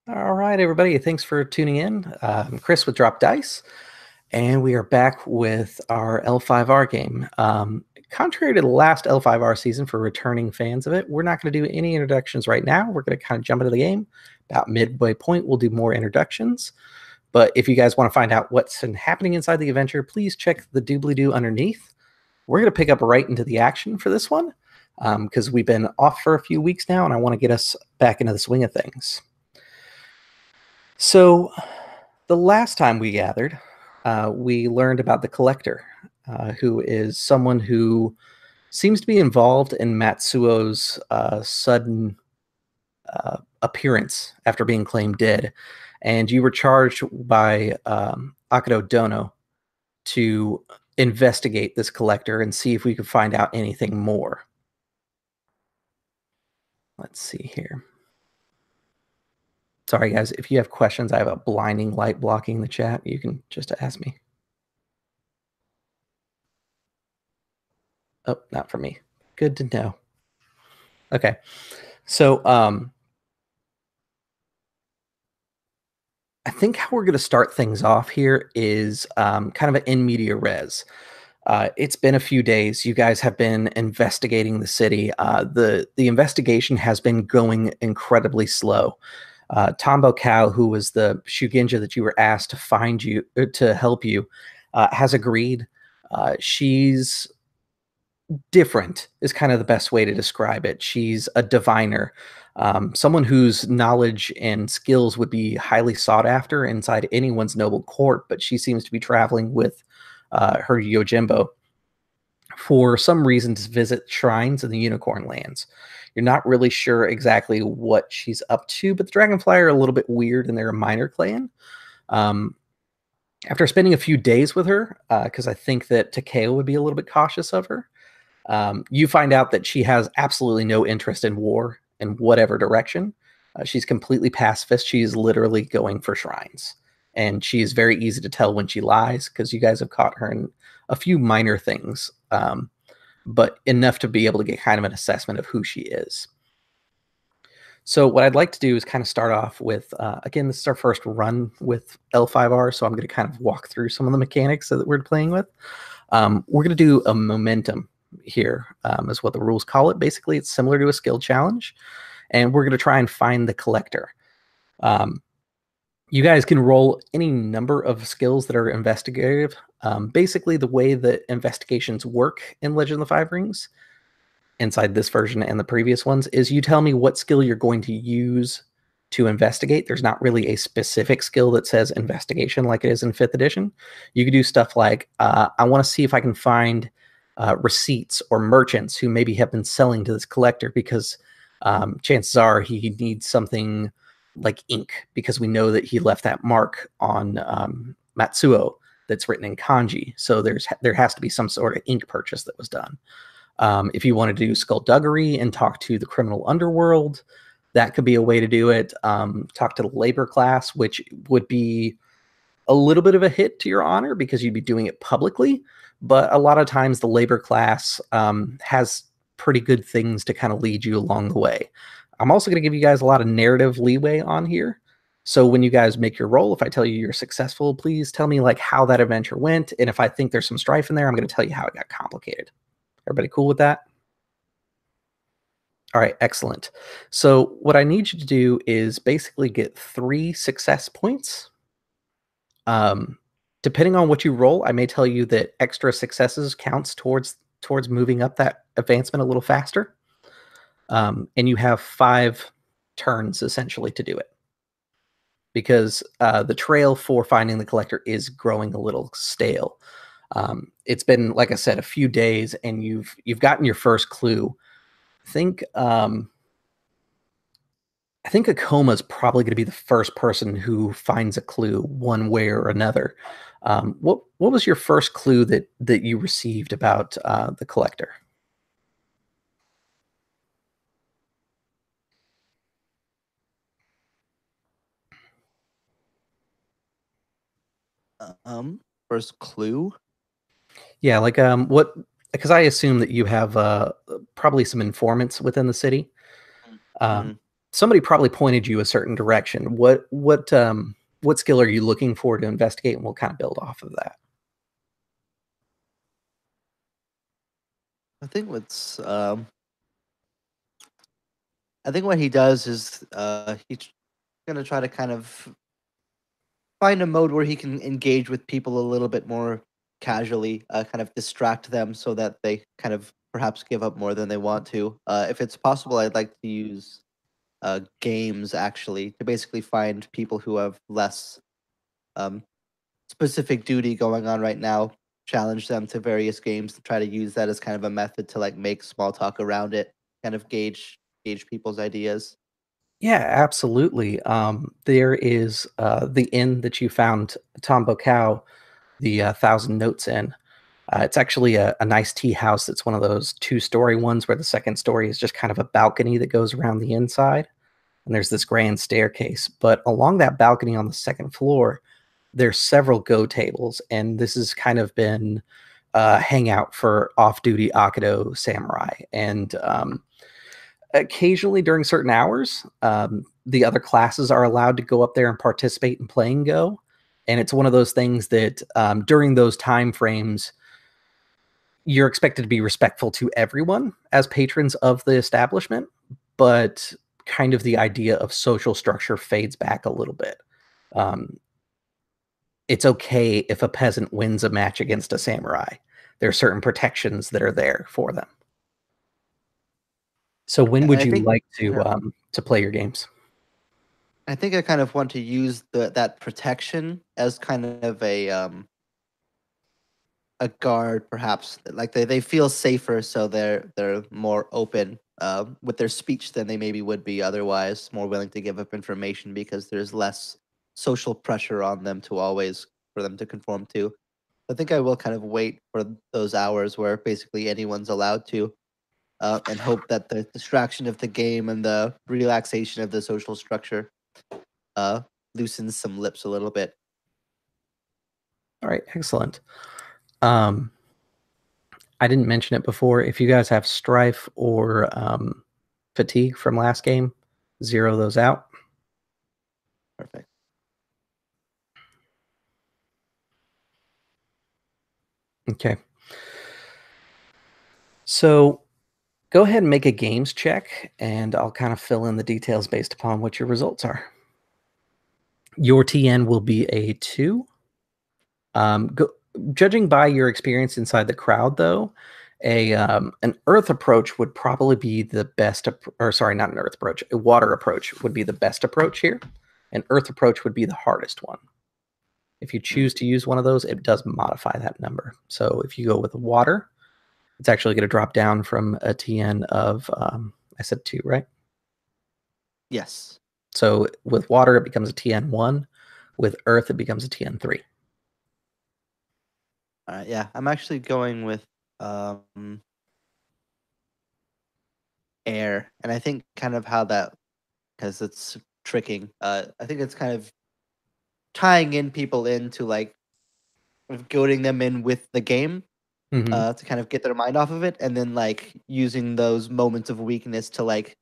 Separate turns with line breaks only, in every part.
All right, everybody. Thanks for tuning in. I'm Chris with Drop Dice, and we are back with our L5R game. Contrary to the last L5R season for returning fans of it, we're not going to do any introductions right now. We're going to kind of jump into the game. About midway point, we'll do more introductions. But if you guys want to find out what's happening inside the adventure, please check the doobly-doo underneath. We're going to pick up right into the action for this one because we've been off for a few weeks now, and I want to get us back into the swing of things. So, the last time we gathered, we learned about the Collector, who is someone who seems to be involved in Matsuo's sudden appearance after being claimed dead. And you were charged by Akodo-dono to investigate this Collector and see if we could find out anything more. Let's see here. Sorry, guys, if you have questions, I have a blinding light blocking the chat. You can just ask me. Oh, not for me. Good to know. Okay. So, I think how we're going to start things off here is kind of an in media res. It's been a few days. You guys have been investigating the city. The investigation has been going incredibly slow. Tonbo Kou, who was the shugenja that you were asked to find you to help you, has agreed. She's different is kind of the best way to describe it. She's a diviner, someone whose knowledge and skills would be highly sought after inside anyone's noble court, but she seems to be traveling with her Yojimbo for some reason to visit shrines in the Unicorn Lands. You're not really sure exactly what she's up to, but the Dragonfly are a little bit weird and they're a minor clan. After spending a few days with her, because I think that Takeo would be a little bit cautious of her, you find out that she has absolutely no interest in war in whatever direction. She's completely pacifist. She's literally going for shrines. And she is very easy to tell when she lies because you guys have caught her in a few minor things, but enough to be able to get kind of an assessment of who she is. So what I'd like to do is kind of start off with, again, this is our first run with L5R, so I'm going to kind of walk through some of the mechanics that we're playing with. We're going to do a momentum here, is what the rules call it. Basically, it's similar to a skill challenge, and we're going to try and find the Collector. You guys can roll any number of skills that are investigative. Basically, the way that investigations work in Legend of the Five Rings, inside this version and the previous ones, is you tell me what skill you're going to use to investigate. There's not really a specific skill that says investigation like it is in 5th edition. You could do stuff like, I want to see if I can find receipts or merchants who maybe have been selling to this Collector because chances are he needs something like ink because we know that he left that mark on Matsuo that's written in kanji. So there has to be some sort of ink purchase that was done. If you want to do skullduggery and talk to the criminal underworld, that could be a way to do it. Talk to the labor class, which would be a little bit of a hit to your honor because you'd be doing it publicly. But a lot of times the labor class has pretty good things to kind of lead you along the way. I'm also going to give you guys a lot of narrative leeway on here. So when you guys make your roll, if I tell you you're successful, please tell me like how that adventure went. And if I think there's some strife in there, I'm going to tell you how it got complicated. Everybody cool with that? All right, excellent. So what I need you to do is basically get 3 success points. Depending on what you roll, I may tell you that extra successes counts towards moving up that advancement a little faster. And you have 5 turns essentially to do it. Because the trail for finding the Collector is growing a little stale. It's been, like I said, a few days, and you've gotten your first clue. I think Akoma is probably going to be the first person who finds a clue one way or another. What was your first clue that you received about the Collector?
First clue?
Yeah, like what? Because I assume that you have probably some informants within the city. somebody probably pointed you a certain direction. What skill are you looking for to investigate, and we'll kind of build off of that.
I think what he does is he's gonna try to kind of find a mode where he can engage with people a little bit more casually, kind of distract them so that they kind of perhaps give up more than they want to. If it's possible, I'd like to use games actually to basically find people who have less um, specific duty going on right now, challenge them to various games to try to use that as kind of a method to like make small talk around it, kind of gauge people's ideas.
Yeah, absolutely. There is the inn that you found, Tombo Kou, the Thousand Notes Inn. It's actually a nice tea house. It's one of those two-story ones where the second story is just kind of a balcony that goes around the inside, and there's this grand staircase. But along that balcony on the second floor, there's several go tables, and this has kind of been a hangout for off-duty Akodo samurai. And occasionally during certain hours, the other classes are allowed to go up there and participate in playing Go. And it's one of those things that during those time frames, you're expected to be respectful to everyone as patrons of the establishment, but kind of the idea of social structure fades back a little bit. It's okay if a peasant wins a match against a samurai. There are certain protections that are there for them. So when
And
would
I
you
think
like
kind of
to play your games?
I think I kind of want to use that protection as kind of a guard, perhaps. Like they feel safer, so they're more open with their speech than they maybe would be otherwise. More willing to give up information because there's less social pressure on them to always for them to conform to. I think I will kind of wait for those hours where basically anyone's allowed to, and hope that the distraction of the game and the relaxation of the social structure uh, loosens some lips a little bit.
All right, excellent. Um, I didn't mention it before. If you guys have strife or fatigue from last game, zero those out.
Perfect.
Okay. So go ahead and make a games check, and I'll kind of fill in the details based upon what your results are. Your TN will be a 2. Judging by your experience inside the crowd, though, an earth approach would probably be the best. Or sorry, not an earth approach. A water approach would be the best approach here. An earth approach would be the hardest one. If you choose to use one of those, it does modify that number. So if you go with water, it's actually going to drop down from a TN of I said 2, right?
Yes.
So with water, it becomes a TN1. With earth, it becomes a TN3.
All right. Yeah, I'm actually going with um, air, and I think kind of how that because it's tricking. I think it's kind of tying in people into like goading them in with the game
Mm-hmm.
to kind of get their mind off of it, and then like using those moments of weakness to like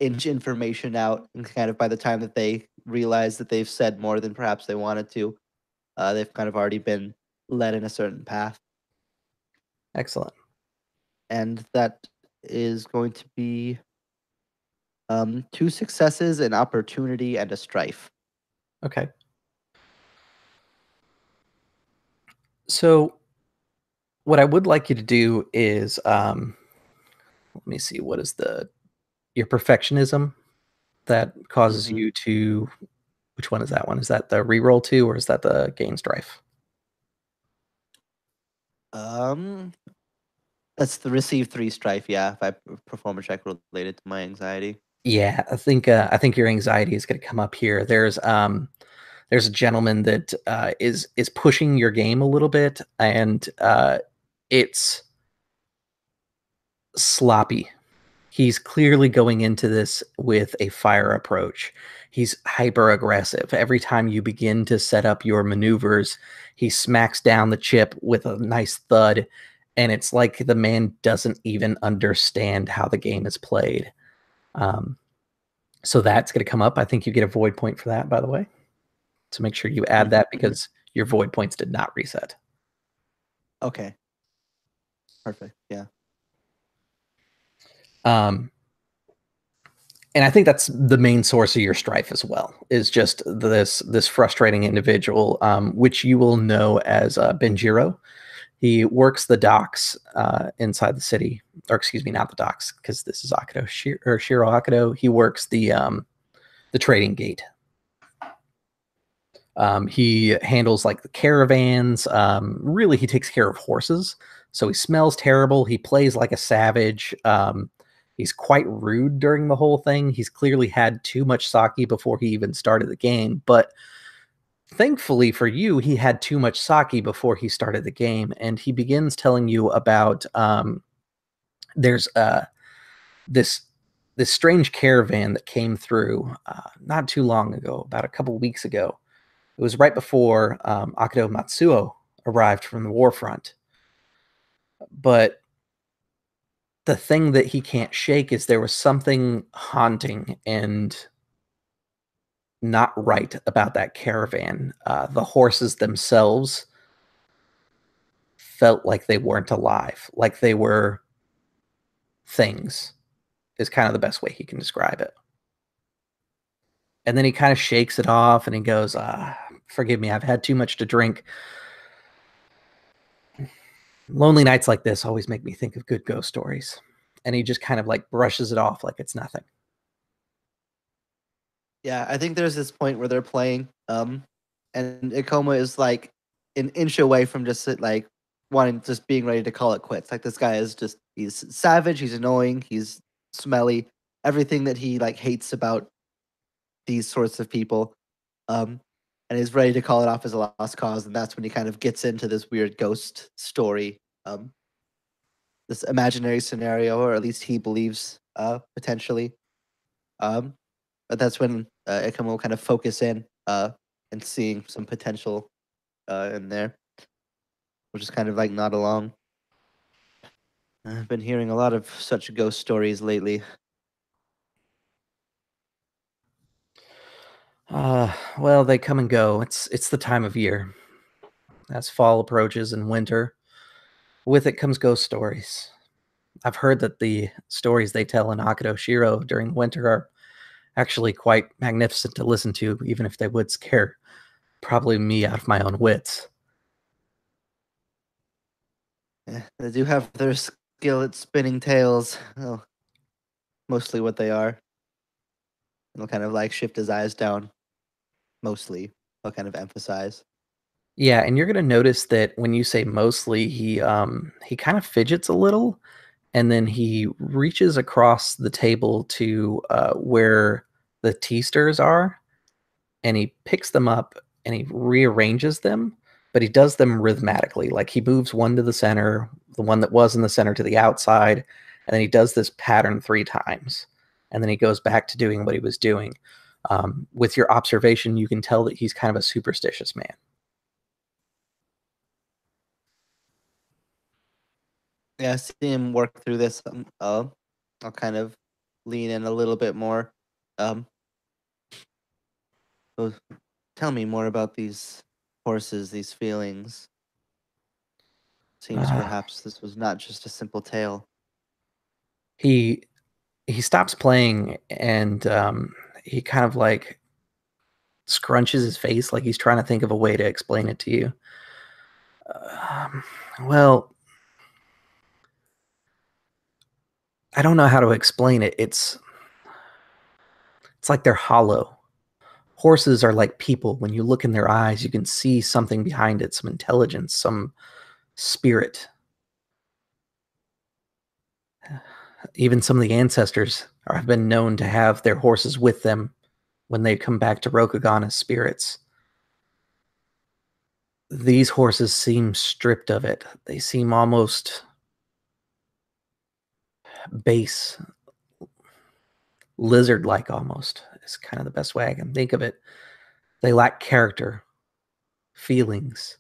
inch information out, and kind of by the time that they realize that they've said more than perhaps they wanted to, they've kind of already been led in a certain path,
Excellent.
and that is going to be 2 successes, an opportunity, and a strife.
Okay. So what I would like you to do is let me see, what is your perfectionism that causes
Mm-hmm.
you to, which one is that one? Is that the reroll 2 or is that the gain strife?
Um, that's the receive 3 strife. Yeah, if I perform a check related to my anxiety.
Yeah, I think your anxiety is going to come up here. There's a gentleman that is pushing your game a little bit, and it's sloppy. He's clearly going into this with a fire approach. He's hyper aggressive. Every time you begin to set up your maneuvers, he smacks down the chip with a nice thud, and it's like the man doesn't even understand how the game is played. Um, So that's going to come up. I think you get a void point for that, by the way. So make sure you add that because your void points did not reset.
Okay. Perfect. Yeah.
And I think that's the main source of your strife as well, is just this frustrating individual, which you will know as Benjiro. He works the docks inside the city, or excuse me, not the docks, because this is Akodo Shiro Akodo. He works the trading gate. He handles like the caravans. Really, he takes care of horses. So he smells terrible. He plays like a savage. He's quite rude during the whole thing. He's clearly had too much sake before he even started the game. But thankfully for you, he had too much sake before he started the game. And he begins telling you about there's this this strange caravan that came through not too long ago, about a couple weeks ago. It was right before Akodo Matsou arrived from the war front. But the thing that he can't shake is there was something haunting and not right about that caravan. The horses themselves felt like they weren't alive, like they were things, is kind of the best way he can describe it. And then he kind of shakes it off and he goes, forgive me, I've had too much to drink. Lonely nights like this always make me think of good ghost stories. And he just kind of like brushes it off like it's nothing.
Yeah, I think there's this point where they're playing, and Ikoma is like an inch away from just like wanting, just being ready to call it quits. Like this guy is just, he's savage, he's annoying, he's smelly, everything that he like hates about these sorts of people, and he's ready to call it off as a lost cause. And that's when he kind of gets into this weird ghost story, this imaginary scenario, or at least he believes potentially. Um, but that's when Ikoma will kind of focus in and seeing some potential in there. We'll just kind of like nod along. I've been hearing a lot of such ghost stories lately.
Well, they come and go. It's the time of year. As fall approaches and winter, with it comes ghost stories. I've heard that the stories they tell in Akodo Shiro during winter are actually quite magnificent to listen to, even if they would scare probably me out of my own wits.
They do have their skill at spinning tales. Oh, mostly what they are. He'll kind of like shift his eyes down. Mostly, I'll kind of emphasize.
Yeah, and you're gonna notice that when you say mostly, he kind of fidgets a little, and then he reaches across the table to where the tea stirs are, and he picks them up and he rearranges them, but he does them rhythmatically. Like he moves one to the center, the one that was in the center to the outside, and then he does this pattern 3 times, and then he goes back to doing what he was doing. With your observation, you can tell that he's kind of a superstitious man.
Yeah, see him work through this. I'll kind of lean in a little bit more. Um, so tell me more about these horses, these feelings. Seems
Uh,
perhaps this was not just a simple tale.
he he stops playing and he kind of like scrunches his face like he's trying to think of a way to explain it to you. Um, well, I don't know how to explain it. It's like they're hollow. Horses are like people. When you look in their eyes, you can see something behind it, some intelligence, some spirit. Even some of the ancestors have been known to have their horses with them when they come back to Rokugan as spirits. These horses seem stripped of it. They seem almost base, lizard like almost, is kind of the best way I can think of it. They lack character, feelings.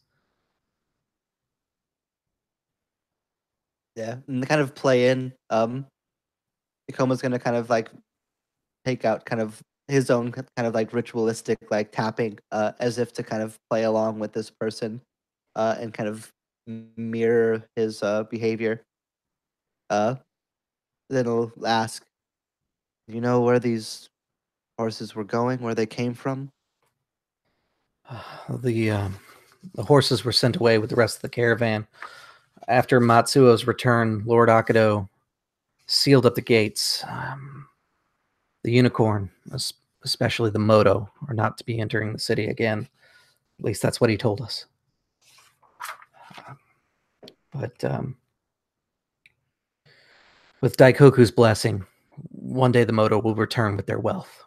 Yeah, and to kind of play in. Ikoma's gonna kind of like take out kind of his own kind of like ritualistic like tapping, as if to kind of play along with this person, and kind of mirror his behavior. Uh, then he'll ask, "Do you know where these horses were going? Where they came from?"
The horses were sent away with the rest of the caravan. After Matsuo's return, Lord Akodo sealed up the gates. The unicorn, especially the Moto, are not to be entering the city again. At least that's what he told us. But with Daikoku's blessing, one day the Moto will return with their wealth.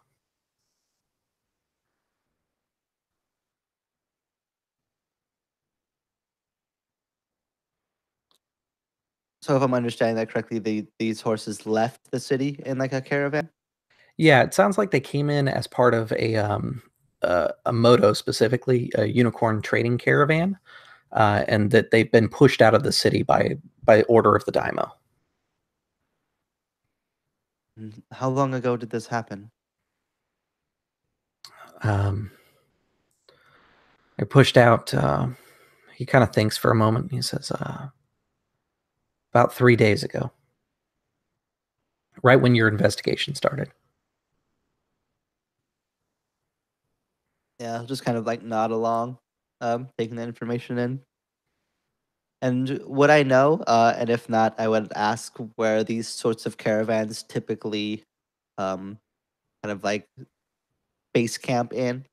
So if I'm understanding that correctly, these horses left the city in like a caravan?
Yeah, it sounds like they came in as part of a Moto, specifically a unicorn trading caravan, and that they've been pushed out of the city by order of the Daimyo.
How long ago did this happen?
They're pushed out. He kind of thinks for a moment. He says, about 3 days ago, right when your investigation started.
Yeah, I'll just kind of like nod along, taking the information in. And would I know? And if not, I would ask where these sorts of caravans typically, um, kind of like base camp in.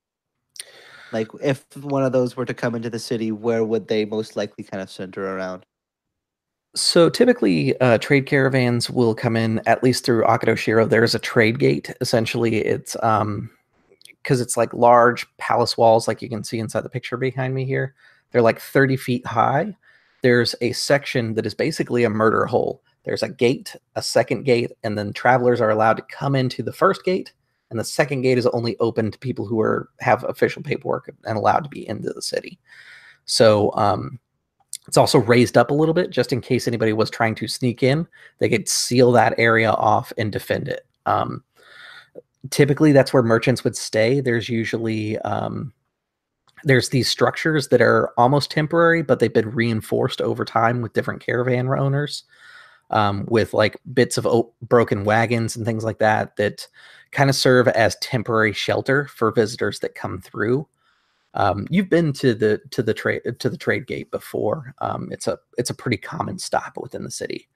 Like, if one of those were to come into the city, where would they most likely kind of center around?
So typically, trade caravans will come in at least through Akodo Shiro. There's a trade gate. Essentially, it's because it's like large palace walls, like you can see inside the picture behind me here. They're like 30 feet high. There's a section that is basically a murder hole. There's a gate, a second gate, and then travelers are allowed to come into the first gate. And the second gate is only open to people who have official paperwork and allowed to be into the city. So it's also raised up a little bit just in case anybody was trying to sneak in. They could seal that area off and defend it. Typically, that's where merchants would stay. There's usually there's these structures that are almost temporary, but they've been reinforced over time with different caravan owners, with like bits of broken wagons and things like that that kind of serve as temporary shelter for visitors that come through. You've been to the trade gate before. It's a pretty common stop within the city.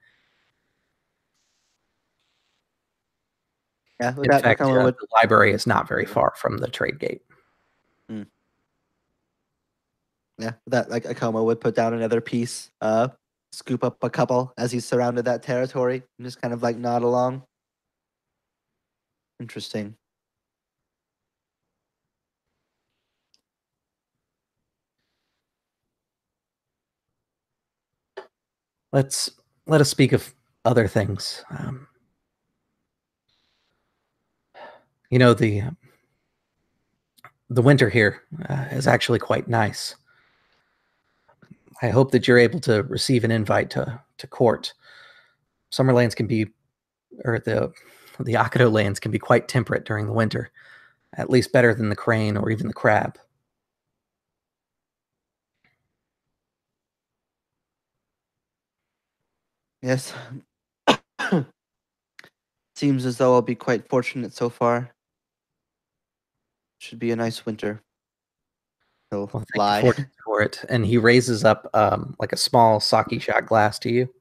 Yeah, would
In
that
fact,
become a
the library is not very far from the trade gate.
Mm. Yeah, that like Akoma would put down another piece, scoop up a couple as he surrounded that territory, and just kind of like nod along. Interesting.
Let us speak of other things. You know, the winter here is actually quite nice. I hope that you're able to receive an invite to court. Summerlands can be, or the Akodo lands can be quite temperate during the winter, at least better than the crane or even the crab.
Yes. Seems as though I'll be quite fortunate so far. Should be a nice winter. He'll
Well, thank you
lie.
for it. And he raises up like a small sake shot glass to you.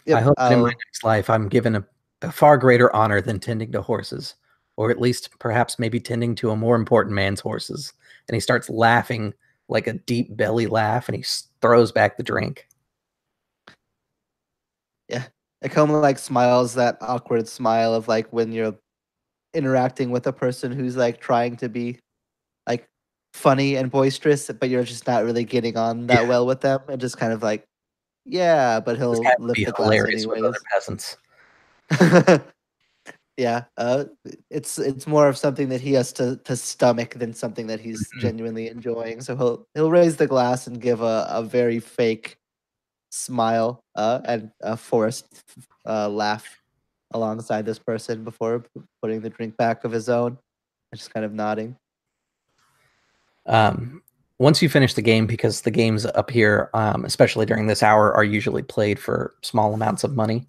I
Yep,
hope that in my
I'll
next life I'm given a far greater honor than tending to horses, or at least perhaps maybe tending to a more important man's horses. And he starts laughing like a deep belly laugh, and he throws back the drink.
yeah. Akoma like smiles that awkward smile of like when you're interacting with a person who's like trying to be like funny and boisterous, but you're just not really getting on
Yeah,
that well with them, and just kind of like, yeah, but
this
he'll
guy would
lift
be
the glass
hilarious with other
anyways.
peasants.
Yeah, it's more of something that he has to stomach than something that he's
Mhm.
genuinely enjoying. So he'll raise the glass and give a very fake smile, and a forced laugh alongside this person before putting the drink back of his own, and just kind of nodding.
Once you finish the game, because the games up here, especially during this hour, are usually played for small amounts of money.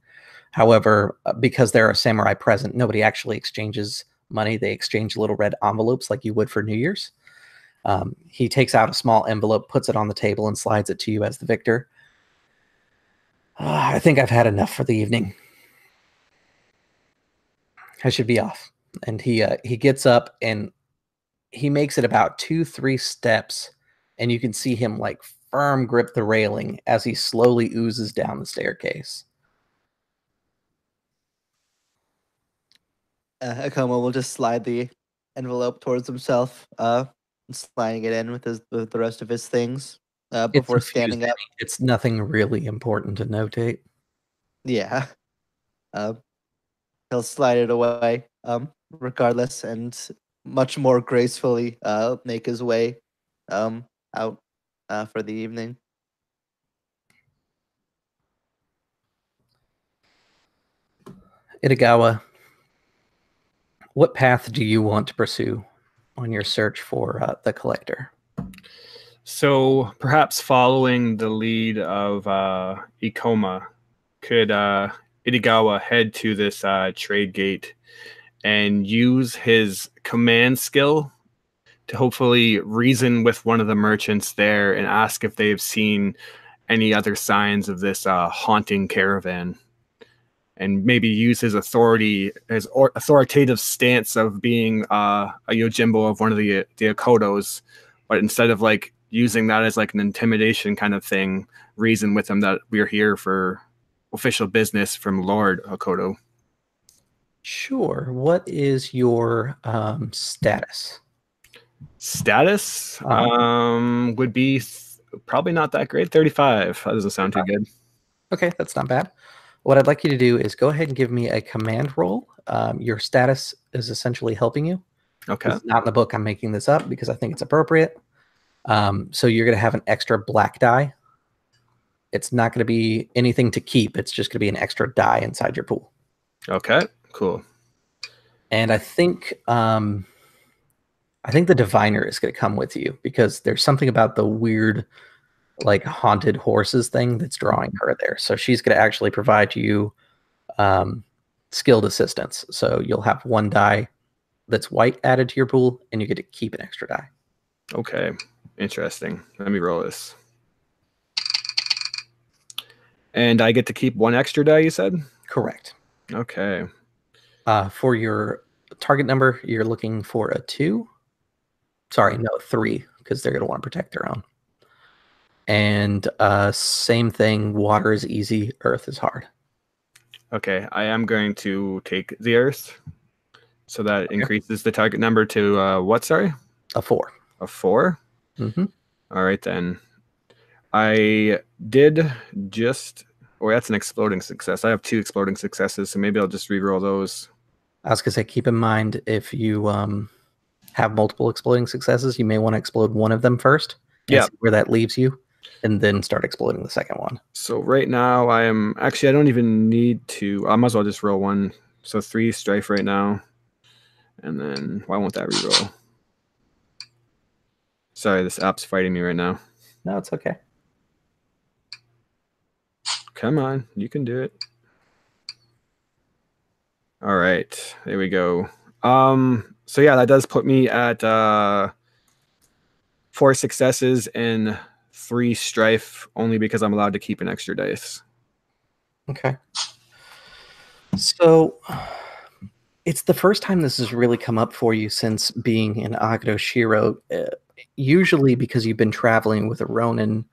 However, because there are samurai present, nobody actually exchanges money. They exchange little red envelopes like you would for New Year's. He takes out a small envelope, puts it on the table, and slides it to you as the victor. I think I've had enough for the evening. I should be off. And he gets up and he makes it about 2-3 steps, and you can see him like firm grip the railing as he slowly oozes down the staircase.
Akoma will just slide the envelope towards himself, sliding it in with the rest of his things
It's
before
a few
standing up.
It's nothing really important to notate.
Yeah. He'll slide it away, regardless, and much more gracefully make his way out for the evening.
Itagawa, what path do you want to pursue on your search for the collector?
So perhaps following the lead of Ikoma, could Itagawa head to this trade gate and use his command skill to hopefully reason with one of the merchants there and ask if they've seen any other signs of this haunting caravan, and maybe use his authority, his authoritative stance of being a Yojimbo of one of the Akodos, but instead of like using that as like an intimidation kind of thing, reason with him that we're here for official business from Lord Akodo.
Sure. What is your status?
Status would be probably not that great. 35. That doesn't sound too good.
Okay, that's not bad. What I'd like you to do is go ahead and give me a command roll. Your status is essentially helping you.
Okay.
It's not in the book. I'm making this up because I think it's appropriate. So you're going to have an extra black die. It's not going to be anything to keep. It's just going to be an extra die inside your pool.
Okay, cool.
And I think the diviner is going to come with you because there's something about the weird, like haunted horses thing that's drawing her there. So she's going to actually provide you skilled assistance. So you'll have one die that's white added to your pool, and you get to keep an extra die.
Okay, interesting. Let me roll this. And I get to keep one extra die, you said?
Correct.
Okay.
For your target number, you're looking for a 2. Sorry, no, 3, because they're going to want to protect their own. And same thing, water is easy, earth is hard.
Okay, I am going to take the earth. So that increases the target number to what, sorry?
A 4.
A 4?
Mm-hmm.
All right, then. I did just... Oh, that's an exploding success. I have 2 exploding successes, so maybe I'll just re-roll those.
I was going to say, keep in mind, if you have multiple exploding successes, you may want to explode one of them first. And see where that leaves you, and then start exploding the second one.
So right now I am... Actually, I don't even need to... I might as well just roll 1. So 3 strife right now. And then... Why won't that re-roll? Sorry, this app's fighting me right now.
No, it's okay.
Come on, you can do it. All right, there we go. So yeah, that does put me at 4 successes and 3 strife, only because I'm allowed to keep an extra dice.
Okay. So it's the first time this has really come up for you since being in Akodo Shiro. Usually because you've been traveling with a Ronin,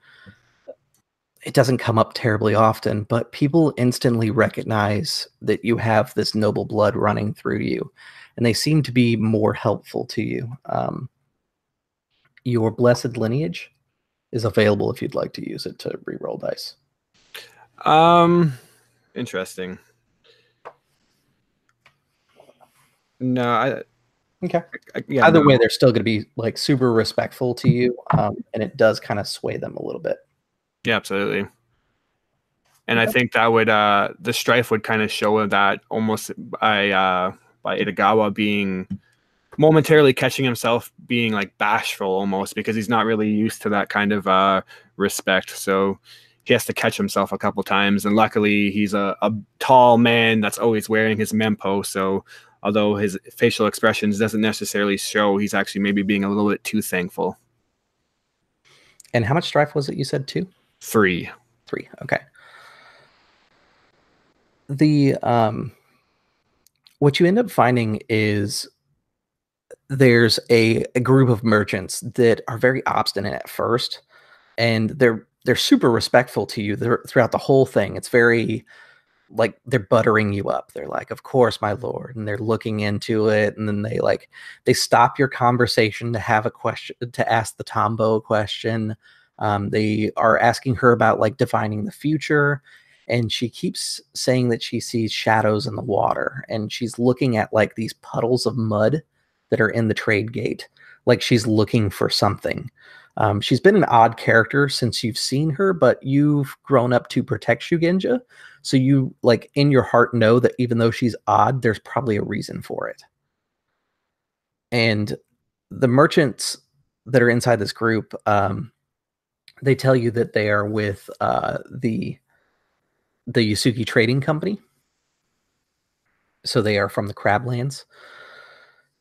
it doesn't come up terribly often, but people instantly recognize that you have this noble blood running through you, and they seem to be more helpful to you. Your blessed lineage is available if you'd like to use it to re-roll dice.
Interesting. No,
Okay.
Yeah.
Either way, they're still going to be like super respectful to you, and it does kind of sway them a little bit.
Yeah, absolutely. And I think that would the strife would kind of show that almost by Itagawa being momentarily catching himself being like bashful almost, because he's not really used to that kind of respect. So he has to catch himself a couple times, and luckily he's a tall man that's always wearing his mempo. So although his facial expressions doesn't necessarily show, he's actually maybe being a little bit too thankful.
And how much strife was it? You said 2?
3.
3. Okay. The what you end up finding is there's a group of merchants that are very obstinate at first, and they're super respectful to you throughout the whole thing. It's very like they're buttering you up. They're like, "Of course, my lord," and they're looking into it, and then they stop your conversation to have a question, to ask the Tonbo a question. They are asking her about like defining the future, and she keeps saying that she sees shadows in the water, and she's looking at like these puddles of mud that are in the trade gate, like she's looking for something. She's been an odd character since you've seen her, but you've grown up to protect Shugenja, so you like in your heart know that even though she's odd, there's probably a reason for it. And the merchants that are inside this group, they tell you that they are with the Yasuki Trading Company. So they are from the Crablands.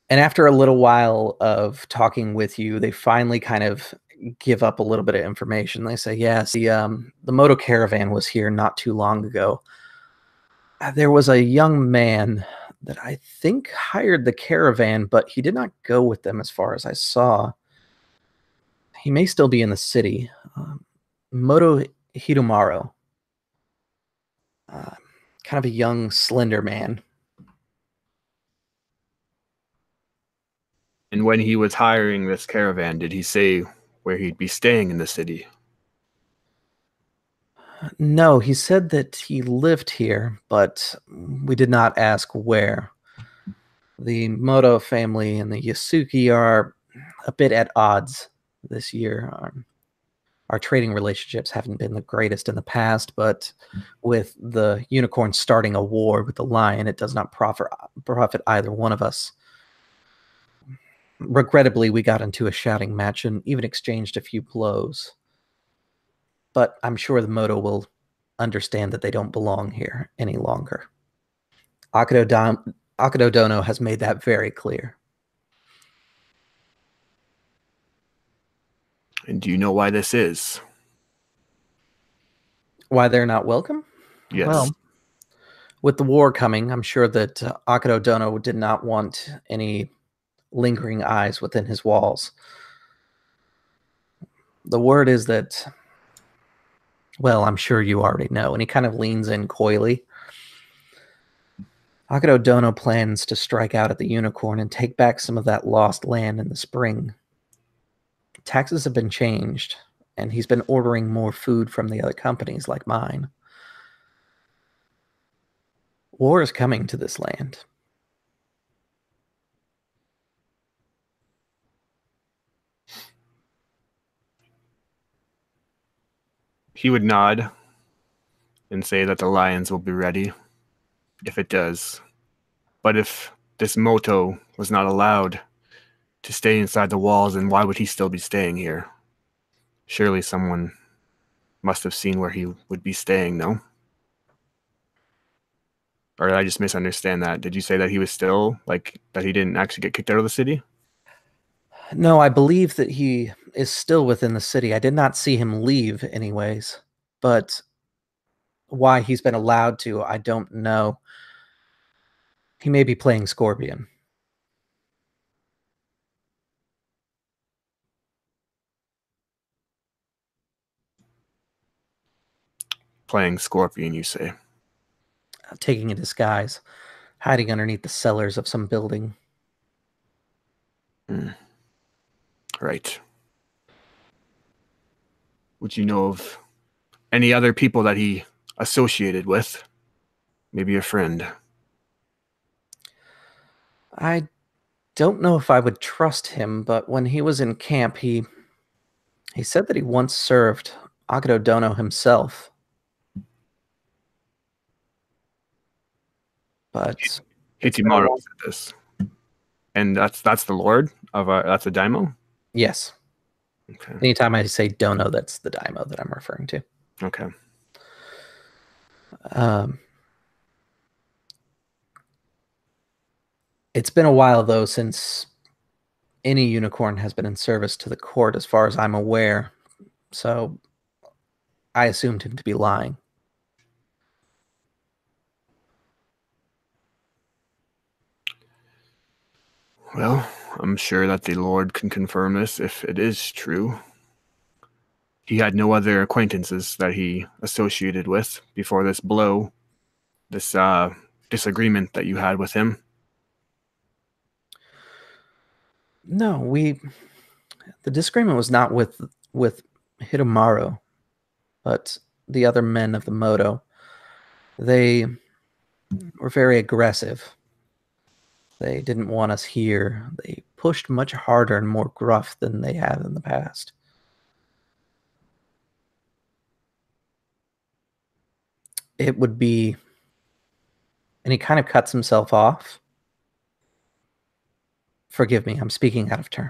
And after a little while of talking with you, they finally kind of give up a little bit of information. They say, yes, the moto caravan was here not too long ago. There was a young man that I think hired the caravan, but he did not go with them as far as I saw. He may still be in the city. Moto Hidomaru. Kind of a young, slender man.
And when he was hiring this caravan, did he say where he'd be staying in the city?
No, he said that he lived here, but we did not ask where. The Moto family and the Yasuki are a bit at odds this year. Our trading relationships haven't been the greatest in the past, but with the unicorn starting a war with the lion, it does not profit either one of us. Regrettably, we got into a shouting match and even exchanged a few blows. But I'm sure the Moto will understand that they don't belong here any longer. Akodo Dono has made that very clear.
And do you know why this is?
Why they're not welcome?
Yes.
Well, with the war coming, I'm sure that Akodo Dono did not want any lingering eyes within his walls. The word is that, well, I'm sure you already know, and he kind of leans in coyly. Akodo Dono plans to strike out at the unicorn and take back some of that lost land in the spring. Taxes have been changed, and he's been ordering more food from the other companies like mine. War is coming to this land.
He would nod and say that the lions will be ready if it does. But if this Moto was not allowed to stay inside the walls, then why would he still be staying here? Surely someone must have seen where he would be staying, no? Or did I just misunderstand that? Did you say that he was still, like, that he didn't actually get kicked out of the city?
No, I believe that he is still within the city. I did not see him leave anyways, but why he's been allowed to, I don't know. He may be playing Scorpion.
Playing Scorpion, you say?
Taking a disguise, hiding underneath the cellars of some building.
Right. Would you know of any other people that he associated with? Maybe a friend?
I don't know if I would trust him, but when he was in camp, he said that he once served Akodo Dono himself. but
Hitimaru said this. And that's the Lord of that's a Daimyo?
yes.
Okay.
Anytime I say dono, that's the Daimyo that I'm referring to.
Okay.
It's been a while, though, since any unicorn has been in service to the court, as far as I'm aware. So I assumed him to be lying.
Well, I'm sure that the Lord can confirm this if it is true. He had no other acquaintances that he associated with before this blow, this disagreement that you had with him.
No, the disagreement was not with Hitomaru, but the other men of the Moto. They were very aggressive. They didn't want us here. They pushed much harder and more gruff than they have in the past. It would be... And he kind of cuts himself off. Forgive me, I'm speaking out of turn.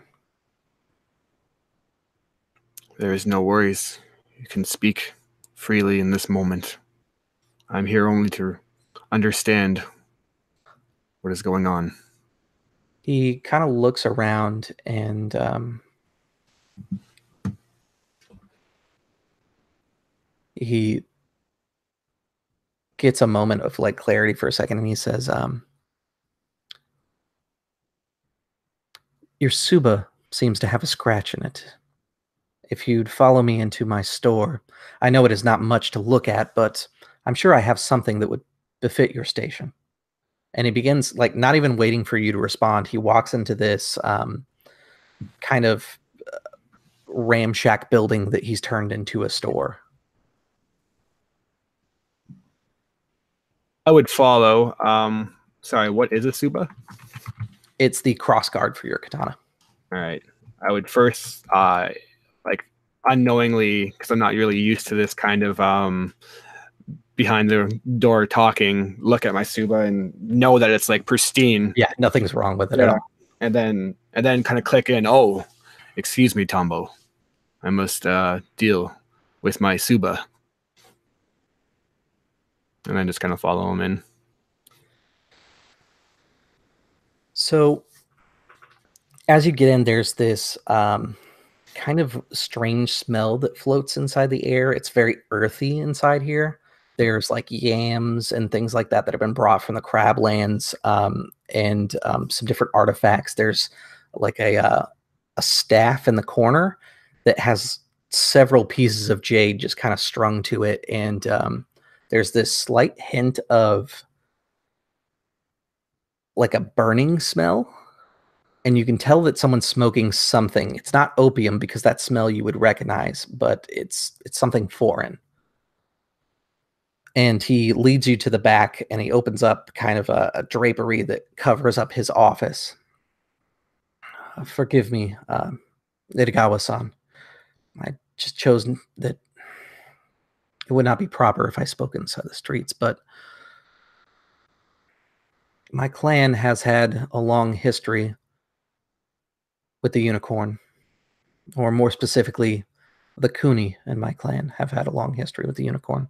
There is no worries. You can speak freely in this moment. I'm here only to understand what is going on.
He kind of looks around and he gets a moment of like clarity for a second, and he says, your Suba seems to have a scratch in it. If you'd follow me into my store, I know it is not much to look at, but I'm sure I have something that would befit your station. And he begins, like, not even waiting for you to respond. He walks into this kind of ramshack building that he's turned into a store.
I would follow. Sorry, what is a Suba?
It's the cross guard for your katana.
All right. I would first, like, unknowingly, because I'm not really used to this kind of behind the door talking, look at my Suba and know that it's like pristine.
Yeah, nothing's wrong with it at all.
And then kind of click in. Oh, excuse me, Tonbo. I must deal with my Suba. And then just kind of follow him in.
So as you get in, there's this kind of strange smell that floats inside the air. It's very earthy inside here. There's like yams and things like that that have been brought from the crablands, and some different artifacts. There's like a staff in the corner that has several pieces of jade just kind of strung to it, and there's this slight hint of like a burning smell, and you can tell that someone's smoking something. It's not opium, because that smell you would recognize, but it's something foreign. And he leads you to the back, and he opens up kind of a drapery that covers up his office. Forgive me, Irigawa-san. I just chose that it would not be proper if I spoke inside the streets, but my clan has had a long history with the unicorn, or more specifically, the Kuni and my clan have had a long history with the unicorn.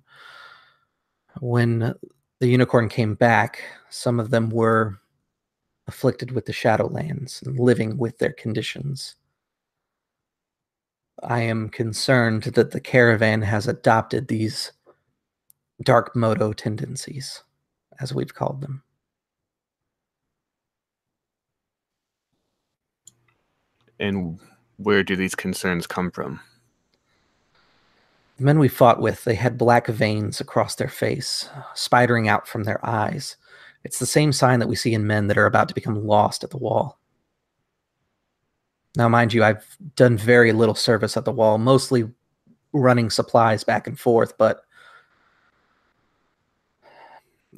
When the unicorn came back, some of them were afflicted with the Shadowlands and living with their conditions. I am concerned that the caravan has adopted these dark moto tendencies, as we've called them.
And where do these concerns come from?
The men we fought with, they had black veins across their face, spidering out from their eyes. It's the same sign that we see in men that are about to become lost at the wall. Now, mind you, I've done very little service at the wall, mostly running supplies back and forth, but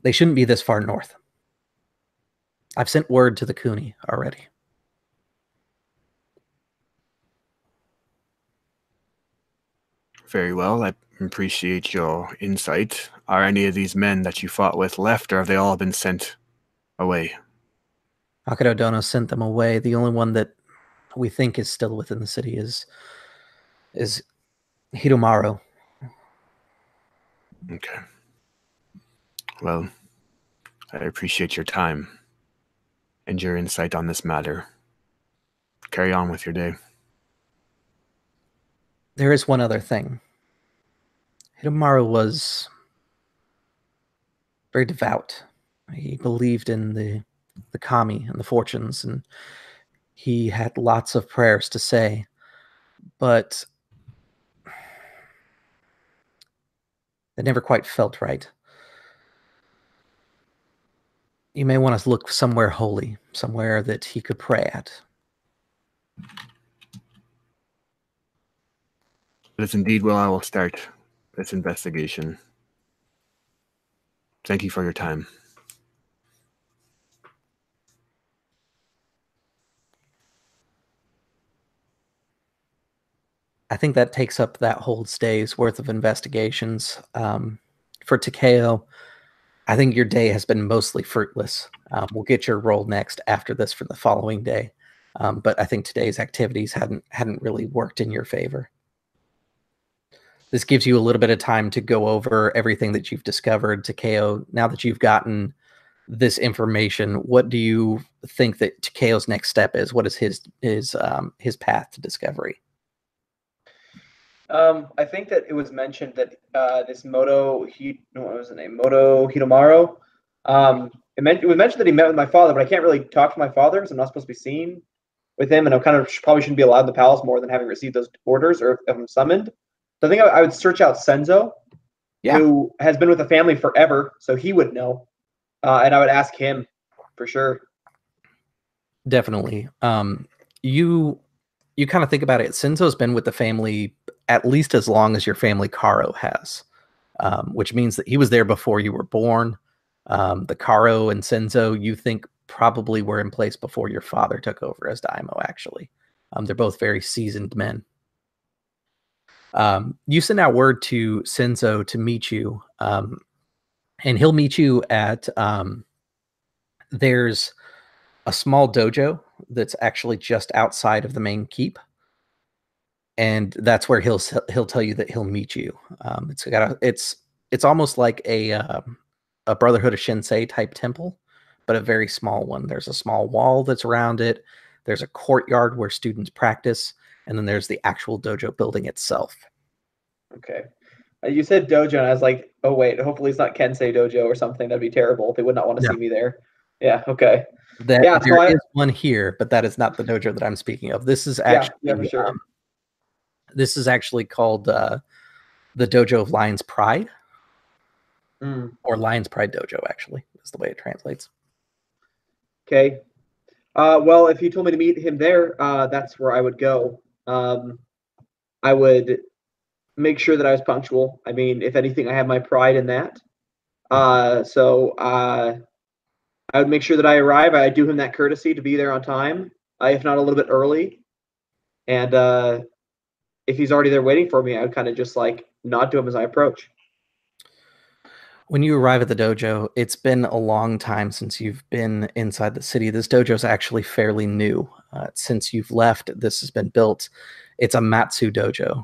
they shouldn't be this far north. I've sent word to the Kuni already.
Very well. I appreciate your insight. Are any of these men that you fought with left, or have they all been sent away.
Akodo-dono sent them away. The only one that we think is still within the city is Hiromaru.
Okay. Well, I appreciate your time and your insight on this matter. Carry on with your day.
There is one other thing. Hiromaru was very devout. He believed in the kami and the fortunes, and he had lots of prayers to say, but it never quite felt right. You may want to look somewhere holy, somewhere that he could pray at.
That is indeed where I will start this investigation. Thank you for your time.
I think that takes up that whole day's worth of investigations. For Takeo, I think your day has been mostly fruitless. We'll get your roll next after this for the following day. But I think today's activities hadn't really worked in your favor. This gives you a little bit of time to go over everything that you've discovered. Takeo, now that you've gotten this information, what do you think that Takeo's next step is? What is his path to discovery?
I think that it was mentioned that this what was the name? Moto Hitomaru. It was mentioned that he met with my father, but I can't really talk to my father because I'm not supposed to be seen with him, and I probably shouldn't be allowed in the palace more than having received those orders or if I'm summoned. So I think I would search out Senzo, who has been with the family forever, so he would know, and I would ask him for sure.
Definitely. You kind of think about it. Senzo's been with the family at least as long as your family Karo has, which means that he was there before you were born. The Karo and Senzo, you think probably were in place before your father took over as Daimyo, actually. They're both very seasoned men. You send out word to Senzo to meet you, and he'll meet you at, there's a small dojo that's actually just outside of the main keep. And that's where he'll tell you that he'll meet you. It's almost like a Brotherhood of Shinsei type temple, but a very small one. There's a small wall that's around it. There's a courtyard where students practice, and then there's the actual dojo building itself.
Okay. You said dojo, and I was like, oh, wait, hopefully it's not Kensei dojo or something. That'd be terrible. They would not want to see me there. Yeah, okay.
There is one here, but that is not the dojo that I'm speaking of. This is actually,
for sure.
This is actually called the Dojo of Lion's Pride. Or Lion's Pride Dojo, actually, is the way it translates.
Okay. Well, if you told me to meet him there, that's where I would go. I would make sure that I was punctual. I mean, if anything, I have my pride in that. So I would make sure that I arrive. I do him that courtesy to be there on time, if not a little bit early. And if he's already there waiting for me, I would kind of just like nod to him as I approach.
When you arrive at the dojo, it's been a long time since you've been inside the city. This dojo is actually fairly new. Since you've left, this has been built. It's a Matsou dojo.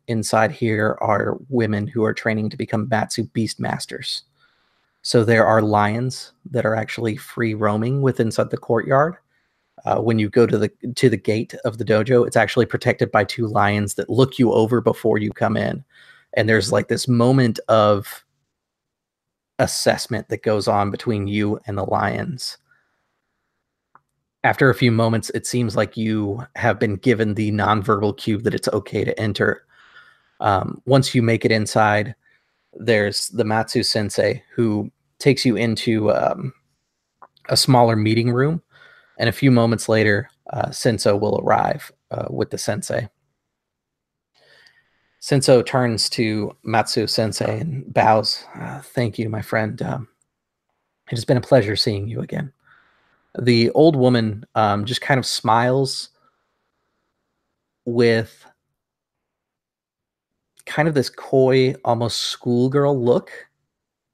Inside here are women who are training to become Matsou beast masters. So there are lions that are actually free roaming inside the courtyard. When you go to the gate of the dojo, it's actually protected by two lions that look you over before you come in. And there's like this moment of assessment that goes on between you and the lions. After a few moments, it seems like you have been given the nonverbal cue that it's okay to enter. Once you make it inside, there's the Matsou sensei who takes you into a smaller meeting room. And a few moments later, Senso will arrive with the sensei. Senso turns to Matsou sensei and bows. Thank you, my friend. It has been a pleasure seeing you again. The old woman just kind of smiles with kind of this coy, almost schoolgirl look,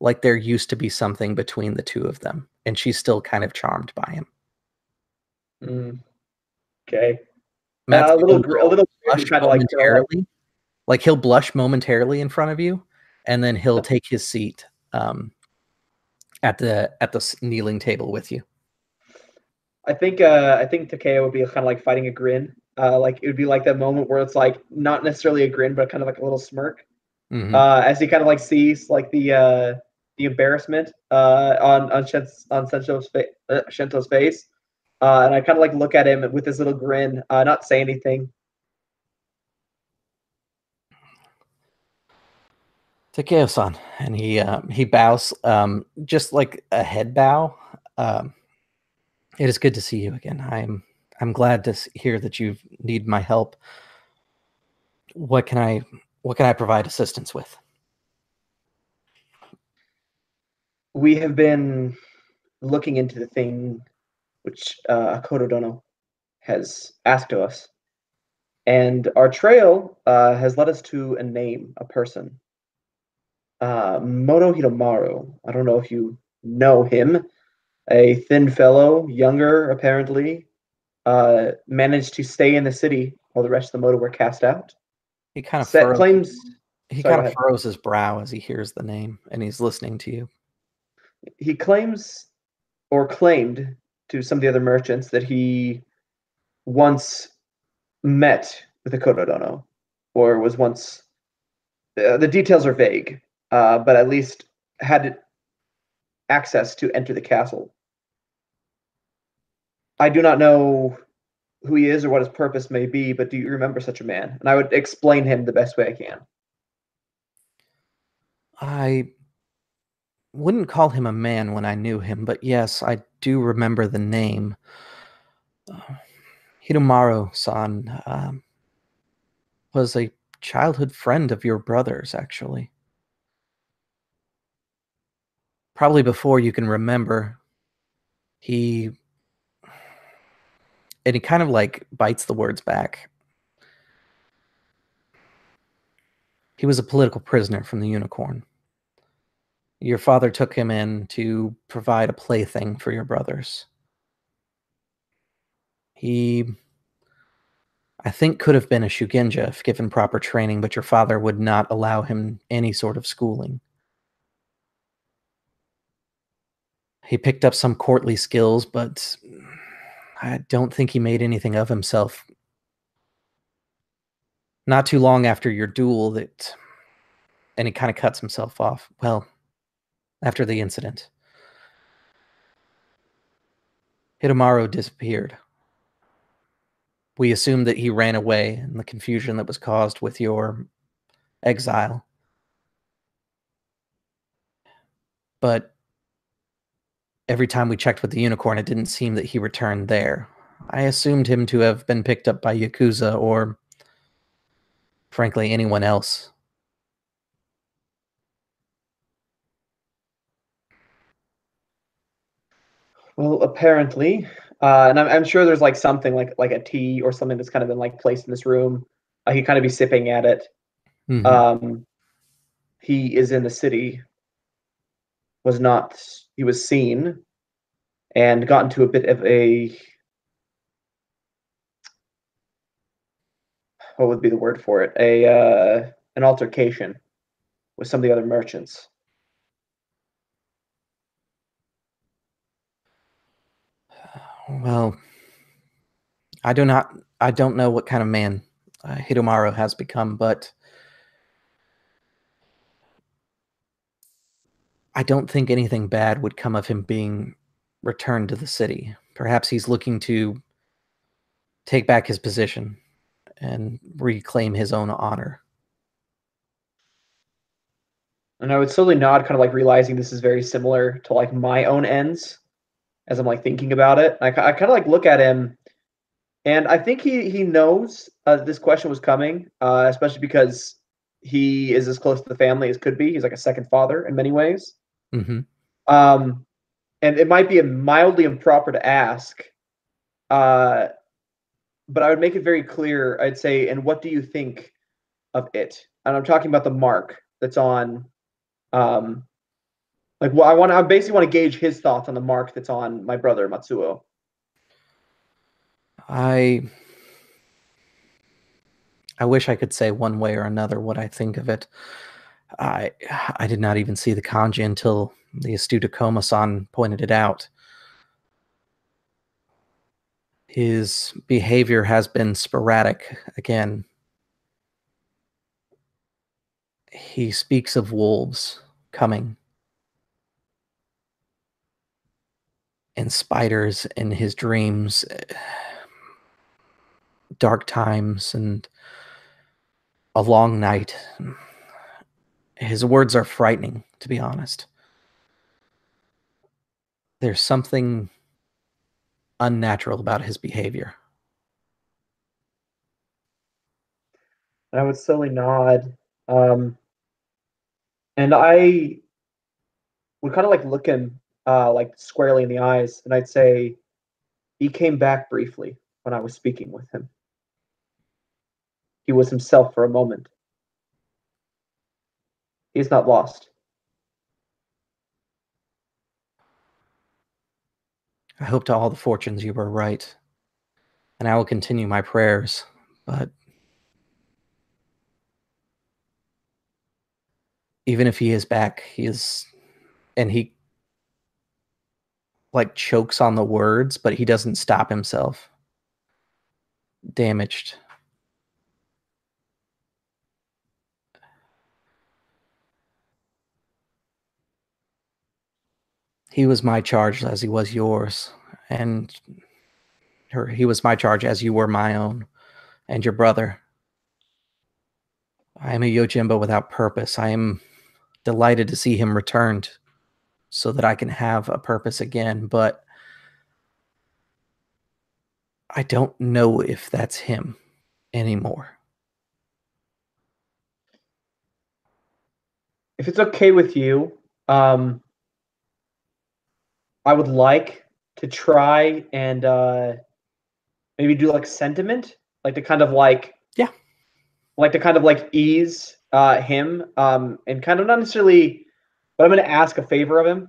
like there used to be something between the two of them. and she's still kind of charmed by him.
Okay.
Matt's
A little
blush
kind of like
momentarily. Like he'll blush momentarily in front of you, and then he'll take his seat at the kneeling table with you.
I think Takeo would be kind of like fighting a grin. Like it would be like that moment where it's like not necessarily a grin, but kind of like a little smirk. As he kind of like sees like the embarrassment on Shento's face, and I kind of like look at him with this little grin, not say anything.
Takeo-san, and he bows, just like a head bow. It is good to see you again. I'm glad to hear that you need my help. What can I provide assistance with?
We have been looking into the thing which Akodo-dono has asked of us, and our trail has led us to a name, a person. Moto Hiromaru. I don't know if you know him. A thin fellow, younger apparently, managed to stay in the city while the rest of the Moto were cast out.
He kind of furrows his brow as he hears the name, and he's listening to you.
He claims, or claimed to some of the other merchants, that he once met with Akodo-dono, or was once. The details are vague, but at least had access to enter the castle. I do not know who he is or what his purpose may be, but do you remember such a man? And I would explain him the best way I can.
I wouldn't call him a man when I knew him, but yes, I do remember the name. Hiromaru-san was a childhood friend of your brother's, actually. Probably before you can remember. He kind of like bites the words back. He was a political prisoner from the Unicorn. Your father took him in to provide a plaything for your brothers. He, I think, could have been a shugenja if given proper training, but your father would not allow him any sort of schooling. He picked up some courtly skills, but I don't think he made anything of himself. Not too long after your duel, and he kind of cuts himself off. Well, after the incident, Hiromaru disappeared. We assumed that he ran away in the confusion that was caused with your exile. But every time we checked with the Unicorn, it didn't seem that he returned there. I assumed him to have been picked up by Yakuza or, frankly, anyone else.
Well, apparently, and I'm sure there's like something like a tea or something that's kind of been like placed in this room. He kind of be sipping at it.
Mm-hmm.
He is in the city. He was seen and got into a bit of what would be the word for it? An altercation with some of the other merchants.
Well, I don't know what kind of man Hiromaru has become, but I don't think anything bad would come of him being returned to the city. Perhaps he's looking to take back his position and reclaim his own honor.
And I would slowly nod, kind of like realizing this is very similar to like my own ends as I'm like thinking about it. I kind of like look at him, and I think he knows this question was coming, especially because he is as close to the family as could be. He's like a second father in many ways.
Mm-hmm.
And it might be mildly improper to ask, but I would make it very clear. I'd say, and what do you think of it? And I'm talking about the mark that's on Like, I basically want to gauge his thoughts on the mark that's on my brother Matsuo.
I wish I could say one way or another what I think of it. I did not even see the kanji until the astute Akoma-san pointed it out. His behavior has been sporadic again. He speaks of wolves coming and spiders in his dreams, dark times, and a long night. His words are frightening, to be honest. There's something unnatural about his behavior.
And I would slowly nod. And I would kind of like look him like squarely in the eyes, and I'd say, he came back briefly when I was speaking with him. He was himself for a moment. He is not lost.
I hope to all the fortunes you were right, and I will continue my prayers, but even if he is back, he like chokes on the words, but he doesn't stop himself. Damaged. He was my charge as he was yours, and he was my charge as you were my own, and your brother. I am a Yojimbo without purpose. I am delighted to see him returned so that I can have a purpose again, but I don't know if that's him anymore.
If it's okay with you, I would like to try and maybe do like sentiment, like to kind of like ease him, and kind of not necessarily, but I'm going to ask a favor of him.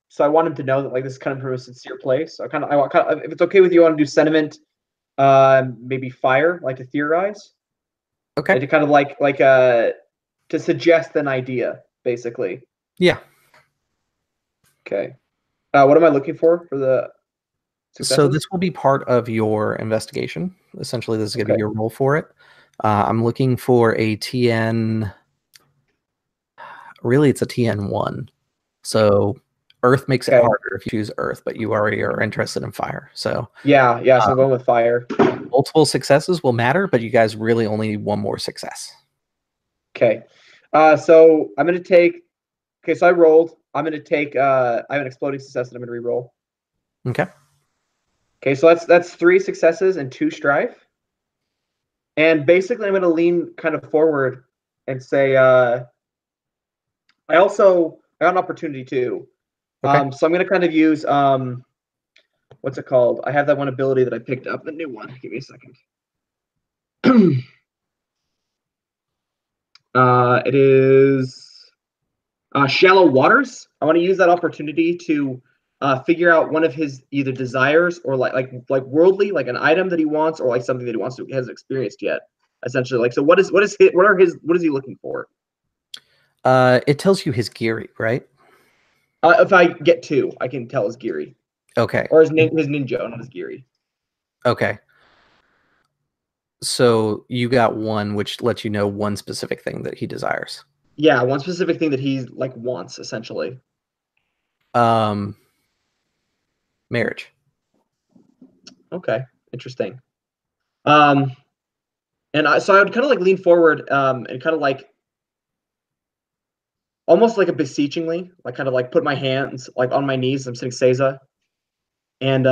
So I want him to know that like this is kind of from a sincere place. So I want if it's okay with you, I want to do sentiment, maybe fire, like to theorize.
Okay.
Like to kind of to suggest an idea, basically.
Yeah.
Okay. What am I looking for the successes?
So this will be part of your investigation. Essentially, this is going to be your roll for it. I'm looking for a TN. Really, it's a TN1. So Earth makes it harder if you choose Earth, but you already are interested in fire. So
yeah. So I'm going with fire.
Multiple successes will matter, but you guys really only need one more success.
Okay. So I'm going to take. Okay, so I rolled. I'm going to take. I have an exploding success that I'm going to re-roll.
Okay.
Okay, so that's 3 successes and 2 strife. And basically, I'm going to lean kind of forward and say, I got an opportunity too.
Okay.
So I'm going to kind of use, what's it called? I have that one ability that I picked up, the new one. Give me a second. It is Shallow Waters. I want to use that opportunity to figure out one of his either desires or like worldly, like an item that he wants, or like something that he hasn't experienced yet. Essentially, like, so what is he looking for?
It tells you his Giri, right?
If I get 2, I can tell his Giri.
Okay.
Or his ninja, not his Giri.
Okay. So you got 1, which lets you know one specific thing that he desires.
Yeah, one specific thing that he like wants, essentially.
Marriage.
Okay, interesting. And so I would kind of like lean forward, and kind of like almost like a beseechingly, like kind of like put my hands like on my knees. I'm sitting Seiza, and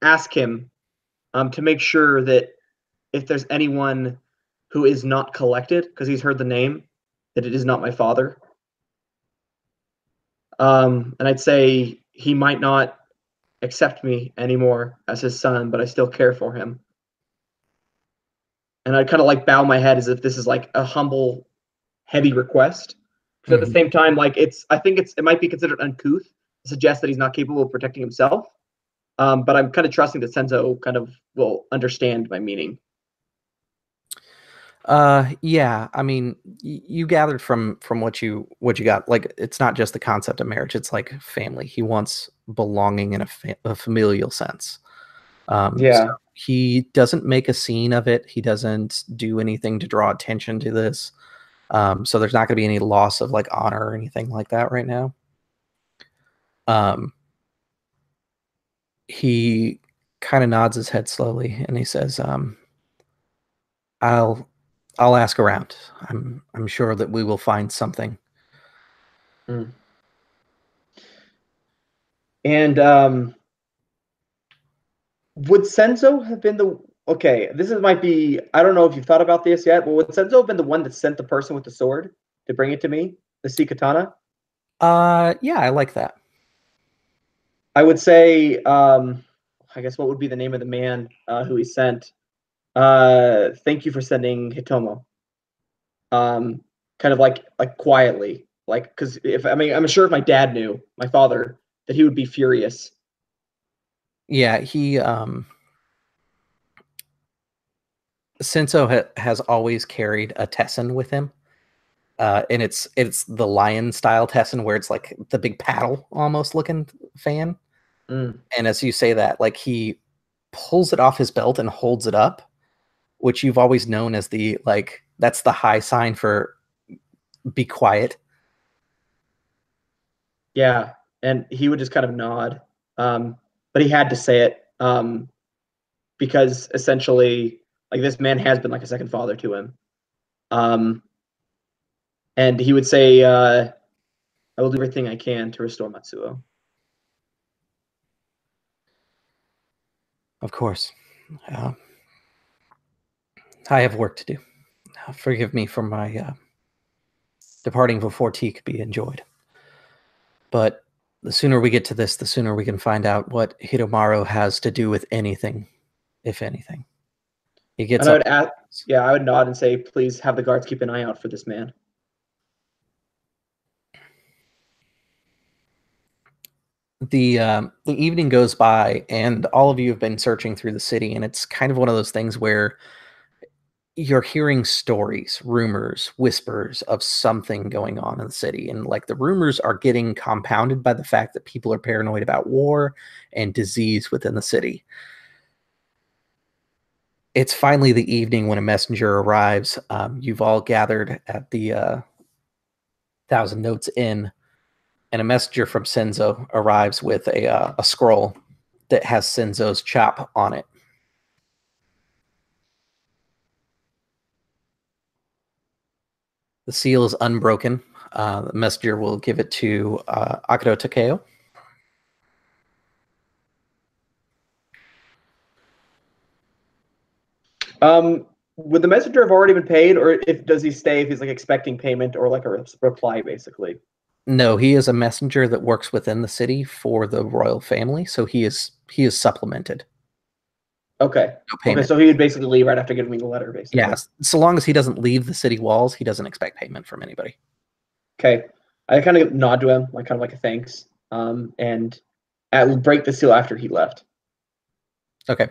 ask him to make sure that if there's anyone who is not collected, because he's heard the name, that it is not my father. And I'd say he might not accept me anymore as his son, but I still care for him. And I'd kind of like bow my head as if this is like a humble heavy request. Because at the same time, like I think it might be considered uncouth to suggest that he's not capable of protecting himself. But I'm kind of trusting that Senzo kind of will understand my meaning.
Yeah, I mean, you gathered from what you got. Like, it's not just the concept of marriage; it's like family. He wants belonging in a familial sense. So he doesn't make a scene of it. He doesn't do anything to draw attention to this. So there's not going to be any loss of like honor or anything like that right now. He kind of nods his head slowly and he says, I'll ask around. I'm sure that we will find something.
Mm. And would Senzo have been the okay? Might be, I don't know if you've thought about this yet, but would Senzo have been the one that sent the person with the sword to bring it to me, the sea katana?
Yeah, I like that.
I would say, I guess what would be the name of the man who he sent? Thank you for sending Hitomo. Kind of like quietly, like, because I'm sure if my dad knew, my father, that he would be furious.
Yeah, he Senso has always carried a Tessin with him. And it's the lion style Tessin where it's like the big paddle almost looking fan.
Mm.
And as you say that, like he pulls it off his belt and holds it up, which you've always known as the like that's the high sign for be quiet.
Yeah, and he would just kind of nod, but he had to say it because essentially, like, this man has been like a second father to him. And he would say, "I will do everything I can to restore Matsuo."
Of course. I have work to do. Forgive me for my departing before tea could be enjoyed. But the sooner we get to this, the sooner we can find out what Hidomaru has to do with anything, if anything. He gets
And
up.
I would nod and say, "Please have the guards keep an eye out for this man."
The evening goes by, and all of you have been searching through the city, and it's kind of one of those things where you're hearing stories, rumors, whispers of something going on in the city. And like the rumors are getting compounded by the fact that people are paranoid about war and disease within the city. It's finally the evening when a messenger arrives. You've all gathered at the Thousand Notes Inn, and a messenger from Senzo arrives with a scroll that has Senzo's chop on it. The seal is unbroken. The messenger will give it to Akodo Takeo.
Would the messenger have already been paid, or does he stay if he's like expecting payment or like a reply, basically?
No, he is a messenger that works within the city for the royal family, so he is supplemented.
Okay.
No payment.
Okay, so he would basically leave right after giving me the letter, basically.
Yeah, so long as he doesn't leave the city walls, he doesn't expect payment from anybody.
Okay. I kind of nod to him, like kind of like a thanks, and break the seal after he left.
Okay.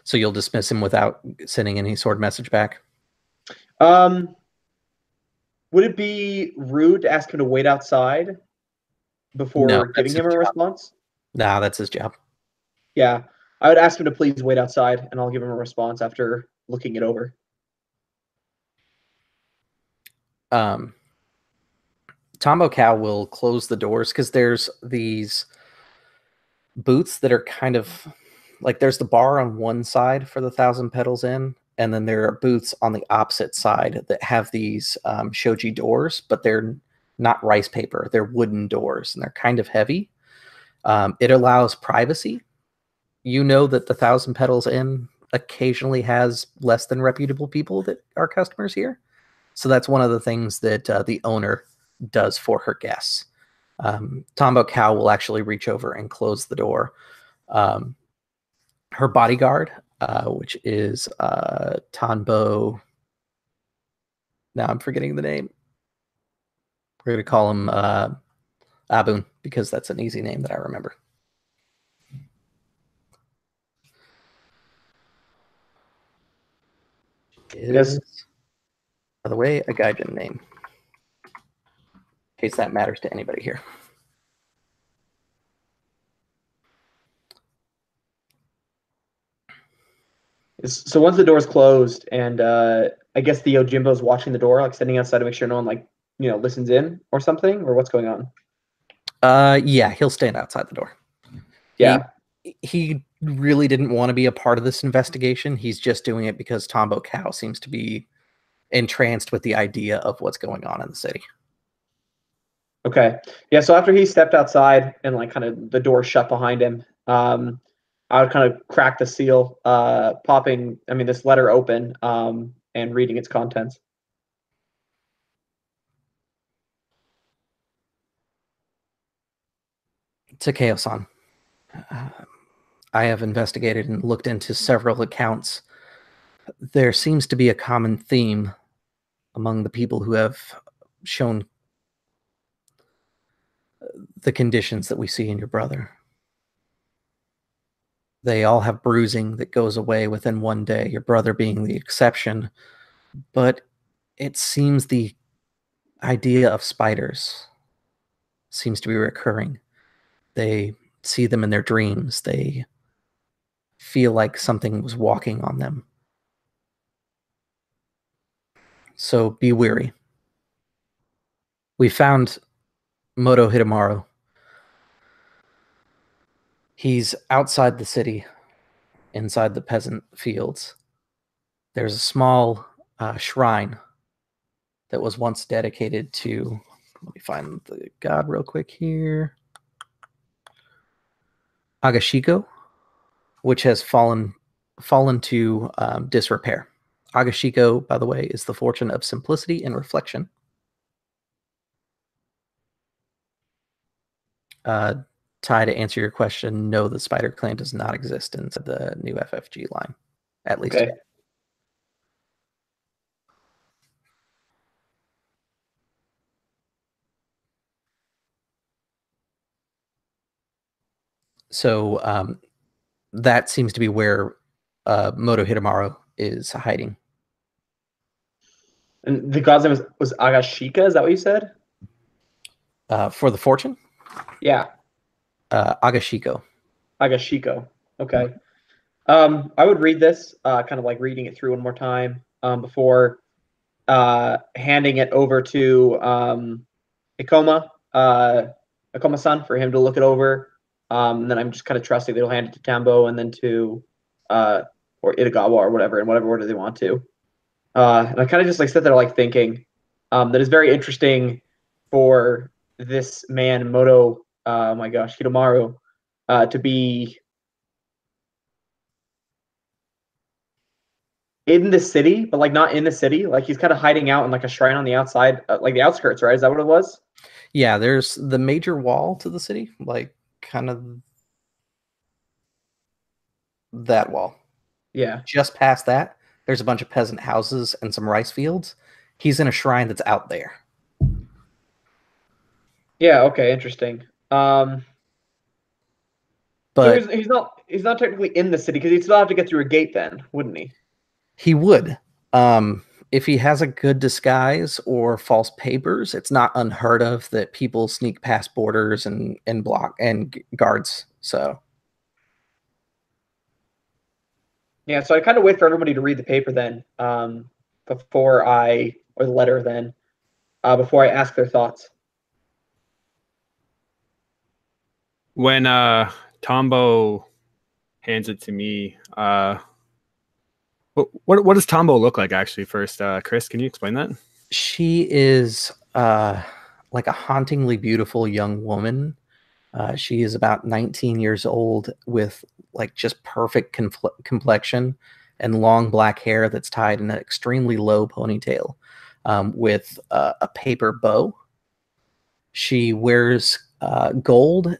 So you'll dismiss him without sending any sort of message back?
Would it be rude to ask him to wait outside before giving him a response?
Nah, that's his job.
Yeah. I would ask him to please wait outside, and I'll give him a response after looking it over.
Tonbo Kou will close the doors because there's these booths that are kind of like there's the bar on one side for the Thousand Petals Inn, and then there are booths on the opposite side that have these shoji doors, but they're not rice paper. They're wooden doors, and they're kind of heavy. It allows privacy. You know that the Thousand Petals Inn occasionally has less than reputable people that are customers here. So that's one of the things that the owner does for her guests. Tonbo Kou will actually reach over and close the door. Her bodyguard, which is Tonbo. Now I'm forgetting the name. We're going to call him Abun because that's an easy name that I remember. Is, by the way, a Gaijin name. In case that matters to anybody here.
So once the door's closed, and I guess the Yojimbo's watching the door, like standing outside to make sure no one, like, you know, listens in or something, or what's going on?
Yeah, he'll stand outside the door.
Yeah.
He really didn't want to be a part of this investigation. He's just doing it because Tonbo Kou seems to be entranced with the idea of what's going on in the city.
Okay. Yeah, so after he stepped outside and like kind of the door shut behind him, I would kind of crack the seal, popping, this letter open, and reading its contents.
Takeo-san, I have investigated and looked into several accounts. There seems to be a common theme among the people who have shown the conditions that we see in your brother. They all have bruising that goes away within one day, your brother being the exception. But it seems the idea of spiders seems to be recurring. They see them in their dreams. They feel like something was walking on them. So be wary. We found Moto Hidemaru. He's outside the city, inside the peasant fields. There's a small shrine that was once dedicated to, let me find the god real quick here, Agashiko, which has fallen to disrepair. Agashiko, by the way, is the fortune of simplicity and reflection. Ty, to answer your question, no, the Spider Clan does not exist inside the new FFG line, at least.
Okay.
Yet. So that seems to be where Moto Hidemaru is hiding.
And the god's name was Agashika, is that what you said?
For the fortune?
Yeah.
Agashiko.
Agashiko. Okay. I would read this, kind of like reading it through one more time, before handing it over to Ikoma-san for him to look it over. And then I'm just kind of trusting they'll hand it to Tambo and then to or Itagawa or whatever, in whatever order they want to. And I kind of just like sit there like thinking that is very interesting for this man, Moto, my gosh, Hidemaru, to be in the city, but like not in the city. Like he's kind of hiding out in like a shrine on the outside, like the outskirts, right? Is that what it was?
Yeah, there's the major wall to the city, like kind of that wall.
Yeah.
Just past that, there's a bunch of peasant houses and some rice fields. He's in a shrine that's out there.
Yeah. Okay. Interesting.
But
so he's not technically in the city because he'd still have to get through a gate then, wouldn't he?
he would. If he has a good disguise or false papers, it's not unheard of that people sneak past borders and block and guards. So
yeah, so I kind of wait for everybody to read the paper then, or the letter then, before I ask their thoughts.
When Tombo hands it to me, what does Tombo look like actually first? Chris, can you explain that?
she is like a hauntingly beautiful young woman. She is about 19 years old with like just perfect complexion and long black hair that's tied in an extremely low ponytail with a paper bow. She wears gold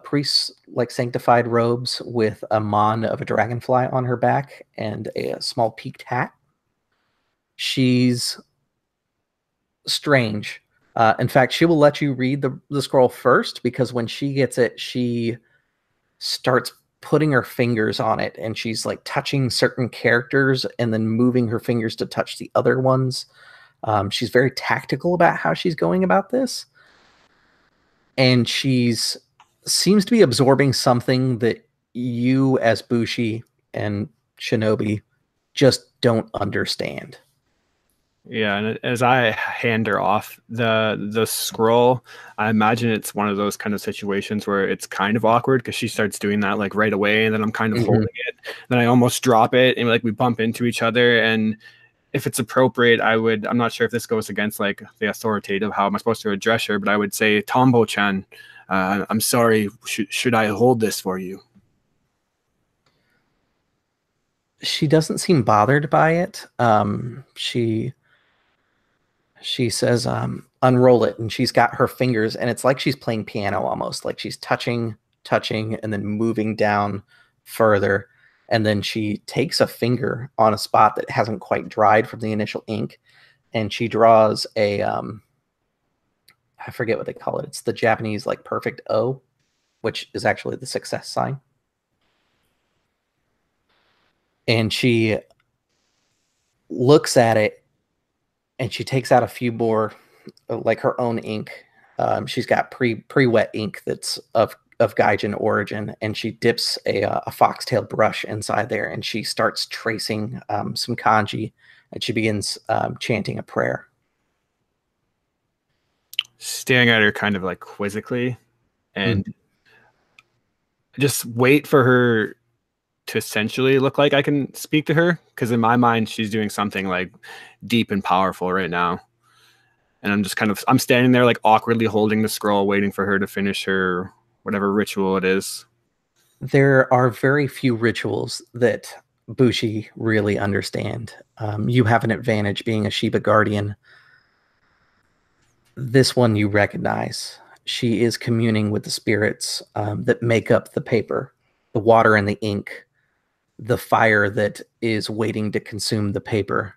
priests like sanctified robes with a mon of a dragonfly on her back and a small peaked hat. She's strange. In fact, she will let you read the scroll first, because when she gets it, she starts putting her fingers on it, and she's like touching certain characters and then moving her fingers to touch the other ones. She's very tactical about how she's going about this, and she's seems to be absorbing something that you as Bushi and Shinobi just don't understand.
Yeah, and as I hand her off the scroll, I imagine it's one of those kind of situations where it's kind of awkward because she starts doing that like right away, and then I'm kind of holding it, then I almost drop it, and like we bump into each other. And if it's appropriate, I'm not sure if this goes against like the authoritative, how am I supposed to address her, but I would say, Tonbo-chan, I'm sorry, should I hold this for you?
She doesn't seem bothered by it. She says, unroll it, and she's got her fingers, and it's like she's playing piano almost, like she's touching, and then moving down further. And then she takes a finger on a spot that hasn't quite dried from the initial ink, and she draws a, I forget what they call it. It's the Japanese like perfect O, which is actually the success sign. And she looks at it, and she takes out a few more, like her own ink. She's got pre-wet ink that's of Gaijin origin, and she dips a foxtail brush inside there, and she starts tracing some kanji, and she begins chanting a prayer.
Staring at her kind of like quizzically, and just wait for her to essentially look like I can speak to her, because in my mind she's doing something like deep and powerful right now. And I'm standing there like awkwardly holding the scroll, waiting for her to finish her whatever ritual it is.
There are very few rituals that Bushi really understand. You have an advantage being a Shiba Guardian. This one you recognize. She is communing with the spirits that make up the paper, the water and the ink, the fire that is waiting to consume the paper,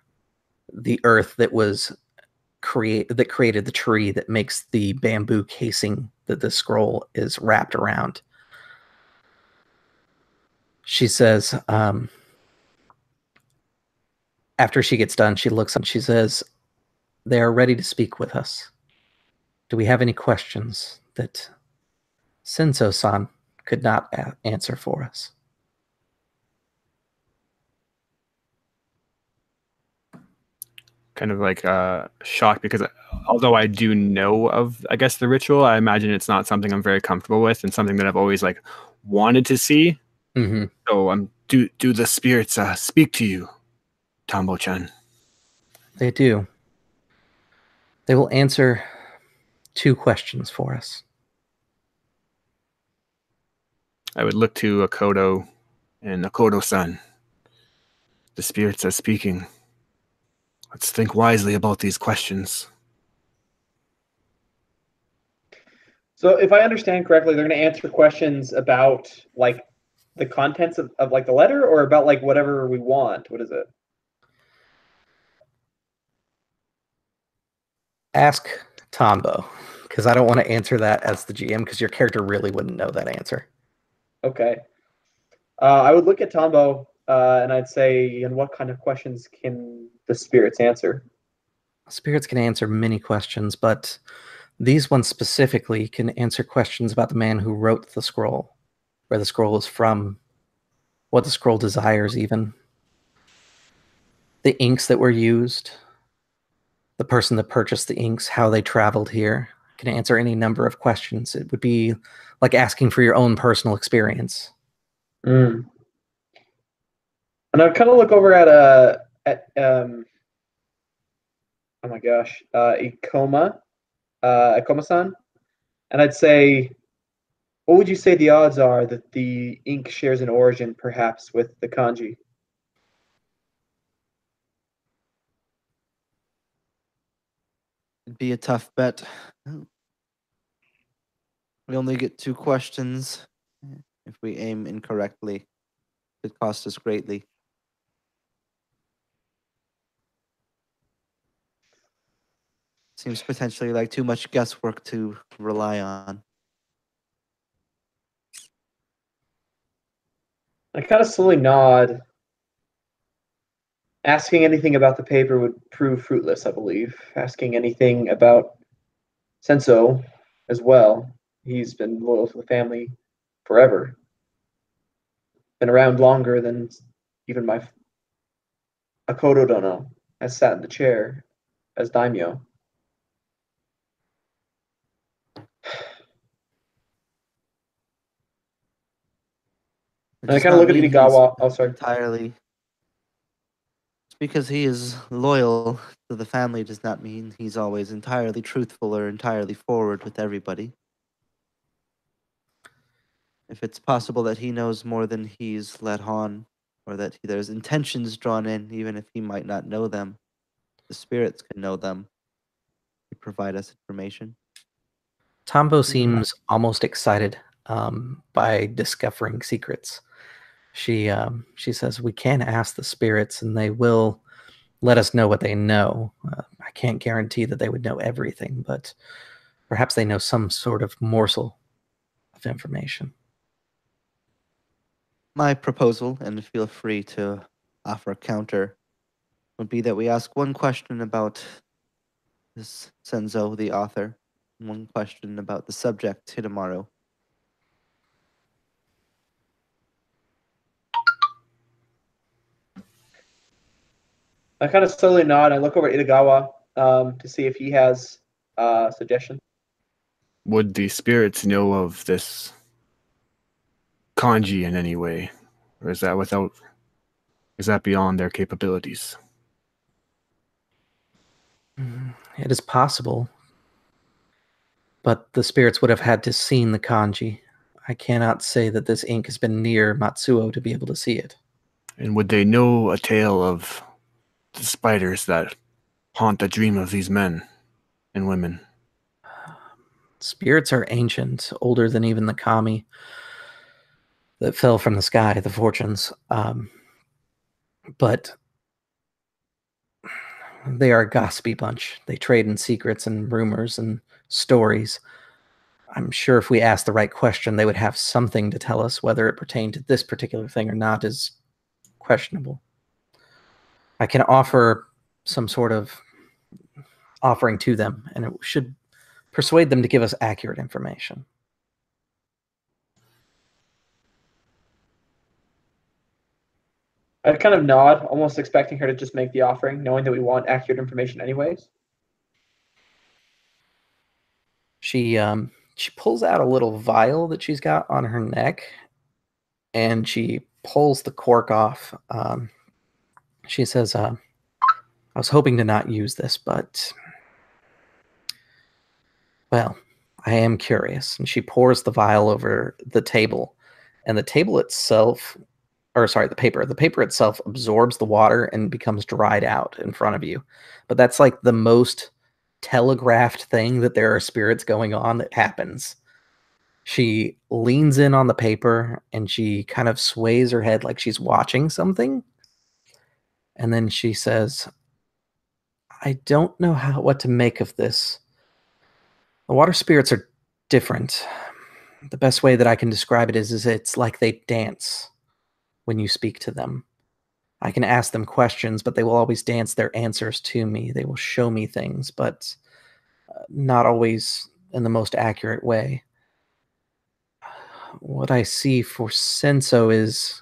the earth that created the tree that makes the bamboo casing that the scroll is wrapped around. She says, after she gets done, she looks up and she says, they are ready to speak with us. Do we have any questions that Senso-san could not answer for us?
Kind of like shocked, because although I do know of, I guess, the ritual, I imagine it's not something I'm very comfortable with, and something that I've always like wanted to see. So do the spirits speak to you, Tonbo-chan?
They do. They will answer 2 questions for us.
I would look to Akodo and Akodo-san. The spirits are speaking. Let's think wisely about these questions.
So if I understand correctly, they're going to answer questions about like the contents of like the letter, or about like whatever we want. What is it?
Ask Tombo, because I don't want to answer that as the GM, because your character really wouldn't know that answer.
Okay. I would look at Tombo and I'd say, and what kind of questions can the spirits answer?
Spirits can answer many questions, but these ones specifically can answer questions about the man who wrote the scroll, where the scroll is from, what the scroll desires even, the inks that were used, the person that purchased the inks, how they traveled here. Can answer any number of questions. It would be like asking for your own personal experience.
And I'd kind of look over at oh my gosh, Ikoma-san, and I'd say, what would you say the odds are that the ink shares an origin, perhaps, with the kanji?
It'd be a tough bet. We only get 2 questions. If we aim incorrectly, it could cost us greatly. Seems potentially like too much guesswork to rely on.
I kind of slowly nod. Asking anything about the paper would prove fruitless, I believe. Asking anything about Senso as well. He's been loyal to the family forever. Been around longer than even my Akodo-dono has sat in the chair as Daimyo. And I kind of look at Inigawa. Oh, sorry.
Entirely. Just because he is loyal to the family does not mean he's always entirely truthful or entirely forward with everybody. If it's possible that he knows more than he's let on, or that there's intentions drawn in, even if he might not know them, the spirits can know them. They provide us information.
Tombo seems almost excited by discovering secrets. She says, we can ask the spirits and they will let us know what they know. I can't guarantee that they would know everything, but perhaps they know some sort of morsel of information.
My proposal, and feel free to offer a counter, would be that we ask one question about this Senzo, the author, and one question about the subject, Hidemaru.
I kind of slowly nod. I look over at Inigawa to see if he has a suggestion.
Would the spirits know of this kanji in any way? Or is that beyond their capabilities?
It is possible, but the spirits would have had to seen the kanji. I cannot say that this ink has been near Matsuo to be able to see it.
And would they know a tale of the spiders that haunt the dream of these men and women?
Spirits are ancient, older than even the kami that fell from the sky, the fortunes. But they are a gossipy bunch. They trade in secrets and rumors and stories. I'm sure if we asked the right question, they would have something to tell us. Whether it pertained to this particular thing or not is questionable. I can offer some sort of offering to them, and it should persuade them to give us accurate information.
I kind of nod, almost expecting her to just make the offering, knowing that we want accurate information anyways.
She pulls out a little vial that she's got on her neck, and she pulls the cork off. She says, I was hoping to not use this, but, well, I am curious. And she pours the vial over the table, and the table itself, or sorry, the paper itself absorbs the water and becomes dried out in front of you. But that's like the most telegraphed thing that there are spirits going on that happens. She leans in on the paper and she kind of sways her head like she's watching something. And then she says, I don't know what to make of this. The water spirits are different. The best way that I can describe it is it's like they dance when you speak to them. I can ask them questions, but they will always dance their answers to me. They will show me things, but not always in the most accurate way. What I see for Senso is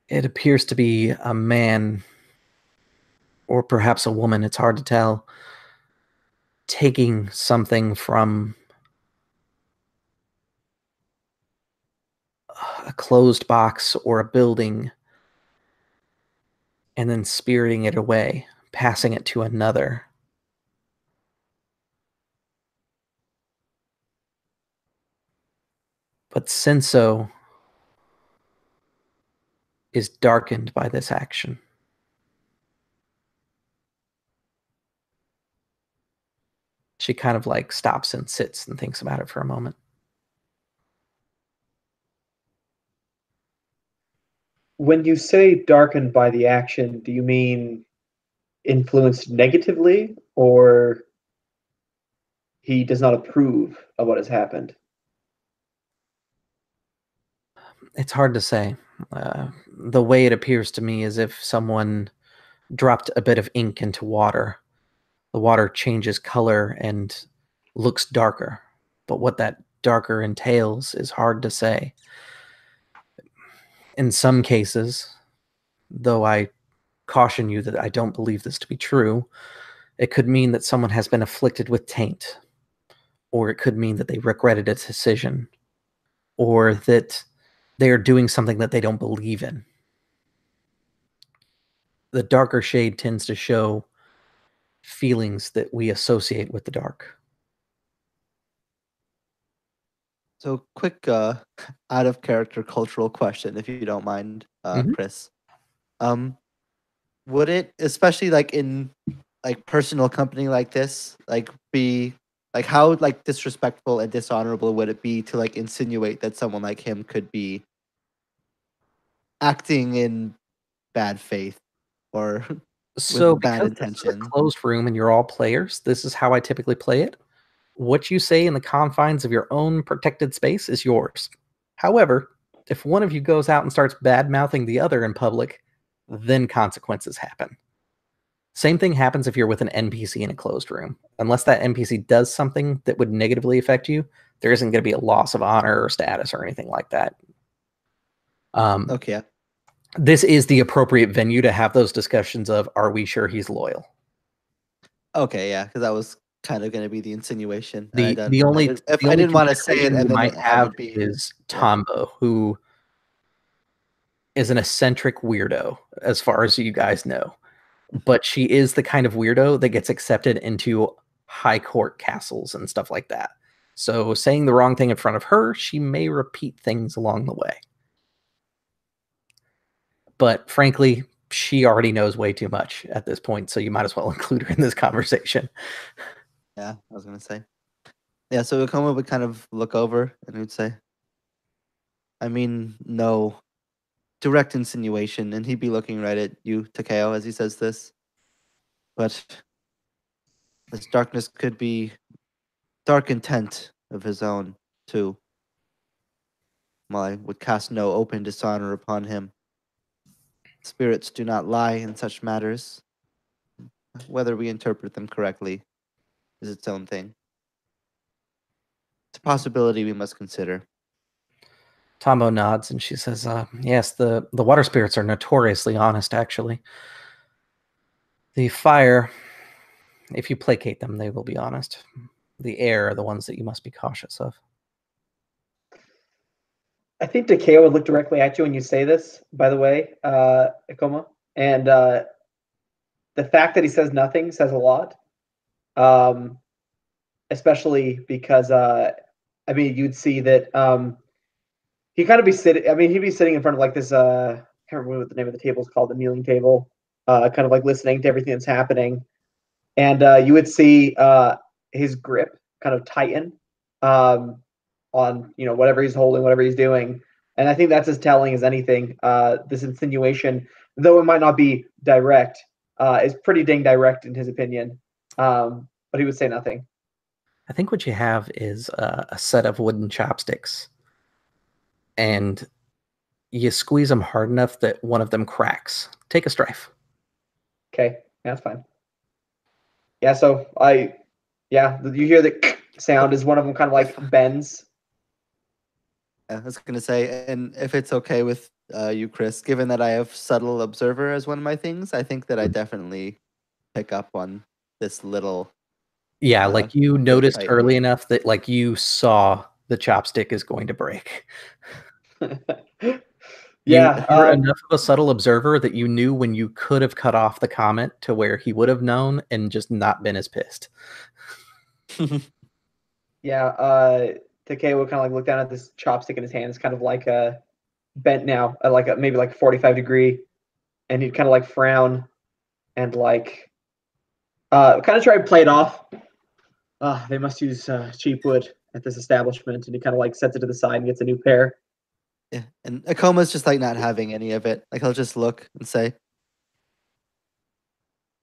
it appears to be a man, or perhaps a woman, it's hard to tell, taking something from a closed box or a building and then spiriting it away, passing it to another. But Senso is darkened by this action. She kind of like stops and sits and thinks about it for a moment.
When you say darkened by the action, do you mean influenced negatively, or he does not approve of what has happened?
It's hard to say. The way it appears to me is if someone dropped a bit of ink into water, the water changes color and looks darker. But what that darker entails is hard to say. In some cases, though I caution you that I don't believe this to be true, it could mean that someone has been afflicted with taint, or it could mean that they regretted a decision, or that they are doing something that they don't believe in. The darker shade tends to show feelings that we associate with the dark.
So, quick out of character cultural question, if you don't mind, Chris. Would it, especially like in like personal company like this, like be like how like disrespectful and dishonorable would it be to like insinuate that someone like him could be acting in bad faith or
So
with bad
because this is a
intention?
closed room and you're all players, this is how I typically play it. What you say in the confines of your own protected space is yours. However, if one of you goes out and starts bad-mouthing the other in public, then consequences happen. Same thing happens if you're with an NPC in a closed room. Unless that NPC does something that would negatively affect you, there isn't going to be a loss of honor or status or anything like that.
Okay.
This is the appropriate venue to have those discussions of, are we sure he's loyal?
Okay, yeah, because that was kind of going to be the insinuation.
The
And
only
if I didn't want to say it,
consideration
and
you
then
might
have
have
it be
is Tombo, who is an eccentric weirdo, as far as you guys know. But she is the kind of weirdo that gets accepted into high court castles and stuff like that. So saying the wrong thing in front of her, she may repeat things along the way. But frankly, she already knows way too much at this point, so you might as well include her in this conversation.
Yeah, I was gonna say. Yeah, so Akoma would kind of look over and he'd say, I mean, no direct insinuation, and he'd be looking right at you, Takeo, as he says this. But this darkness could be dark intent of his own, too. While I would cast no open dishonor upon him. Spirits do not lie in such matters. Whether we interpret them correctly is its own thing. It's a possibility we must consider.
Tombo nods and she says, yes, the water spirits are notoriously honest, actually. The fire, if you placate them, they will be honest. The air are the ones that you must be cautious of.
I think Takeo would look directly at you when you say this, by the way, Akoma. And the fact that he says nothing says a lot. Especially because, I mean, you'd see that he'd kind of be sitting, I mean, he'd be sitting in front of like this, I can't remember what the name of the table is called, the kneeling table, kind of like listening to everything that's happening. And you would see his grip kind of tighten on, you know, whatever he's holding, whatever he's doing. And I think that's as telling as anything. This insinuation, though it might not be direct, is pretty dang direct in his opinion. But he would say nothing.
I think what you have is a set of wooden chopsticks. And you squeeze them hard enough that one of them cracks. Take a strife.
Okay, that's fine. Yeah, so you hear the sound as one of them kind of like bends.
I was going to say, and if it's okay with you, Chris, given that I have subtle observer as one of my things, I think that I definitely pick up on this little.
Yeah, like you noticed
tight.
early enough that like you saw the chopstick is going to break.
Yeah,
you're enough of a subtle observer that you knew when you could have cut off the comment to where he would have known and just not been as pissed.
yeah. Takeo would kind of like look down at this chopstick in his hand. It's kind of like bent now, at like maybe like 45 degree, and he'd kind of like frown and like kind of try to play it off. They must use cheap wood at this establishment, and he kind of like sets it to the side and gets a new pair.
Yeah, and Akoma's just like not having any of it. Like he'll just look and say,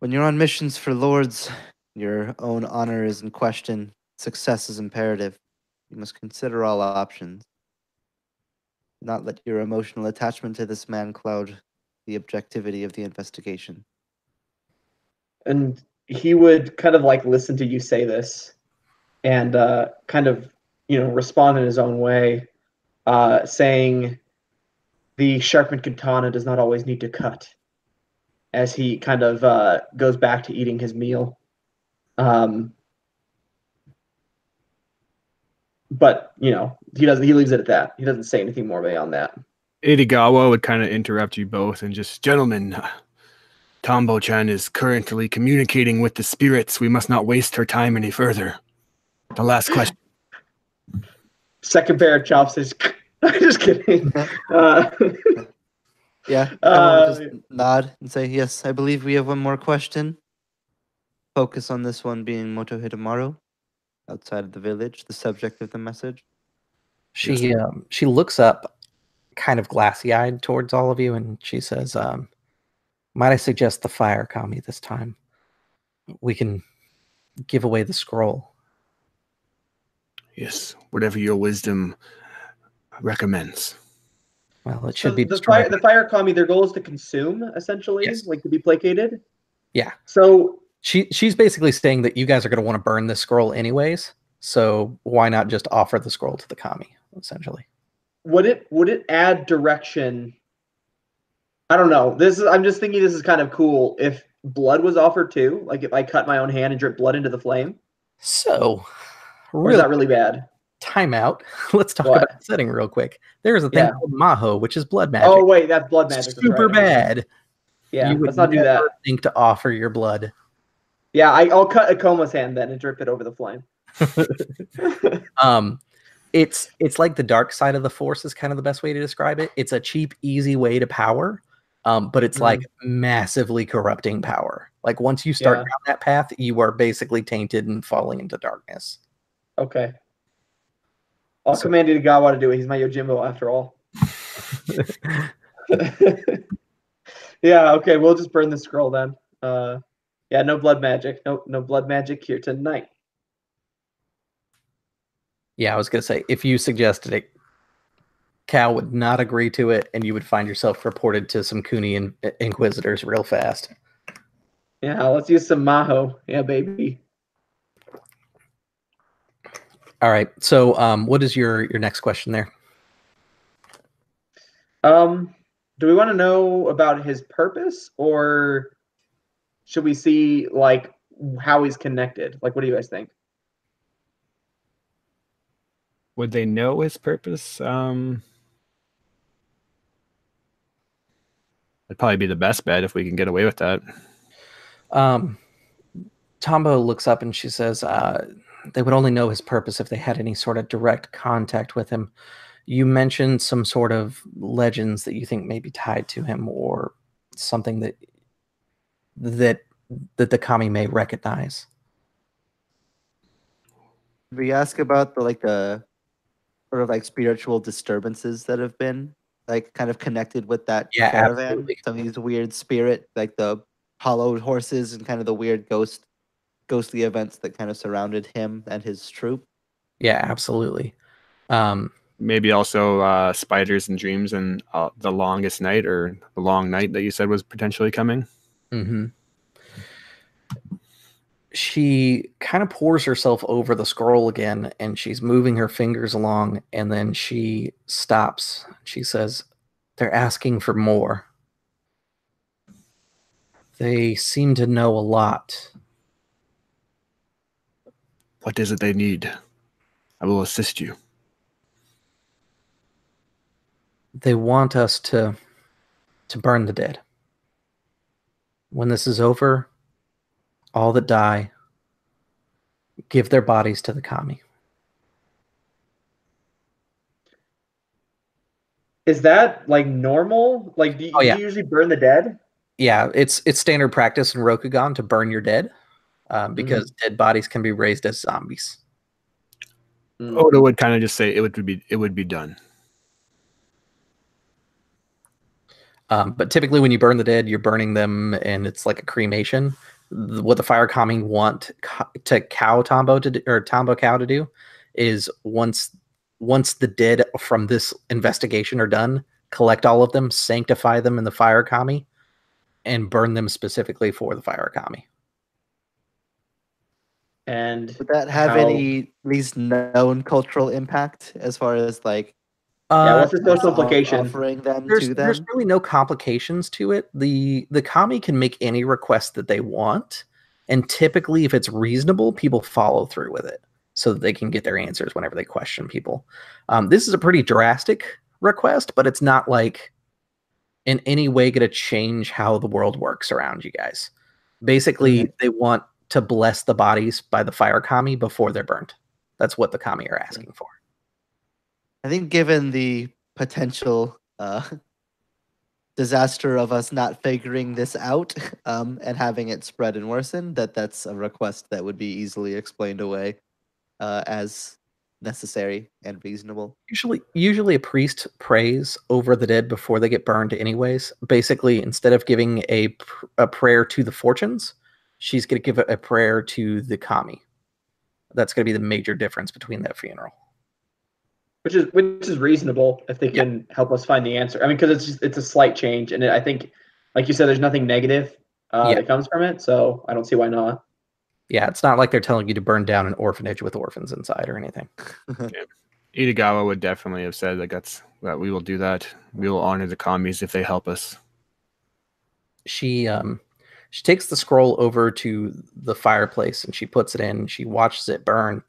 When you're on missions for lords, your own honor is in question. Success is imperative. You must consider all options. Not let your emotional attachment to this man cloud the objectivity of the investigation.
And he would kind of like listen to you say this and kind of, respond in his own way, saying the sharpened katana does not always need to cut, as he kind of goes back to eating his meal. But, he leaves it at that. He doesn't say anything more beyond that.
Irigawa would kind of interrupt you both and just, gentlemen, Tombo-chan is currently communicating with the spirits. We must not waste her time any further. The last question.
Second pair of chopsticks. Just kidding.
Yeah, everyone will just nod and say, yes, I believe we have one more question. Focus on this one being Moto Hidemaru, outside of the village, the subject of the message.
She looks up kind of glassy-eyed towards all of you, and she says, might I suggest the fire kami this time? We can give away the scroll.
Yes, whatever your wisdom recommends.
Well, it should
So
be
the fire kami, their goal is to consume, essentially,
Yes.
like to be placated.
Yeah.
So
she's basically saying that you guys are going to want to burn this scroll anyways, so why not just offer the scroll to the kami, essentially?
would it add direction? I don't know. I'm just thinking this is kind of cool if blood was offered too, like if I cut my own hand and drip blood into the flame.
So,
Or is that really bad?
Time out. Let's talk
What?
about the setting real quick. There's a thing called Maho, which is blood magic.
Oh wait, that's blood magic.
Super bad.
Yeah,
you would
let's not do that.
Think to offer your blood.
Yeah, I'll cut Akoma's hand then and drip it over the flame.
It's like the dark side of the force is kind of the best way to describe it. It's a cheap, easy way to power, but it's like massively corrupting power. Like once you start down that path, you are basically tainted and falling into darkness.
Okay. I'll command Irigawa to do it. He's my Yojimbo after all. Yeah, okay, we'll just burn the scroll then. Yeah, no blood magic. No blood magic here tonight.
Yeah, I was gonna say, if you suggested it, Cal would not agree to it, and you would find yourself reported to some Cooney inquisitors real fast.
Yeah, let's use some Maho. Yeah, baby.
All right. So, what is your next question there?
Do we want to know about his purpose, or should we see like how he's connected? Like, what do you guys think?
Would they know his purpose? It'd probably be the best bet if we can get away with that.
Tombo looks up and she says, they would only know his purpose if they had any sort of direct contact with him. You mentioned some sort of legends that you think may be tied to him, or something that the kami may recognize.
We ask about the sort of like spiritual disturbances that have been like kind of connected with that caravan.
Absolutely.
Some of these weird spirit, like the hollowed horses and kind of the weird ghostly events that kind of surrounded him and his troop.
Yeah, absolutely.
Maybe also spiders and dreams and the longest night, or the long night that you said was potentially coming.
Mm-hmm. She kind of pours herself over the scroll again, and she's moving her fingers along, and then she stops. She says, they're asking for more. They seem to know a lot.
What is it they need? I will assist you.
They want us to burn the dead. When this is over, all that die, give their bodies to the kami.
Is that like normal? Like, do you usually burn the dead?
Yeah, it's standard practice in Rokugan to burn your dead, because dead bodies can be raised as zombies.
Oda would kind of just say it would be done.
But typically when you burn the dead, you're burning them and it's like a cremation. what the fire kami want to cow Tombo to do, or Tombo Cow to do, is once the dead from this investigation are done, collect all of them, sanctify them in the fire kami, and burn them specifically for the fire kami.
And
would that have
how-
any at least known cultural impact as far as like
Yeah, what's the social
off-
implication?
offering them
There's
to them?
really no complications to it. The kami can make any request that they want, and typically, if it's reasonable, people follow through with it so that they can get their answers whenever they question people. This is a pretty drastic request, but it's not like in any way going to change how the world works around you guys. Basically, they want to bless the bodies by the fire kami before they're burned. That's what the kami are asking for.
I think given the potential disaster of us not figuring this out and having it spread and worsen, that's a request that would be easily explained away as necessary and reasonable.
Usually a priest prays over the dead before they get burned anyways. Basically, instead of giving a prayer to the fortunes, she's going to give a prayer to the kami. That's going to be the major difference between that funeral.
Which is reasonable if they can help us find the answer. I mean, because it's a slight change, and I think, like you said, there's nothing negative that comes from it, so I don't see why not.
Yeah, it's not like they're telling you to burn down an orphanage with orphans inside or anything.
Itagawa would definitely have said that we will do that. We will honor the kamis if they help us.
She takes the scroll over to the fireplace and she puts it in. She watches it burn,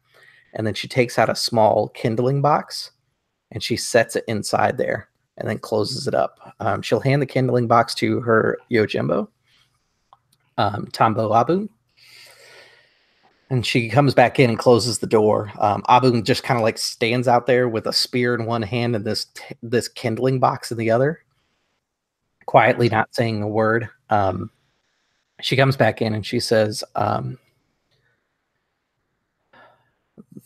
and then she takes out a small kindling box and she sets it inside there and then closes it up. She'll hand the kindling box to her Yojimbo, Tonbo Kou. And she comes back in and closes the door. Abun just kind of like stands out there with a spear in one hand and this kindling box in the other, quietly not saying a word. She comes back in and she says,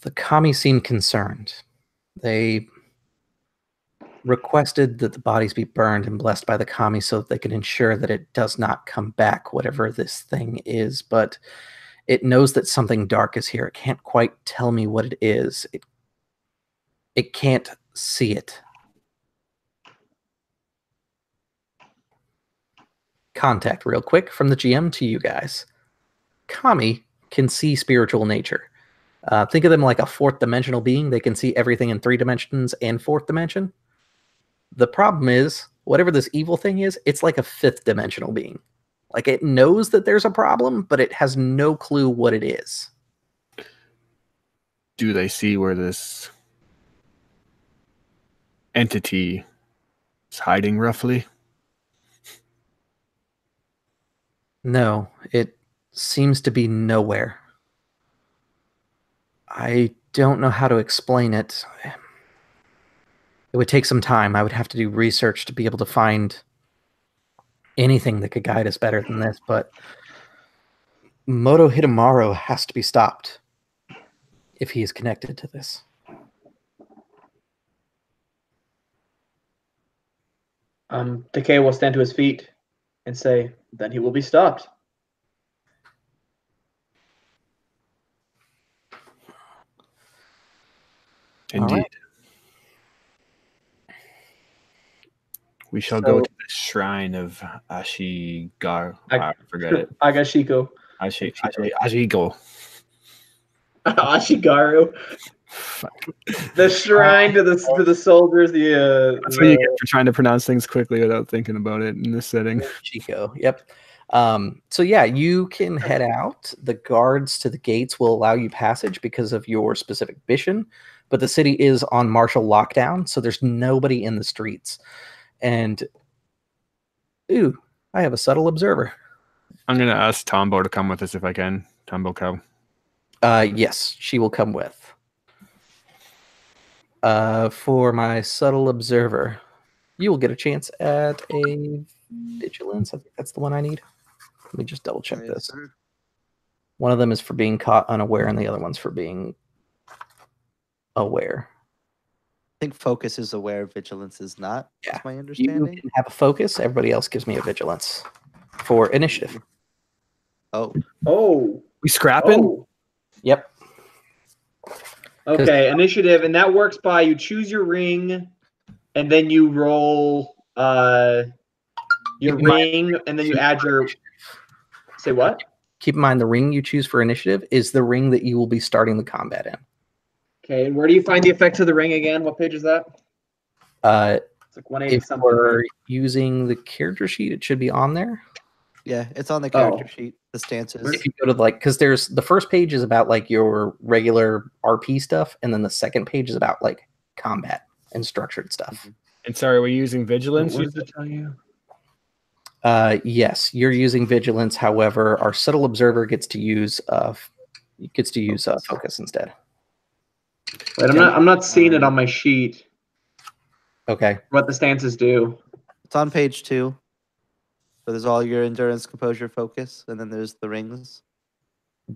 the kami seem concerned. They requested that the bodies be burned and blessed by the kami so that they can ensure that it does not come back, whatever this thing is. But it knows that something dark is here. It can't quite tell me what it is. It can't see it. Contact real quick from the GM to you guys. Kami can see spiritual nature. Think of them like a fourth dimensional being. They can see everything in 3 dimensions and 4th dimension. The problem is, whatever this evil thing is, it's like a 5th dimensional being. Like, it knows that there's a problem, but it has no clue what it is.
Do they see where this entity is hiding roughly?
No, it seems to be nowhere. I don't know how to explain it. It would take some time. I would have to do research to be able to find anything that could guide us better than this, but Moto Hidemaru has to be stopped if he is connected to this.
Takei will stand to his feet and say, then he will be stopped.
Indeed.
Right.
We shall go to the shrine of Ashigar. I forget it.
Agashiko.
Ashigo.
Ashigaru. The shrine to the soldiers.
That's what you get for trying to pronounce things quickly without thinking about it in this setting.
Chico. Yep. So yeah, you can head out. The guards to the gates will allow you passage because of your specific mission, but the city is on martial lockdown, so there's nobody in the streets. And ooh, I have a subtle observer.
I'm gonna ask Tombo to come with us if I can. Tonbo Kou.
Yes, she will come with. For my subtle observer, you will get a chance at a vigilance. I think that's the one I need. Let me just double check this. One of them is for being caught unaware, and the other one's for being aware.
I think focus is aware, vigilance is not.
Yeah.
That's my understanding.
You can have a focus. Everybody else gives me a vigilance for initiative.
Oh,
Oh.
We scrapping?
Oh.
Yep.
Okay, initiative, and that works by you choose your ring, and then you roll your ring, and then you add your. Say what?
Keep in mind the ring you choose for initiative is the ring that you will be starting the combat in.
Okay, and where do you find the effects of the ring again? What page is that? It's like 180
If
something.
we're
Right?
using the character sheet, it should be on there.
yeah, it's on the character
Oh.
sheet. The stances.
If you go to because there's the first page is about like your regular RP stuff, and then the second page is about like combat and structured stuff.
And sorry, we're using vigilance.
What does it tell you?
Yes, you're using vigilance. However, our subtle observer gets to use focus instead.
Wait, I'm not seeing it on my sheet.
Okay.
What the stances do?
It's on page 2. So there's all your endurance, composure, focus, and then there's the rings.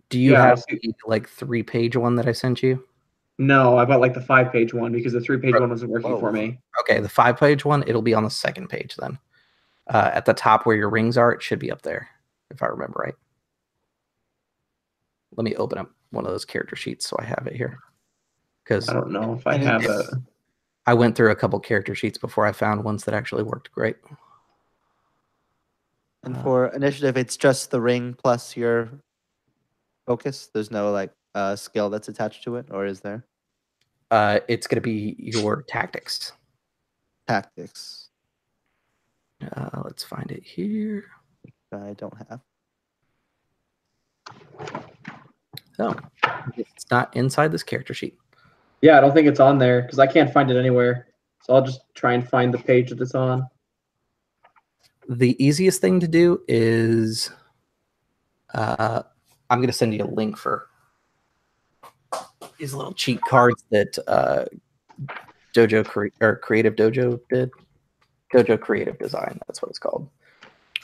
Do you
Yeah, I
have
see.
the, like 3-page one that I sent you?
No, I bought like the 5-page one because the 3-page one wasn't working for
Whoa.
me.
Okay, the 5-page one, it'll be on the second page then. At the top where your rings are, it should be up there, if I remember right. Let me open up one of those character sheets so I have it here. Because
I don't know if I have a.
I went through a couple character sheets before I found ones that actually worked great.
And for initiative, it's just the ring plus your focus. There's no like skill that's attached to it, or is there?
It's going to be your tactics.
Tactics.
Let's find it here.
I don't have.
Oh, it's not inside this character sheet.
Yeah, I don't think it's on there because I can't find it anywhere. So I'll just try and find the page that it's on.
The easiest thing to do is I'm going to send you a link for these little cheat cards that Creative Dojo did. Dojo Creative Design, that's what it's called.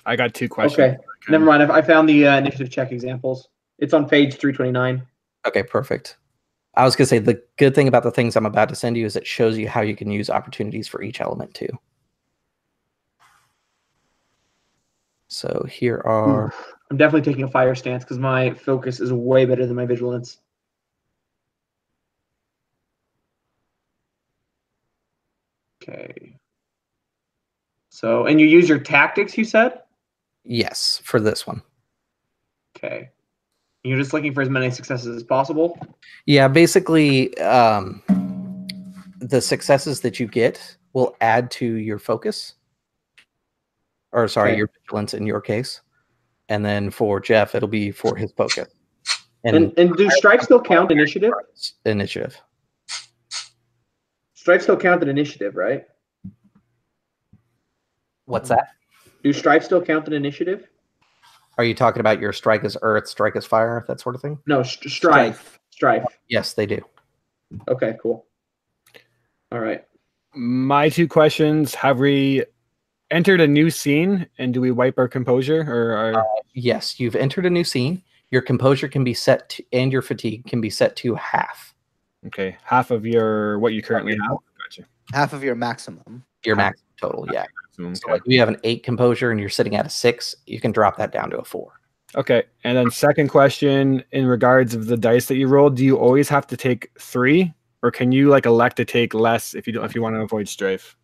I got 2 questions.
Okay, never mind. I found the initiative check examples. It's on page 329.
Okay, perfect. I was going to say the good thing about the things I'm about to send you is it shows you how you can use opportunities for each element too. So here are...
I'm definitely taking a fire stance because my focus is way better than my vigilance. Okay. So, and you use your tactics, you said?
Yes, for this one.
Okay. You're just looking for as many successes as possible?
Yeah, basically, the successes that you get will add to your focus. Or sorry,
Okay.
your vigilance in your case. And then for Jeff, it'll be for his focus.
And do stripes still count initiative?
Initiative.
Stripes still count in initiative, right?
What's that?
Do stripes still count in initiative?
Are you talking about your strike as earth, strike as fire, that sort of thing?
No, strife. Strife.
Yes, they do.
Okay, cool. All right.
My 2 questions: have we entered a new scene, and do we wipe our composure, or
Yes, you've entered a new scene. Your composure can be set to, and your fatigue can be set to half.
okay, half of your what you currently have? Gotcha.
Half of your maximum.
Your maximum total, yeah.
Okay.
So like if you have an 8 composure and you're sitting at a 6, you can drop that down to a 4.
Okay, and then second question, in regards of the dice that you rolled, do you always have to take 3, or can you like elect to take less if you want to avoid strafe?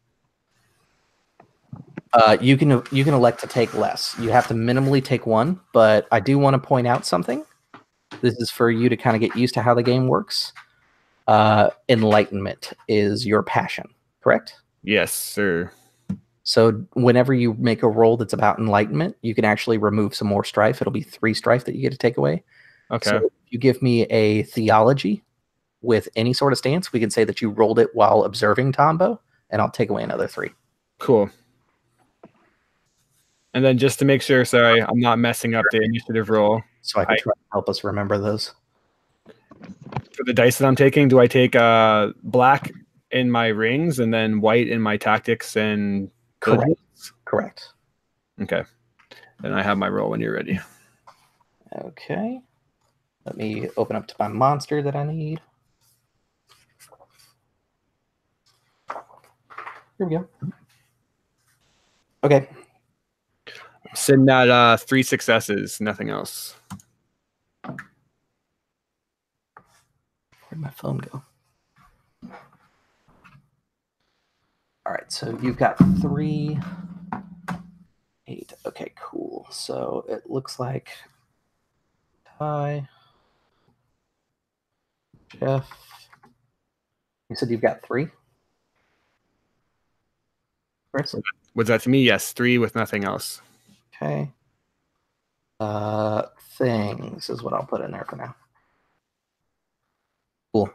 You can elect to take less. You have to minimally take 1, but I do want to point out something. This is for you to kind of get used to how the game works. Enlightenment is your passion, correct?
Yes, sir.
So whenever you make a roll that's about enlightenment, you can actually remove some more strife. It'll be 3 strife that you get to take away.
Okay.
So if you give me a theology with any sort of stance, we can say that you rolled it while observing Tombo, and I'll take away another 3.
Cool. And then just to make sure, sorry, I'm not messing up the initiative roll.
So I can try to help us remember those.
For the dice that I'm taking, do I take black in my rings and then white in my tactics and
Correct. Correct.
Okay. Then I have my roll when you're ready.
Okay. Let me open up to my monster that I need. Here we go. Okay.
I'm sitting at 3 successes, nothing else.
Where'd my phone go? All right, so you've got 3, 8. Okay, cool. So it looks like Ty, Jeff. You said you've got 3? Chris?
Was that to me? Yes, 3 with nothing else.
Okay. Things is what I'll put in there for now. Cool.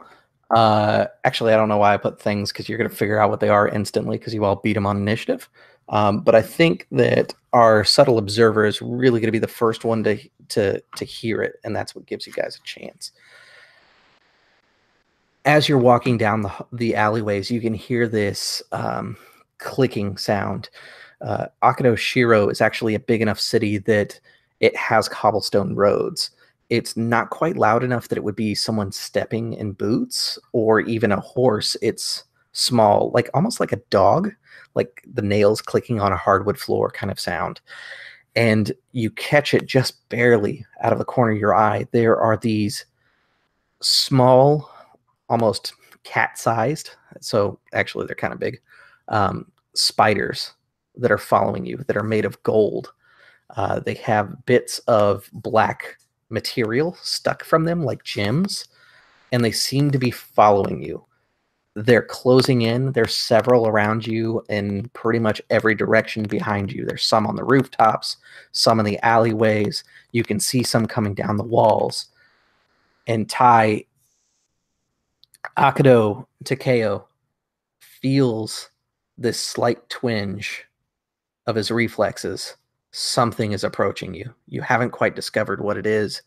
Actually, I don't know why I put things, because you're going to figure out what they are instantly because you all beat them on initiative. But I think that our subtle observer is really going to be the first one to hear it, and that's what gives you guys a chance. As you're walking down the alleyways, you can hear this clicking sound. Akodo Shiro is actually a big enough city that it has cobblestone roads. It's not quite loud enough that it would be someone stepping in boots or even a horse. It's small, like almost like a dog, like the nails clicking on a hardwood floor kind of sound. And you catch it just barely out of the corner of your eye. There are these small, almost cat-sized, so actually they're kind of big, spiders that are following you that are made of gold. They have bits of black material stuck from them like gems, and they seem to be following you. They're closing in. There's several around you in pretty much every direction behind you. There's some on the rooftops, some in the alleyways. You can see some coming down the walls. And Akodo Takeo feels this slight twinge of his reflexes. Something is approaching you. You haven't quite discovered what it is.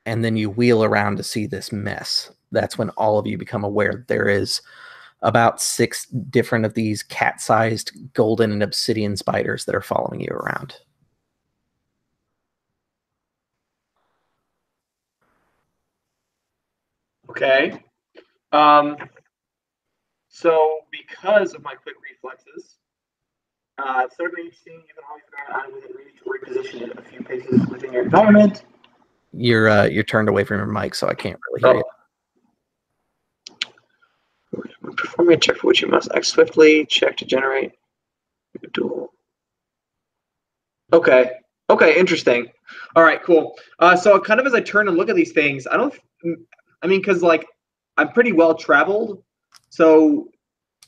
And then you wheel around to see this mess. That's when all of you become aware there is about 6 different of these cat-sized golden and obsidian spiders that are following you around.
Okay. So because of my quick reflexes, it's certainly interesting. You can always grab out within reach or reposition it a few paces within your environment.
You're turned away from your mic, so I can't really hear you.
Performing a check for which you must act swiftly. Check to generate a duel. Okay. Okay, interesting. All right, cool. So kind of as I turn and look at these things, because like I'm pretty well traveled, so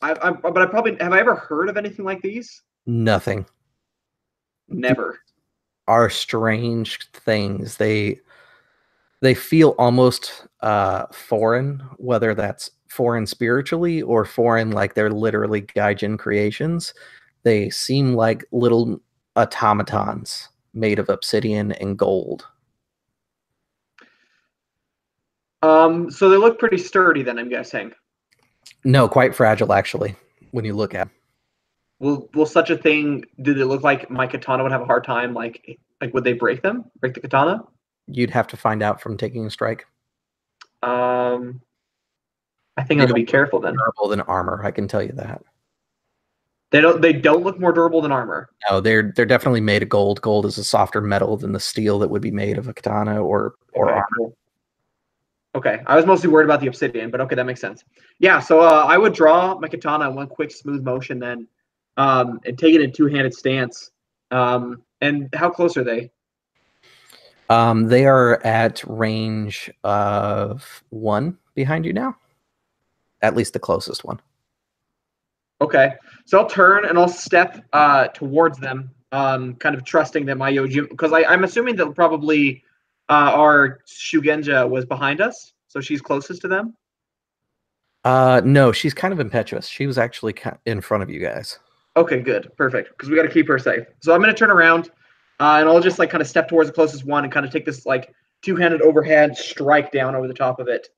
but I probably have I ever heard of anything like these?
Nothing.
Never.
Are strange things. They feel almost foreign, whether that's foreign spiritually or foreign like they're literally gaijin creations. They seem like little automatons made of obsidian and gold.
So they look pretty sturdy then, I'm guessing.
No, quite fragile actually, when you look at them.
Will such a thing, did it look like my katana would have a hard time, like would they break them? Break the katana?
You'd have to find out from taking a strike.
I think I'm gonna be careful then.
Durable than armor, I can tell you that.
They don't look more durable than armor.
No, they're definitely made of gold. Gold is a softer metal than the steel that would be made of a katana or armor.
Cool. Okay, I was mostly worried about the obsidian, but okay, that makes sense. Yeah, so I would draw my katana in one quick smooth motion then, and take it in two-handed stance. And how close are they?
They are at range of 1 behind you now. At least the closest one.
Okay, so I'll turn and I'll step towards them, kind of trusting that my Yoji, because I'm assuming that probably our Shugenja was behind us, so she's closest to them.
No, she's kind of impetuous. She was actually in front of you guys.
Okay, good, perfect, because we got to keep her safe. So I'm gonna turn around, and I'll just like kind of step towards the closest one and kind of take this like two-handed overhand strike down over the top of it,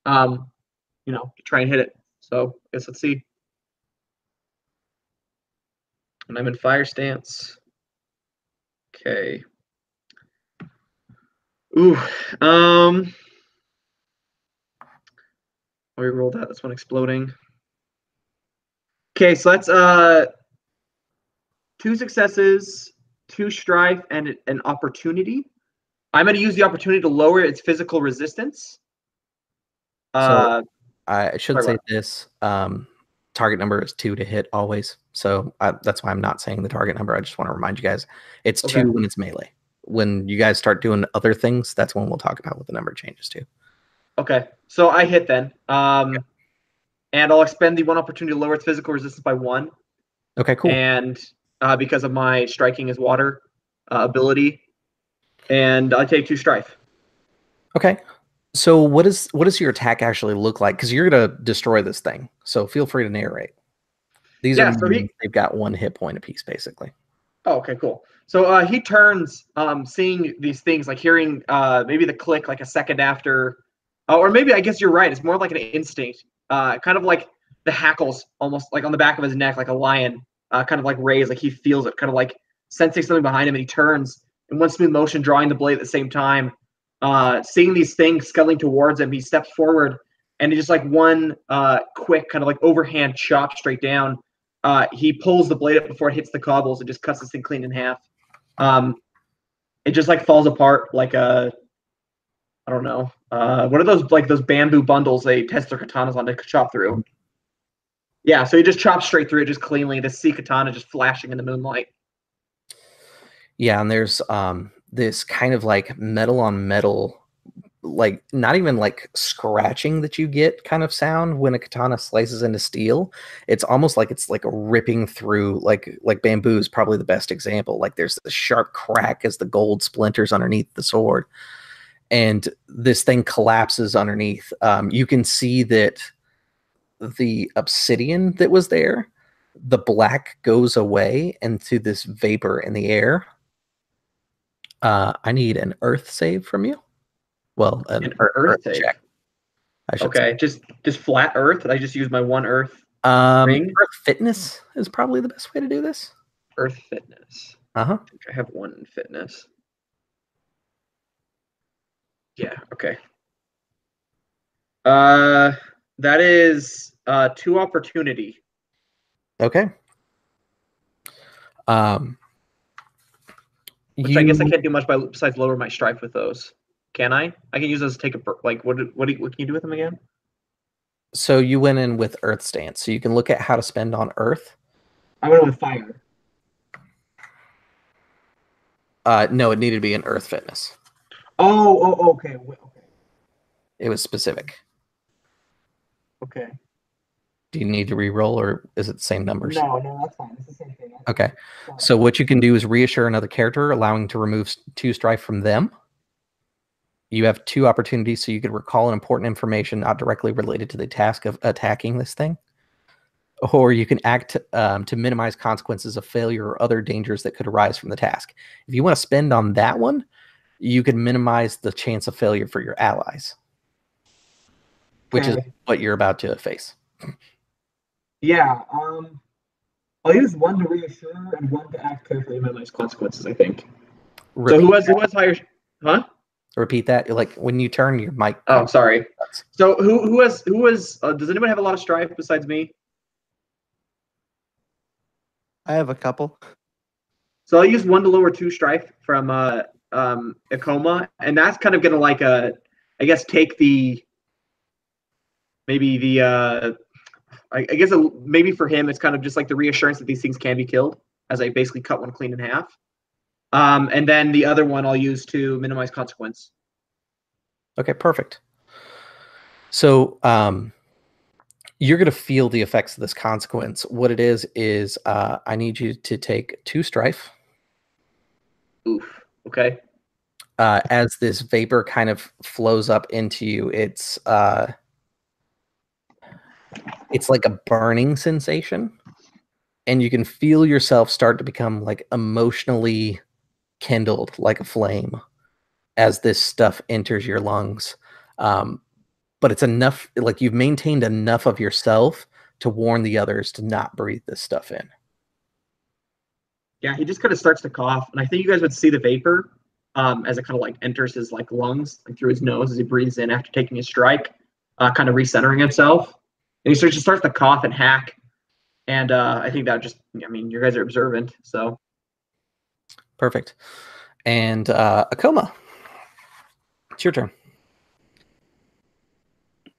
try and hit it. So I guess let's see. And I'm in fire stance. Okay. Ooh. I re-rolled that. That's one exploding. Okay, so that's 2 successes, 2 strife, and an opportunity. I'm going to use the opportunity to lower its physical resistance.
So I should
sorry,
say
what?
this. Target number is 2 to hit always. So that's why I'm not saying the target number. I just want to remind you guys it's
Okay.
2 when it's melee. When you guys start doing other things, that's when we'll talk about what the number changes to.
Okay, so I hit then. And I'll expend the 1 opportunity to lower its physical resistance by 1.
Okay, cool.
And because of my striking as water ability, and I take 2 strife.
Okay. So what does your attack actually look like? Because you're gonna destroy this thing. So feel free to narrate. These
Yeah,
are
so
they've got 1 hit point apiece, basically.
Oh, okay, cool. So he turns, seeing these things, like hearing maybe the click like a second after, or maybe I guess you're right. It's more like an instinct, kind of like the hackles, almost like on the back of his neck, like a lion, kind of like raised, like he feels it, kind of like sensing something behind him, and he turns in one smooth motion, drawing the blade at the same time. Seeing these things scuttling towards him, he steps forward, and just like one quick kind of like overhand chop straight down. He pulls the blade up before it hits the cobbles and just cuts this thing clean in half. It just like falls apart like a, I don't know, what are those, like those bamboo bundles they test their katanas on to chop through? Yeah, so he just chops straight through it just cleanly. The sea katana just flashing in the moonlight.
Yeah, and there's this kind of like metal on metal, like not even like scratching that you get kind of sound when a katana slices into steel. It's almost like it's like ripping through, like bamboo is probably the best example. Like there's the sharp crack as the gold splinters underneath the sword, and this thing collapses underneath. You can see that the obsidian that was there, the black goes away into this vapor in the air. I need an earth save from you. Well, an earth
save
check, I should
Okay,
say.
just flat earth. I just use my 1 earth ring.
Earth fitness is probably the best way to do this.
Earth fitness.
Uh-huh.
I think I have 1 in fitness. Yeah, okay. That is 2 opportunity.
Okay.
Which I guess I can't do much besides lower my strife with those. Can I? I can use those to take a like what can you do with them again?
So you went in with Earth Stance, so you can look at how to spend on Earth.
I went with fire.
No, it needed to be an Earth Fitness.
Okay. Okay.
It was specific.
Okay.
Do you need to re-roll, or is it the same numbers?
No, that's fine. It's the same thing.
Okay. So what you can do is reassure another character, allowing to remove 2 strife from them. You have 2 opportunities, so you could recall an important information not directly related to the task of attacking this thing. Or you can act to minimize consequences of failure or other dangers that could arise from the task. If you want to spend on that one, you can minimize the chance of failure for your allies, which is what you're about to face.
Yeah. I'll use 1 to reassure and 1 to act carefully to minimize consequences, I think. So who was higher? Huh?
Repeat that. Like when you turn your mic.
Oh, sorry. So who was does anyone have a lot of strife besides me?
I have a couple.
So I'll use 1 to lower 2 strife from Ikoma, and that's kind of gonna like I guess take the maybe the I guess maybe for him it's kind of just like the reassurance that these things can be killed, as I basically cut 1 clean in half. And then the other one I'll use to minimize consequence.
Okay, perfect. So you're going to feel the effects of this consequence. What it is I need you to take 2 strife.
Oof. Okay.
As this vapor kind of flows up into you, it's like a burning sensation, and you can feel yourself start to become like emotionally kindled like a flame as this stuff enters your lungs. But it's enough, like you've maintained enough of yourself to warn the others to not breathe this stuff in.
Yeah, he just kind of starts to cough, and I think you guys would see the vapor as it kind of like enters his like lungs, like through his nose as he breathes in after taking his strike, kind of recentering himself. And he starts to cough and hack. And I think that just, I mean, you guys are observant, so.
Perfect. And Akoma, it's your turn.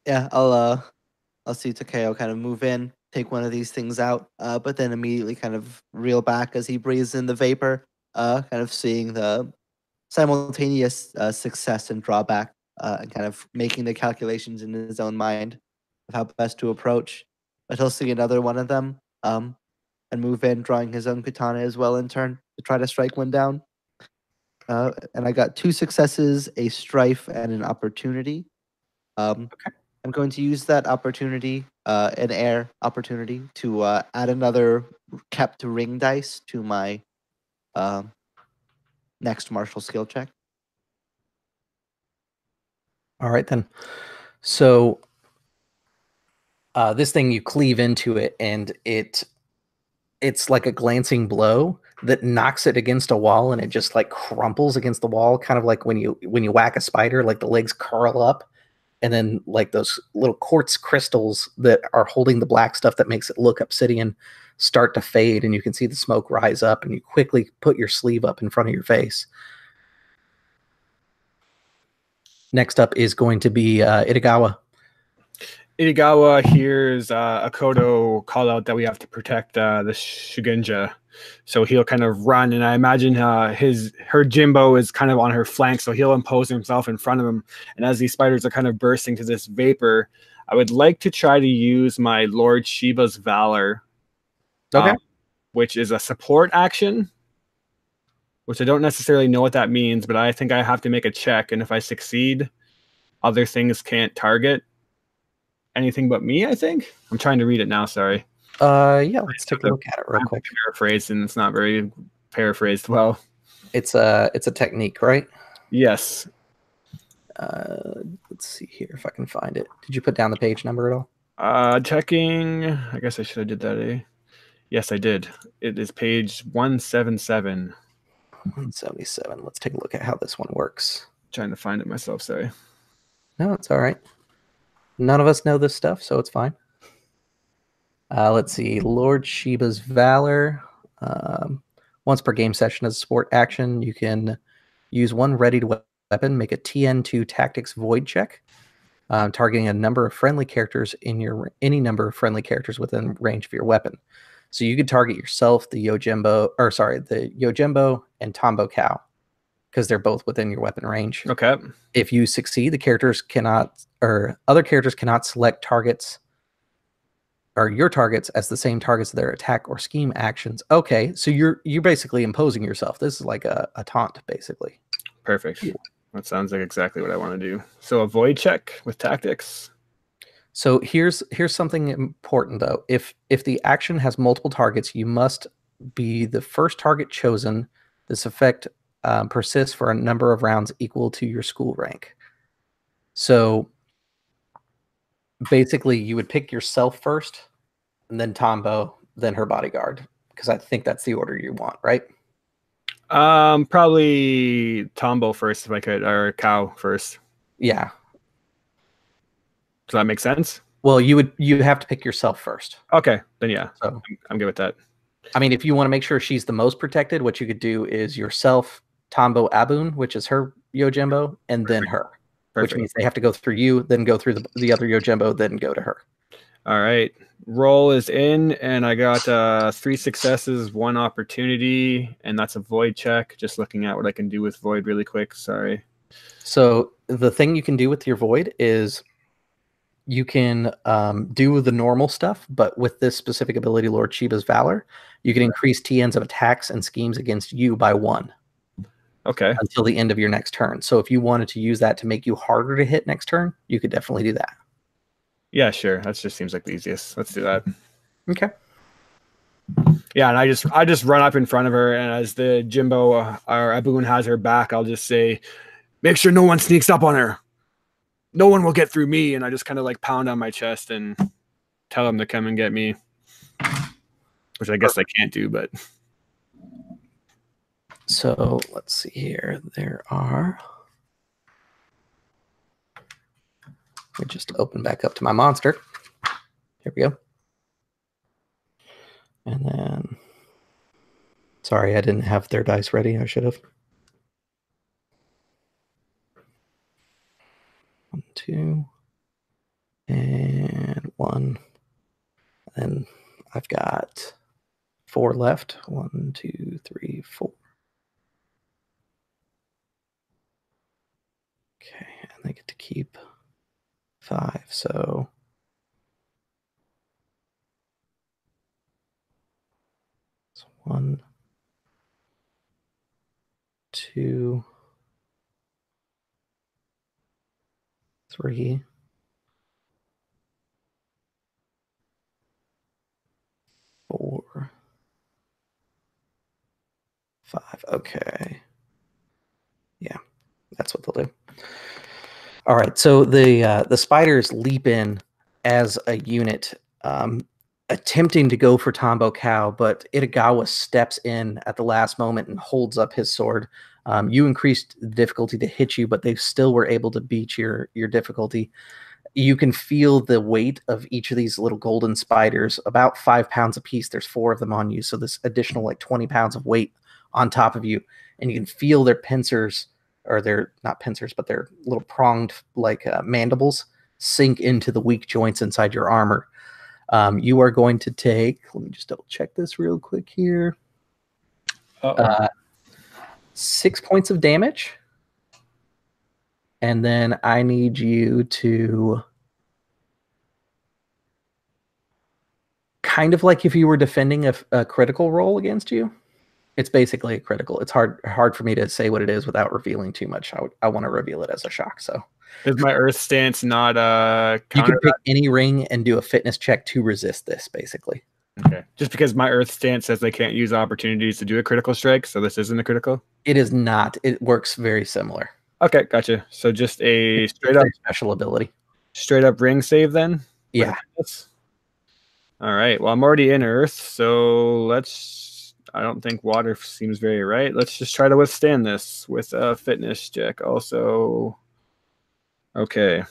Yeah, I'll see Takeo kind of move in, take one of these things out, but then immediately kind of reel back as he breathes in the vapor, kind of seeing the simultaneous success and drawback, and kind of making the calculations in his own mind of how best to approach. But he'll see another one of them, and move in, drawing his own katana as well in turn to try to strike one down. And I got 2 successes, a strife, and an opportunity.
Okay.
I'm going to use that opportunity, an air opportunity, to add another kept ring dice to my um, next martial skill check.
All right then. So this thing, you cleave into it, and it's like a glancing blow that knocks it against a wall, and it just like crumples against the wall, kind of like when you whack a spider, like the legs curl up, and then like those little quartz crystals that are holding the black stuff that makes it look obsidian start to fade, and you can see the smoke rise up, and you quickly put your sleeve up in front of your face. Next up is going to be Itagawa.
Irigawa hears Akodo call out that we have to protect the shugenja, so he'll kind of run, and I imagine her Jimbo is kind of on her flank, so he'll impose himself in front of him. And as these spiders are kind of bursting to this vapor, I would like to try to use my Lord Shiba's Valor,
Okay.
which is a support action, which I don't necessarily know what that means, but I think I have to make a check, and if I succeed, other things can't target anything but me, I think. I'm trying to read it now, sorry.
Yeah, let's take a look at it real quick.
Paraphrased, and it's not very paraphrased well.
It's a technique, right?
Yes.
Let's see here if I can find it. Did you put down the page number at all?
Checking. I guess I should have did that, eh? Yes, I did. It is page 177.
177. Let's take a look at how this one works.
Trying to find it myself, sorry.
No, it's all right. None of us know this stuff, so it's fine. Let's see. Lord Shiba's Valor. Once per game session as a support action, you can use one readied weapon, make a TN2 Tactics Void check, targeting a number of friendly characters in any number of friendly characters within range of your weapon. So you could target yourself, the Yojimbo and Tonbo Kou, because they're both within your weapon range.
Okay.
If you succeed, the characters cannot, or other characters cannot select targets or your targets as the same targets of their attack or scheme actions. Okay, so you're basically imposing yourself. This is like a taunt, basically.
Perfect. That sounds like exactly what I want to do. So a void check with tactics.
So here's something important though. If the action has multiple targets, you must be the first target chosen. This effect persists for a number of rounds equal to your school rank. So basically, you would pick yourself first, and then Tombo, then her bodyguard, because I think that's the order you want, right?
Probably Tombo first if I could, or Cow first.
Yeah.
Does that make sense?
Well, you have to pick yourself first.
Okay, then yeah,
So
I'm good with that.
I mean, if you want to make sure she's the most protected, what you could do is yourself, Tombo Abun, which is her Yojimbo, and then her. Which means they have to go through you, then go through the other Yojimbo, then go to her.
All right. Roll is in, and I got 3 successes, 1 opportunity, and that's a void check. Just looking at what I can do with void really quick. Sorry.
So the thing you can do with your void is you can do the normal stuff, but with this specific ability, Lord Shiba's Valor, you can increase TNs of attacks and schemes against you by 1.
Okay.
Until the end of your next turn. So if you wanted to use that to make you harder to hit next turn, you could definitely do that.
Yeah, sure. That just seems like the easiest. Let's do that.
Okay.
Yeah, and I just run up in front of her, and as the Jimbo or Abun has her back, I'll just say, make sure no one sneaks up on her. No one will get through me. And I just kind of like pound on my chest and tell them to come and get me, which I guess I can't do, but...
So let's see here. There are. Let me just open back up to my monster. Here we go. And then, sorry, I didn't have their dice ready. I should have. 1, 2. And 1. And I've got 4 left. 1, 2, 3, 4. Okay, and they get to keep 5. So 1, 2, 3, 4, 5. Okay. Yeah, that's what they'll do. All right, so the spiders leap in as a unit, attempting to go for Tonbo Kou, but Itagawa steps in at the last moment and holds up his sword. You increased the difficulty to hit you, but they still were able to beat your difficulty. You can feel the weight of each of these little golden spiders, about 5 pounds apiece. There's 4 of them on you, so this additional like 20 pounds of weight on top of you, and you can feel their pincers, or they're not pincers, but they're little pronged like mandibles sink into the weak joints inside your armor. You are going to take, let me just double check this real quick here. 6 points of damage. And then I need you to, kind of like if you were defending a critical roll against you. It's basically a critical. It's hard for me to say what it is without revealing too much. I want to reveal it as a shock. So
is my Earth stance not
you can pick any ring and do a fitness check to resist this, basically.
Okay. Just because my Earth stance says they can't use opportunities to do a critical strike, so this isn't a critical?
It is not. It works very similar.
Okay, gotcha. So just a straight up
special ability.
Straight up ring save then?
Yeah.
All right. Well, I'm already in Earth, so I don't think water seems very right. Let's just try to withstand this with a fitness check. Also, okay.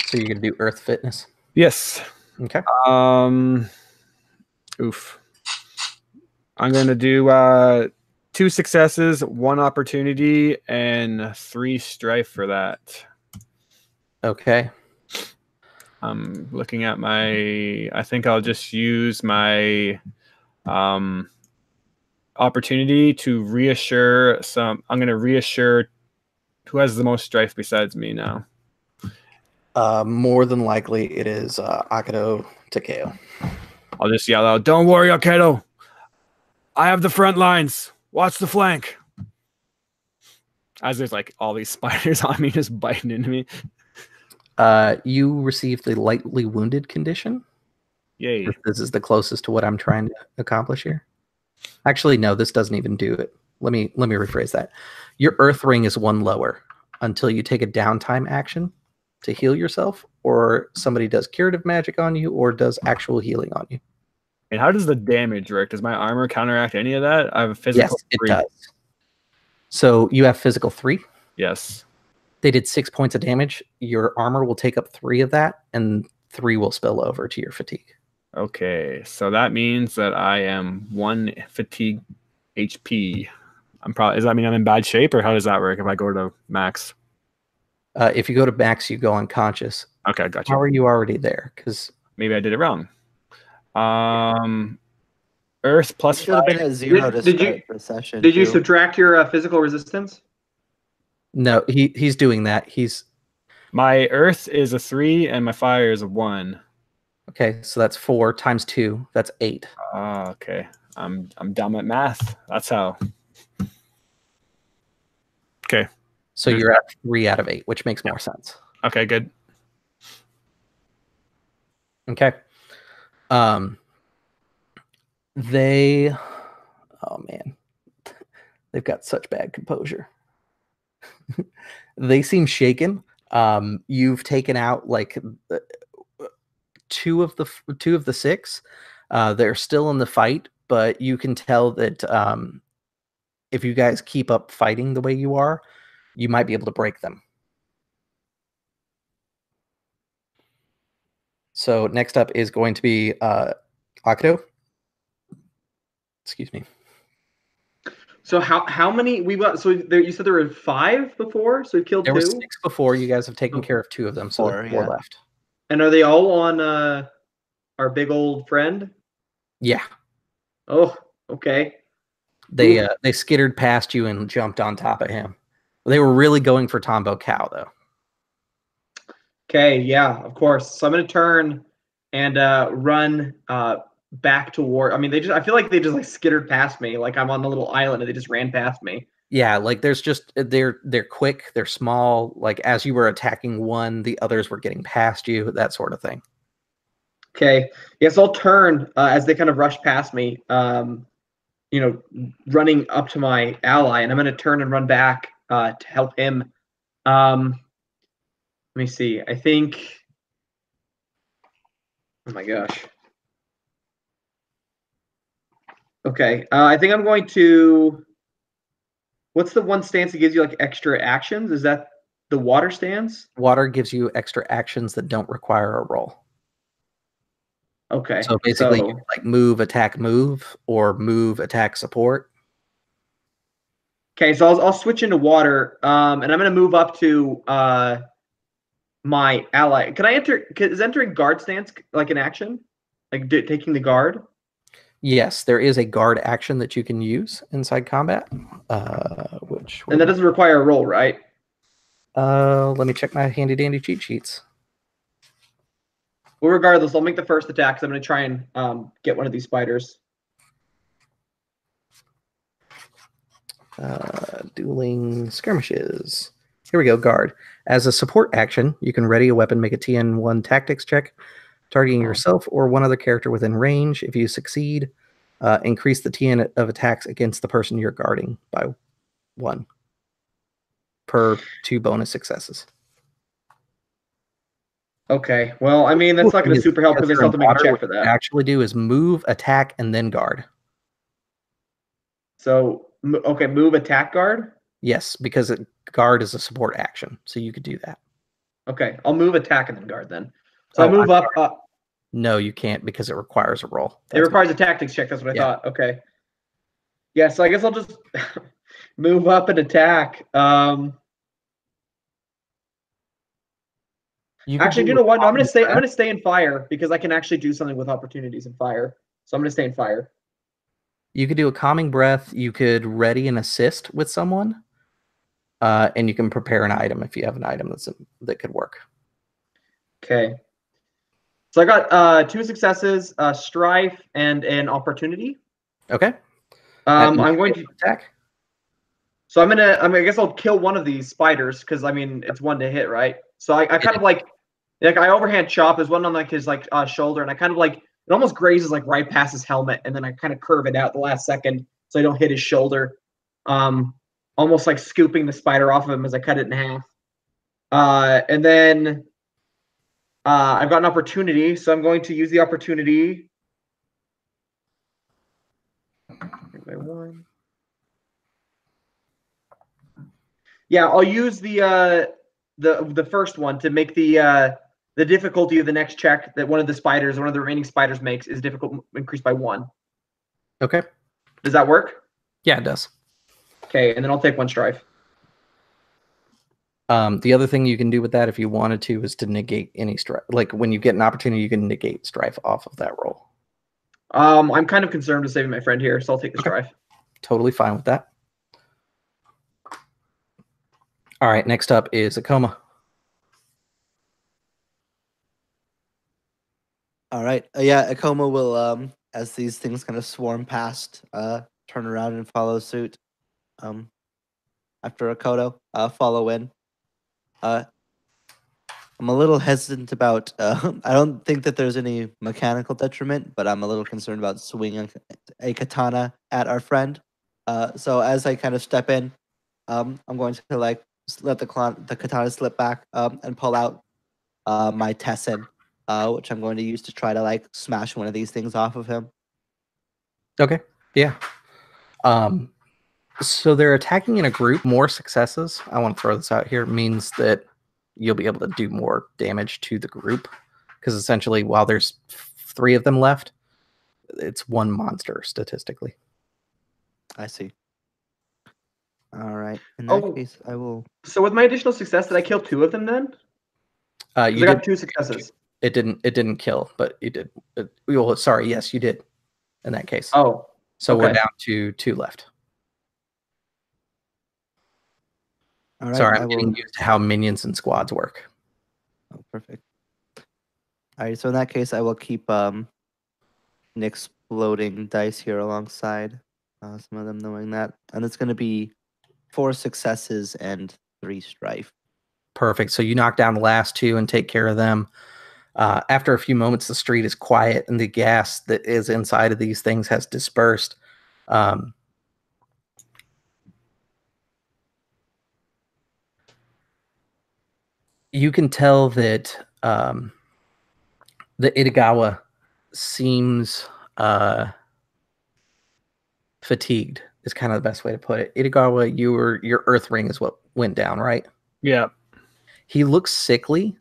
So you're gonna do Earth fitness?
Yes.
Okay.
Oof. I'm gonna do 2 successes, 1 opportunity, and 3 strife for that.
Okay.
I'm looking at my. I think I'll just use my opportunity to reassure some. I'm going to reassure who has the most strife besides me now.
More than likely, it is Akodo Takeo.
I'll just yell out, "Don't worry, Akodo. I have the front lines. Watch the flank." As there's like all these spiders on me just biting into me.
You received the lightly wounded condition.
Yay.
This is the closest to what I'm trying to accomplish here. Actually, no, this doesn't even do it. Let me rephrase that. Your Earth ring is 1 lower until you take a downtime action to heal yourself, or somebody does curative magic on you, or does actual healing on you.
And how does the damage work? Does my armor counteract any of that? I have a physical 3.
Yes, it does. So you have physical 3?
Yes.
They did 6 points of damage. Your armor will take up 3 of that, and 3 will spill over to your fatigue.
Okay, so that means that I am 1 fatigue HP. Does that mean I'm in bad shape, or how does that work if I go to max?
If you go to max, you go unconscious.
Okay, gotcha.
How are you already there? Because
maybe I did it wrong. Earth plus
should have been at 0 to start the session.
Did you subtract your physical resistance?
No, he's doing that.
My Earth is a 3 and my fire is a 1.
Okay, so that's 4 times 2. That's 8.
Okay. I'm dumb at math. That's how. Okay.
So you're at 3 out of 8, which makes more sense.
Okay, good.
Okay. Oh man, they've got such bad composure. They seem shaken. You've taken out like 2 of the 6. They're still in the fight, but you can tell that if you guys keep up fighting the way you are, you might be able to break them. So next up is going to be Akodo. Excuse me.
So how many we got? So you said there were 5 before, so we killed 2.
There were 6 before. You guys have taken care of 2 of them, so 4 left.
And are they all on our big old friend?
Yeah.
Oh, okay.
They skittered past you and jumped on top of him. They were really going for Tonbo Kou, though.
Okay, yeah, of course. So I'm gonna turn and run back toward. I mean, I feel like they just like skittered past me, like I'm on the little island, and they just ran past me.
Yeah, like there's just they're quick, they're small. Like as you were attacking one, the others were getting past you, that sort of thing.
Okay, yes, I'll turn as they kind of rush past me. You know, running up to my ally, and I'm gonna turn and run back to help him. Let me see. I think. Oh my gosh. Okay, I think I'm going to. What's the one stance that gives you like extra actions? Is that the water stance?
Water gives you extra actions that don't require a roll.
Okay.
So basically, you can, like move, attack, move, or move, attack, support.
Okay, so I'll switch into water, and I'm going to move up to my ally. Can I enter? Is entering guard stance like an action, like taking the guard?
Yes, there is a guard action that you can use inside combat.
And that doesn't require a roll, right?
Let me check my handy dandy cheat sheets.
Well, regardless, I'll make the first attack. So I'm going to try and get one of these spiders.
Dueling skirmishes. Here we go, guard. As a support action, you can ready a weapon, make a TN1 tactics check, targeting yourself or one other character within range. If you succeed, increase the TN of attacks against the person you're guarding by 1 per 2 bonus successes.
Okay, well, I mean, that's not going to super help because I still have to make a check for that.
What you actually do is move, attack, and then guard.
So, okay, move, attack, guard?
Yes, because guard is a support action, so you could do that.
Okay, I'll move, attack, and then guard then. So I move up.
No, you can't because it requires a roll.
It requires a tactics check. That's what I thought. Okay. Yeah, so I guess I'll just move up and attack. Actually, you know what? No, I'm gonna stay in fire because I can actually do something with opportunities in fire. So I'm gonna stay in fire.
You could do a calming breath. You could ready and assist with someone, and you can prepare an item if you have an item that could work.
Okay. So I got 2 successes, strife, and an opportunity.
Okay.
I'm going to
attack.
So I guess I'll kill one of these spiders because I mean it's 1 to hit, right? So I kind of like I overhand chop. There's one on like his shoulder, and I kind of like it almost grazes like right past his helmet, and then I kind of curve it out the last second so I don't hit his shoulder. Almost like scooping the spider off of him as I cut it in half. And then I've got an opportunity, so I'm going to use the opportunity. Yeah, I'll use the first one to make the difficulty of the next check that one of the remaining spiders makes is difficult increased by 1.
Okay.
Does that work?
Yeah, it does.
Okay, and then I'll take 1 strife.
The other thing you can do with that if you wanted to is to negate any strife. Like when you get an opportunity, you can negate strife off of that roll.
I'm kind of concerned with saving my friend here, so I'll take the strife.
Totally fine with that. All right, next up is Akoma.
All right. Yeah, Akoma will, as these things kind of swarm past, turn around and follow suit. After Akodo, follow in. I'm a little hesitant about. I don't think that there's any mechanical detriment, but I'm a little concerned about swinging a katana at our friend. So as I kind of step in, I'm going to like let the katana slip back and pull out my Tessin, which I'm going to use to try to like smash one of these things off of him.
Okay. Yeah. So they're attacking in a group. More successes, I want to throw this out here, means that you'll be able to do more damage to the group. Because essentially, while there's 3 of them left, it's 1 monster statistically.
I see. All right. In that case, I will.
So with my additional success, did I kill 2 of them then?
You
got 2 successes.
It didn't kill, but you did. Well, sorry, yes, you did. In that case.
Oh,
So we're
okay.
down to 2 left.
All right,
Sorry,
I
I'm
will.
getting used to how minions and squads work.
Oh, perfect. All right, so in that case, I will keep an exploding dice here alongside some of them knowing that. And it's going to be 4 successes and 3 strife.
Perfect. So you knock down the last 2 and take care of them. After a few moments, the street is quiet and the gas that is inside of these things has dispersed. You can tell that the Itagawa seems fatigued is kind of the best way to put it. Itagawa, your earth ring is what went down, right?
Yeah.
He looks sickly.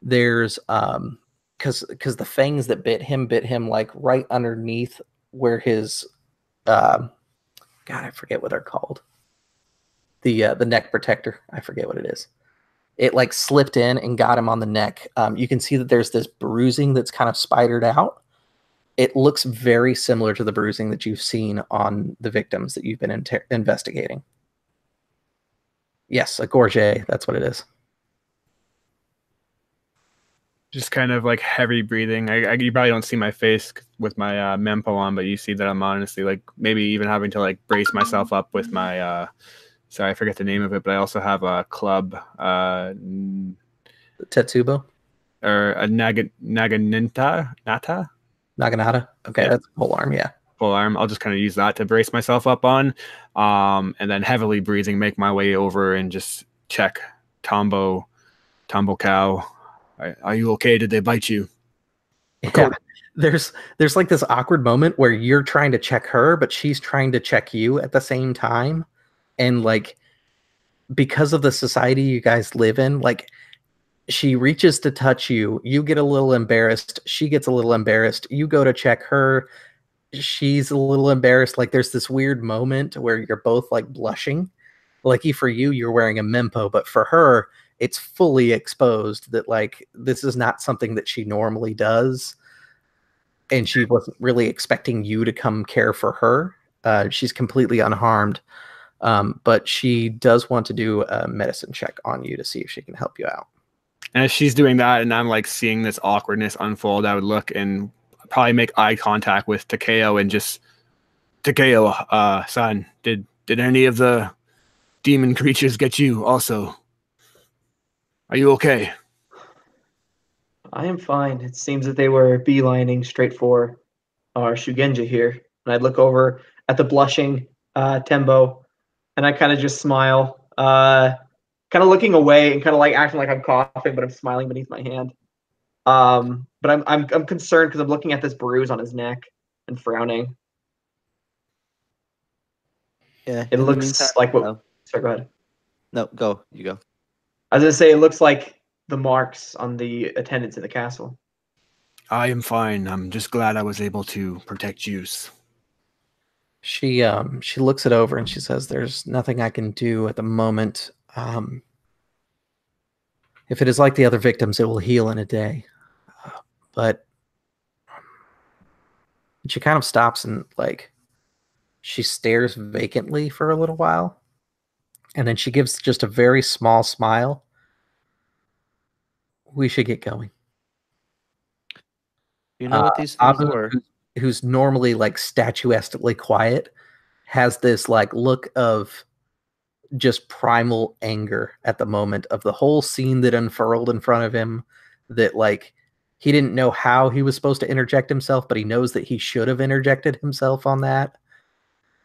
There's because the fangs that bit him like right underneath where his God, I forget what they're called. The neck protector. I forget what it is. It like slipped in and got him on the neck. You can see that there's this bruising that's kind of spidered out. It looks very similar to the bruising that you've seen on the victims that you've been investigating. Yes, a gorget. That's what it is.
Just kind of like heavy breathing. You probably don't see my face with my mempo on, but you see that I'm honestly like maybe even having to like brace myself up with my sorry, I forget the name of it, but I also have a club
Tetsubo
or a Naginata.
Okay,
Yeah.
that's pole arm, yeah.
Full arm. I'll just kind of use that to brace myself up on, and then heavily breathing, make my way over and just check Tonbo Kou. Are you okay? Did they bite you?
Yeah. There's like this awkward moment where you're trying to check her, but she's trying to check you at the same time. And like, because of the society you guys live in, like she reaches to touch you, you get a little embarrassed, she gets a little embarrassed, you go to check her, she's a little embarrassed. Like there's this weird moment where you're both like blushing. Lucky for you, you're wearing a mempo, but for her, it's fully exposed that like this is not something that she normally does. And she wasn't really expecting you to come care for her. She's completely unharmed. But she does want to do a medicine check on you to see if she can help you out.
And as she's doing that, and I'm like seeing this awkwardness unfold, I would look and probably make eye contact with Takeo and just, Takeo, son, did any of the demon creatures get you also? Are you okay?
I am fine. It seems that they were beelining straight for our shugenja here. And I'd look over at the blushing Tembo, and I kind of just smile, kind of looking away and kind of like acting like I'm coughing, but I'm smiling beneath my hand. But I'm concerned because I'm looking at this bruise on his neck and frowning.
Yeah,
It
in the
looks
meantime,
like what. Sorry, go ahead.
No, go. You go.
I was gonna say it looks like the marks on the attendants in the castle.
I am fine. I'm just glad I was able to protect you.
She looks it over and she says, "There's nothing I can do at the moment. If it is like the other victims, it will heal in a day." But she kind of stops and like she stares vacantly for a little while, and then she gives just a very small smile. We should get going.
You know what these things
Abu,
were?
who's normally like statuesquely quiet, has this like look of just primal anger at the moment of the whole scene that unfurled in front of him, that like he didn't know how he was supposed to interject himself, but he knows that he should have interjected himself on that.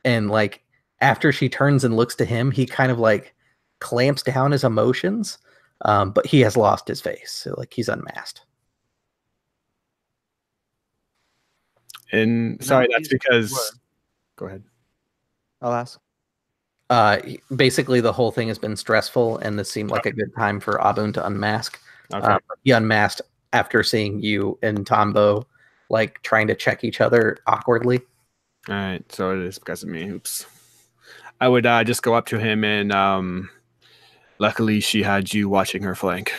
And like after she turns and looks to him, he kind of like clamps down his emotions, but he has lost his face. So like he's unmasked.
And sorry, that's because. Go ahead.
I'll ask.
Basically, the whole thing has been stressful, and this seemed like a good time for Abun to unmask.
Okay.
He unmasked after seeing you and Tombo like trying to check each other awkwardly.
All right, so it is because of me. Oops. I would just go up to him and luckily she had you watching her flank.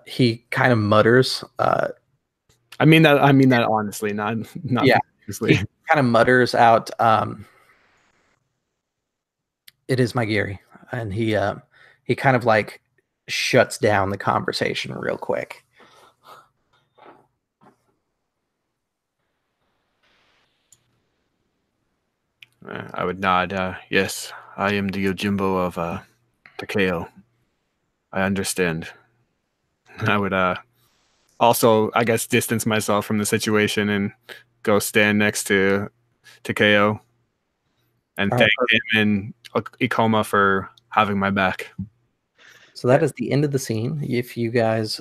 He kind of mutters.
I mean that honestly, not
Yeah.
seriously.
He kind of mutters out, "It is my Giri," and he kind of like shuts down the conversation real quick.
I would nod. Yes, I am the Yojimbo of Takeo. I understand. I would also, I guess, distance myself from the situation and go stand next to Takeo and
All
thank
right,
him and Ikoma for having my back.
so that is the end of the scene. If you guys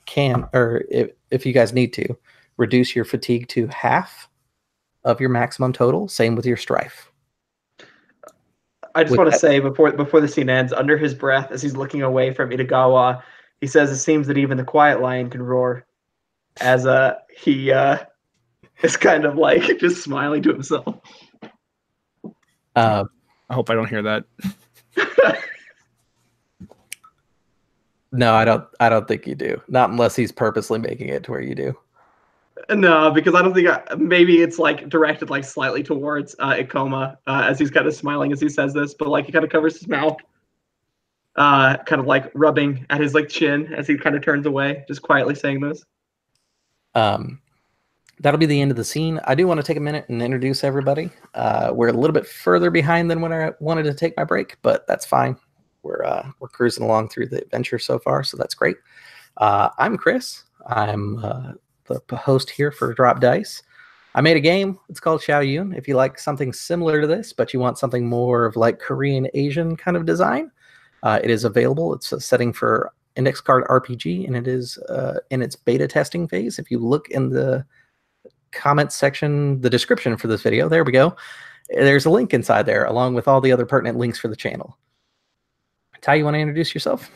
can, or if you guys need to, reduce your fatigue to half of your maximum total. Same with your strife.
I just
With
want to
that-
say before the scene ends, under his breath, as he's looking away from Itagawa, he says, "It seems that even the quiet lion can roar." As he is kind of like just smiling to himself.
I hope I don't hear that.
No, I don't think you do. Not unless he's purposely making it to where you do.
No, because I don't think maybe it's like directed like slightly towards Ikoma as he's kind of smiling as he says this, but like he kind of covers his mouth, kind of like rubbing at his like chin as he kind of turns away, just quietly saying this.
That'll be the end of the scene. I do want to take a minute and introduce everybody. We're a little bit further behind than when I wanted to take my break, but that's fine. We're cruising along through the adventure so far, so that's great. I'm Chris. I'm the host here for Drop Dice. I made a game. It's called Shaoyun. If you like something similar to this, but you want something more of like Korean Asian kind of design, it is available. It's a setting for Index Card RPG, and it is in its beta testing phase. If you look in the comments section, the description for this video, there we go. There's a link inside there, along with all the other pertinent links for the channel. Ty, you want to introduce yourself?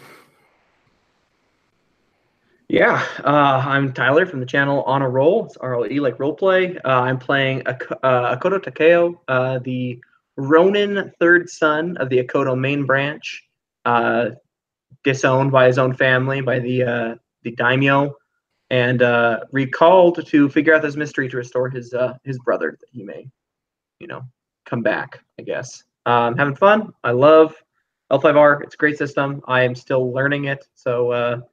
Yeah, I'm Tyler from the channel On a Roll. It's RLE like roleplay. I'm playing Akodo Takeo, the Ronin third son of the Akodo main branch, disowned by his own family, by the Daimyo, and recalled to figure out this mystery to restore his brother, that he may, come back, I guess. Having fun. I love L5R. It's a great system. I am still learning it, so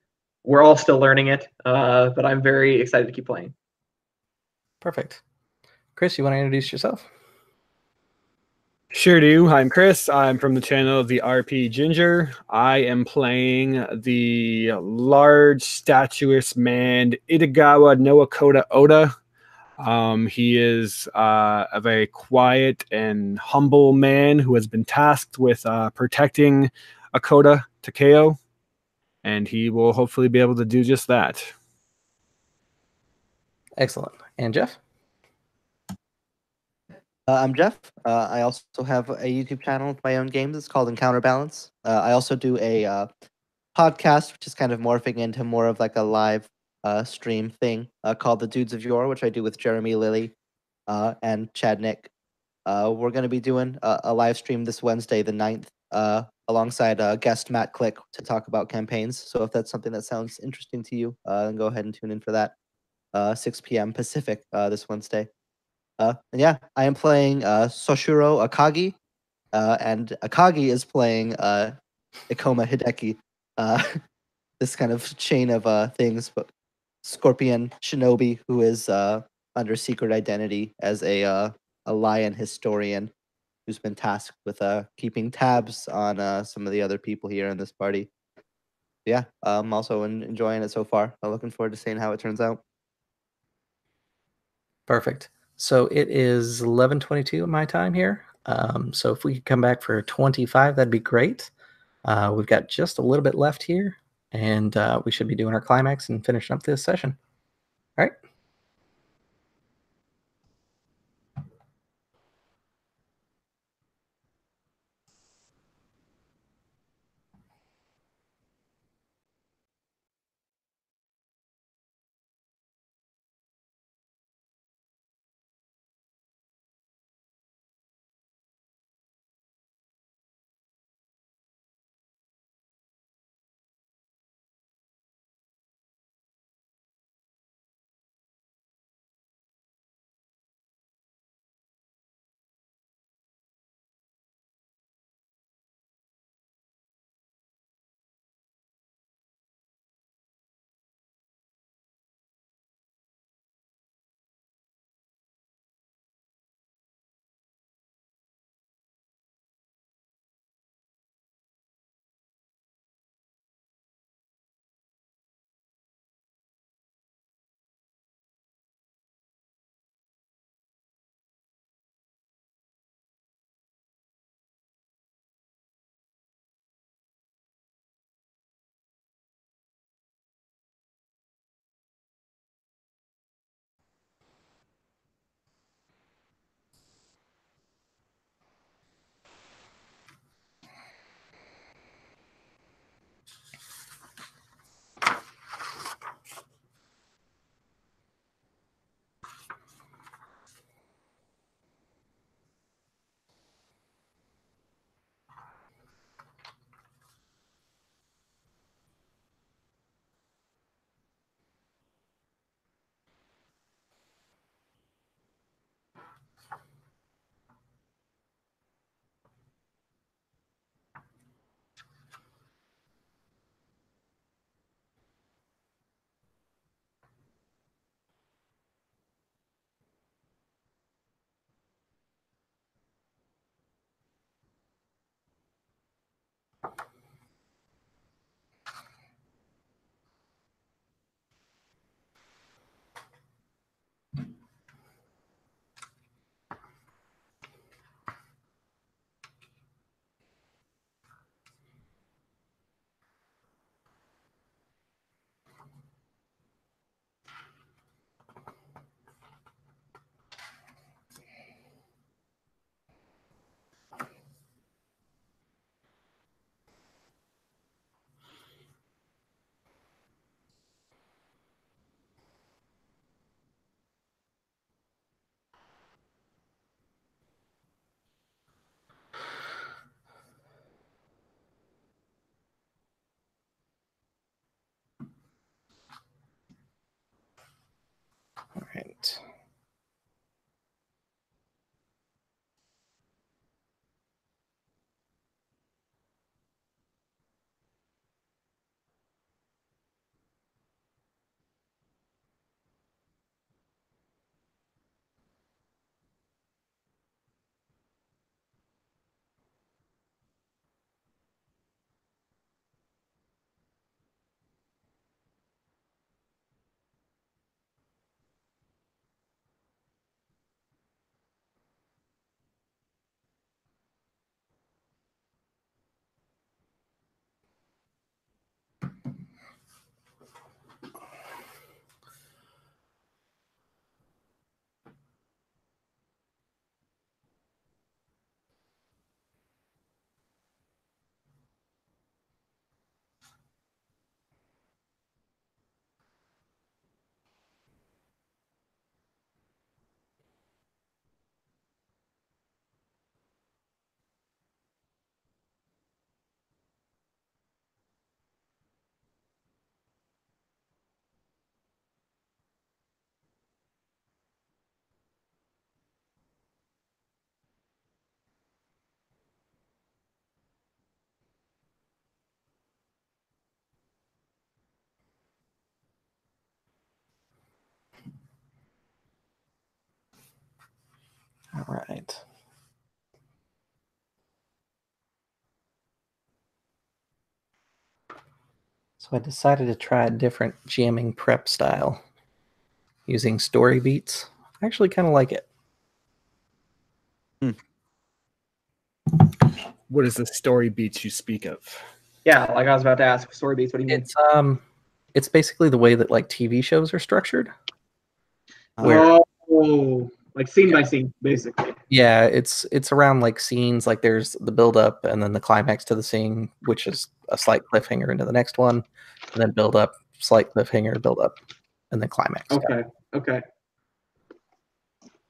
we're all still learning it, but I'm very excited to keep playing.
Perfect. Chris, you want to introduce yourself?
Sure do. I'm Chris. I'm from the channel of the RP Ginger. I am playing the large, statuous man Itagawa no Akodo Oda. He is a very quiet and humble man who has been tasked with protecting Akodo Takeo, and he will hopefully be able to do just that.
Excellent. And Jeff?
I'm Jeff. I also have a YouTube channel with my own games. It's called Encounter Balance. I also do a podcast, which is kind of morphing into more of like a live stream thing called The Dudes of Yore, which I do with Jeremy Lilly and Chad Nick. We're going to be doing a live stream this Wednesday, the 9th, alongside guest Matt Click to talk about campaigns. So if that's something that sounds interesting to you, then go ahead and tune in for that. 6 p.m. Pacific this Wednesday. And yeah, I am playing Soshiro Akagi, and Akagi is playing Ikoma Hideki. This kind of chain of things, but Scorpion Shinobi, who is under secret identity as a lion historian, who's been tasked with keeping tabs on some of the other people here in this party. Yeah, I'm also enjoying it so far. I'm looking forward to seeing how it turns out.
Perfect. So it is 11:22 my time here. So if we could come back for 25, that'd be great. We've got just a little bit left here, and we should be doing our climax and finishing up this session. All right. right. So I decided to try a different jamming prep style using story beats. I actually kind of like it.
What is the story beats you speak of?
Yeah, like I was about to ask, story beats. What do you mean?
It's basically the way that like TV shows are structured.
Oh, like scene by scene, basically.
Yeah, it's around like scenes. Like there's the build up and then the climax to the scene, which is a slight cliffhanger into the next one, and then build up, slight cliffhanger, build up, and then climax.
Okay. Okay.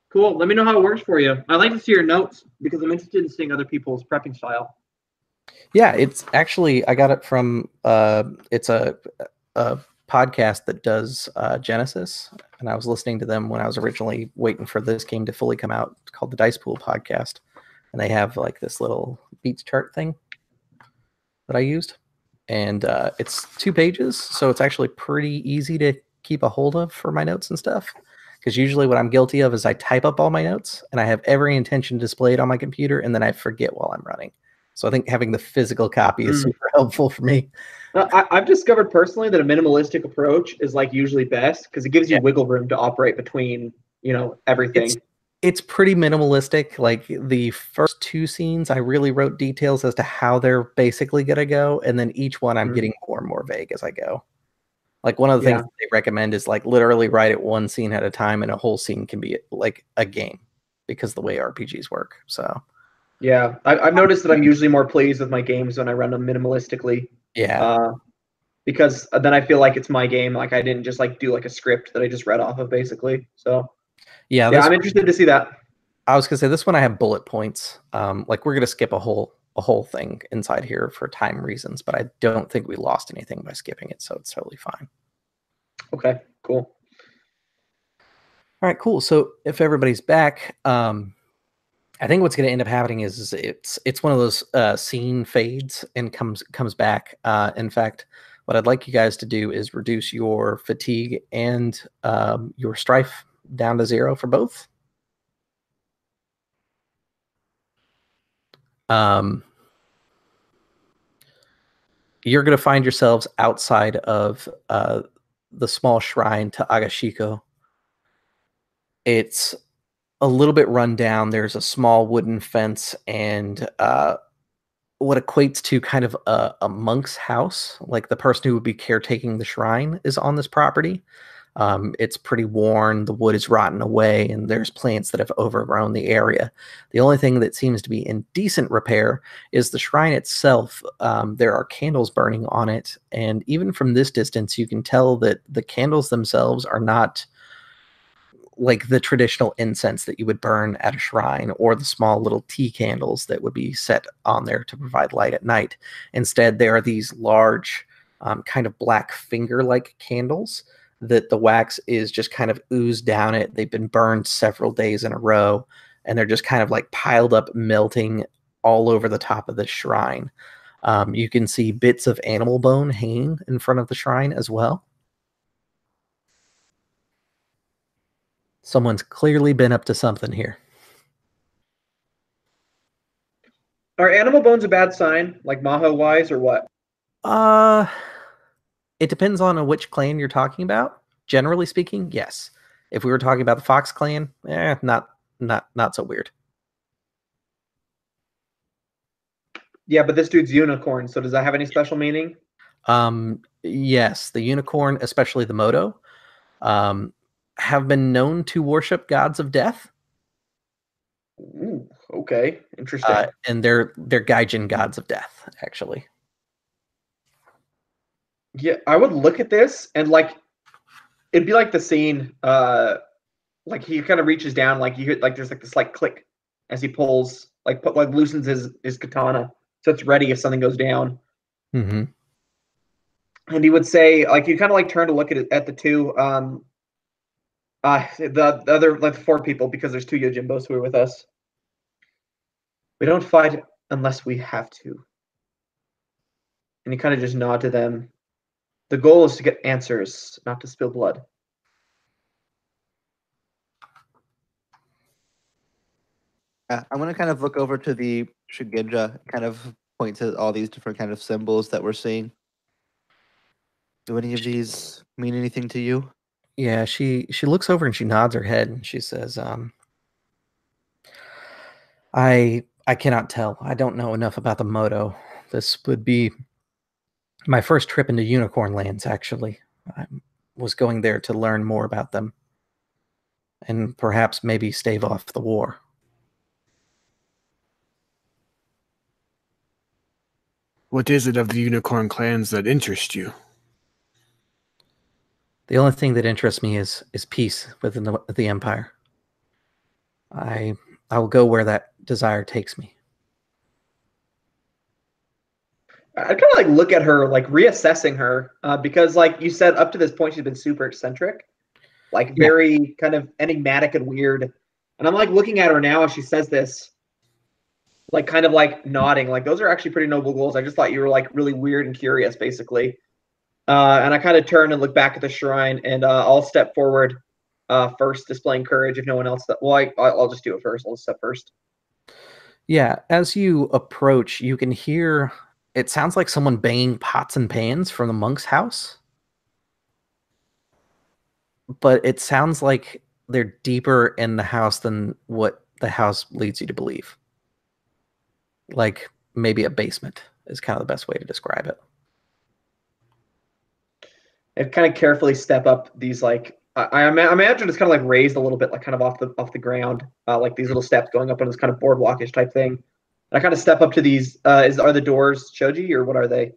Cool. Let me know how it works for you. I'd like to see your notes because I'm interested in seeing other people's prepping style.
Yeah, it's actually I got it from it's a podcast that does Genesis, and I was listening to them when I was originally waiting for this game to fully come out. It's called the Dice Pool Podcast, and they have like this little beats chart thing that I used, and it's 2 pages, so it's actually pretty easy to keep a hold of for my notes and stuff. Because usually what I'm guilty of is I type up all my notes, and I have every intention displayed on my computer, and then I forget while I'm running. So I think having the physical copy is super helpful for me.
I've discovered personally that a minimalistic approach is like usually best because it gives you wiggle room to operate between, everything.
It's pretty minimalistic. Like the first 2 scenes, I really wrote details as to how they're basically going to go. And then each one I'm getting more and more vague as I go. Like one of the things that they recommend is like literally write it 1 scene at a time, and a whole scene can be like a game because of the way RPGs work. So
yeah, I've noticed that I'm usually more pleased with my games when I run them minimalistically.
yeah.
Because then I feel like it's my game. Like I didn't just like do like a script that I just read off of basically. So
yeah,
I'm interested to see that.
I was gonna say this one I have bullet points. Like we're gonna skip a whole thing inside here for time reasons, but I don't think we lost anything by skipping it, so it's totally fine.
Okay, cool.
All right, cool. So if everybody's back, I think what's going to end up happening is it's one of those scene fades and comes back. In fact, what I'd like you guys to do is reduce your fatigue and your strife down to 0 for both. You're going to find yourselves outside of the small shrine to Agashiko. It's a little bit run down. There's a small wooden fence and what equates to kind of a monk's house. Like the person who would be caretaking the shrine is on this property. It's pretty worn. The wood is rotten away, and there's plants that have overgrown the area. The only thing that seems to be in decent repair is the shrine itself. There are candles burning on it, and even from this distance, you can tell that the candles themselves are not like the traditional incense that you would burn at a shrine or the small little tea candles that would be set on there to provide light at night. Instead, there are these large kind of black finger-like candles that the wax is just kind of oozed down it. They've been burned several days in a row, and they're just kind of like piled up, melting all over the top of the shrine. You can see bits of animal bone hanging in front of the shrine as well. Someone's clearly been up to something here.
Are animal bones a bad sign, like Maho-wise, or what?
It depends on which clan you're talking about. Generally speaking, yes. If we were talking about the Fox clan, not so weird.
Yeah, but this dude's unicorn, so does that have any special meaning?
Yes, the unicorn, especially the Moto, have been known to worship gods of death.
Ooh, okay, interesting.
And they're Gaijin gods of death, actually.
Yeah, I would look at this and like it'd be like the scene, like he kind of reaches down, like you hear like there's like this like click as he pulls, like loosens his katana, so it's ready if something goes down.
Mm-hmm.
And he would say, like you kind of like turn to look at the two, the other like 4 people because there's 2 Yojimbos who are with us. We don't fight unless we have to. And you kind of just nod to them. The goal is to get answers, not to spill blood.
I'm gonna kind of look over to the shugenja, kind of point to all these different kind of symbols that we're seeing. Do any of these mean anything to you?
Yeah, she looks over and she nods her head and she says, I cannot tell. I don't know enough about the Moto. This would be my first trip into Unicorn Lands, actually. I was going there to learn more about them and perhaps maybe stave off the war.
What is it of the unicorn clans that interest you?
The only thing that interests me is peace within the Empire. I will go where that desire takes me.
I kind of like look at her, like reassessing her, because like you said, up to this point, she's been super eccentric, like very kind of enigmatic and weird. And I'm like looking at her now as she says this, like kind of like nodding, like those are actually pretty noble goals. I just thought you were like really weird and curious, basically. And I kind of turn and look back at the shrine, and I'll step forward first, displaying courage. If no one else, I'll just do it first. I'll step first.
Yeah, as you approach, you can hear. It sounds like someone banging pots and pans from the monk's house, but it sounds like they're deeper in the house than what the house leads you to believe. Like maybe a basement is kind of the best way to describe it.
And kind of carefully step up these like I imagine it's kind of like raised a little bit, like kind of off the ground, like these little steps going up on this kind of boardwalkish type thing. And I kind of step up to these. Are the doors shoji or what are they?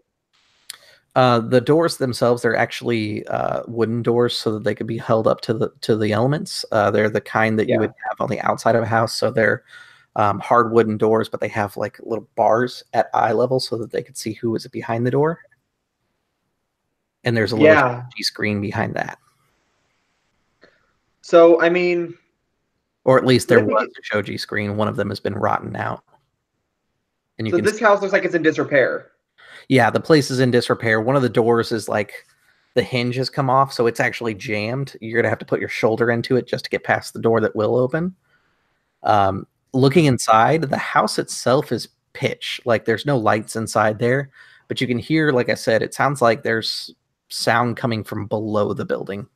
The doors themselves, they're actually wooden doors, so that they could be held up to the elements. They're the kind that you would have on the outside of a house. So they're hard wooden doors, but they have like little bars at eye level so that they could see who is behind the door. And there's a little shoji screen behind that.
So I mean,
or at least there was a shoji screen. One of them has been rotten out. And you
so this house looks like it's in disrepair.
Yeah, the place is in disrepair. One of the doors is like the hinge has come off, so it's actually jammed. You're gonna have to put your shoulder into it just to get past the door that will open. Looking inside, the house itself is pitch. Like there's no lights inside there, but you can hear, like I said, it sounds like there's sound coming from below the building.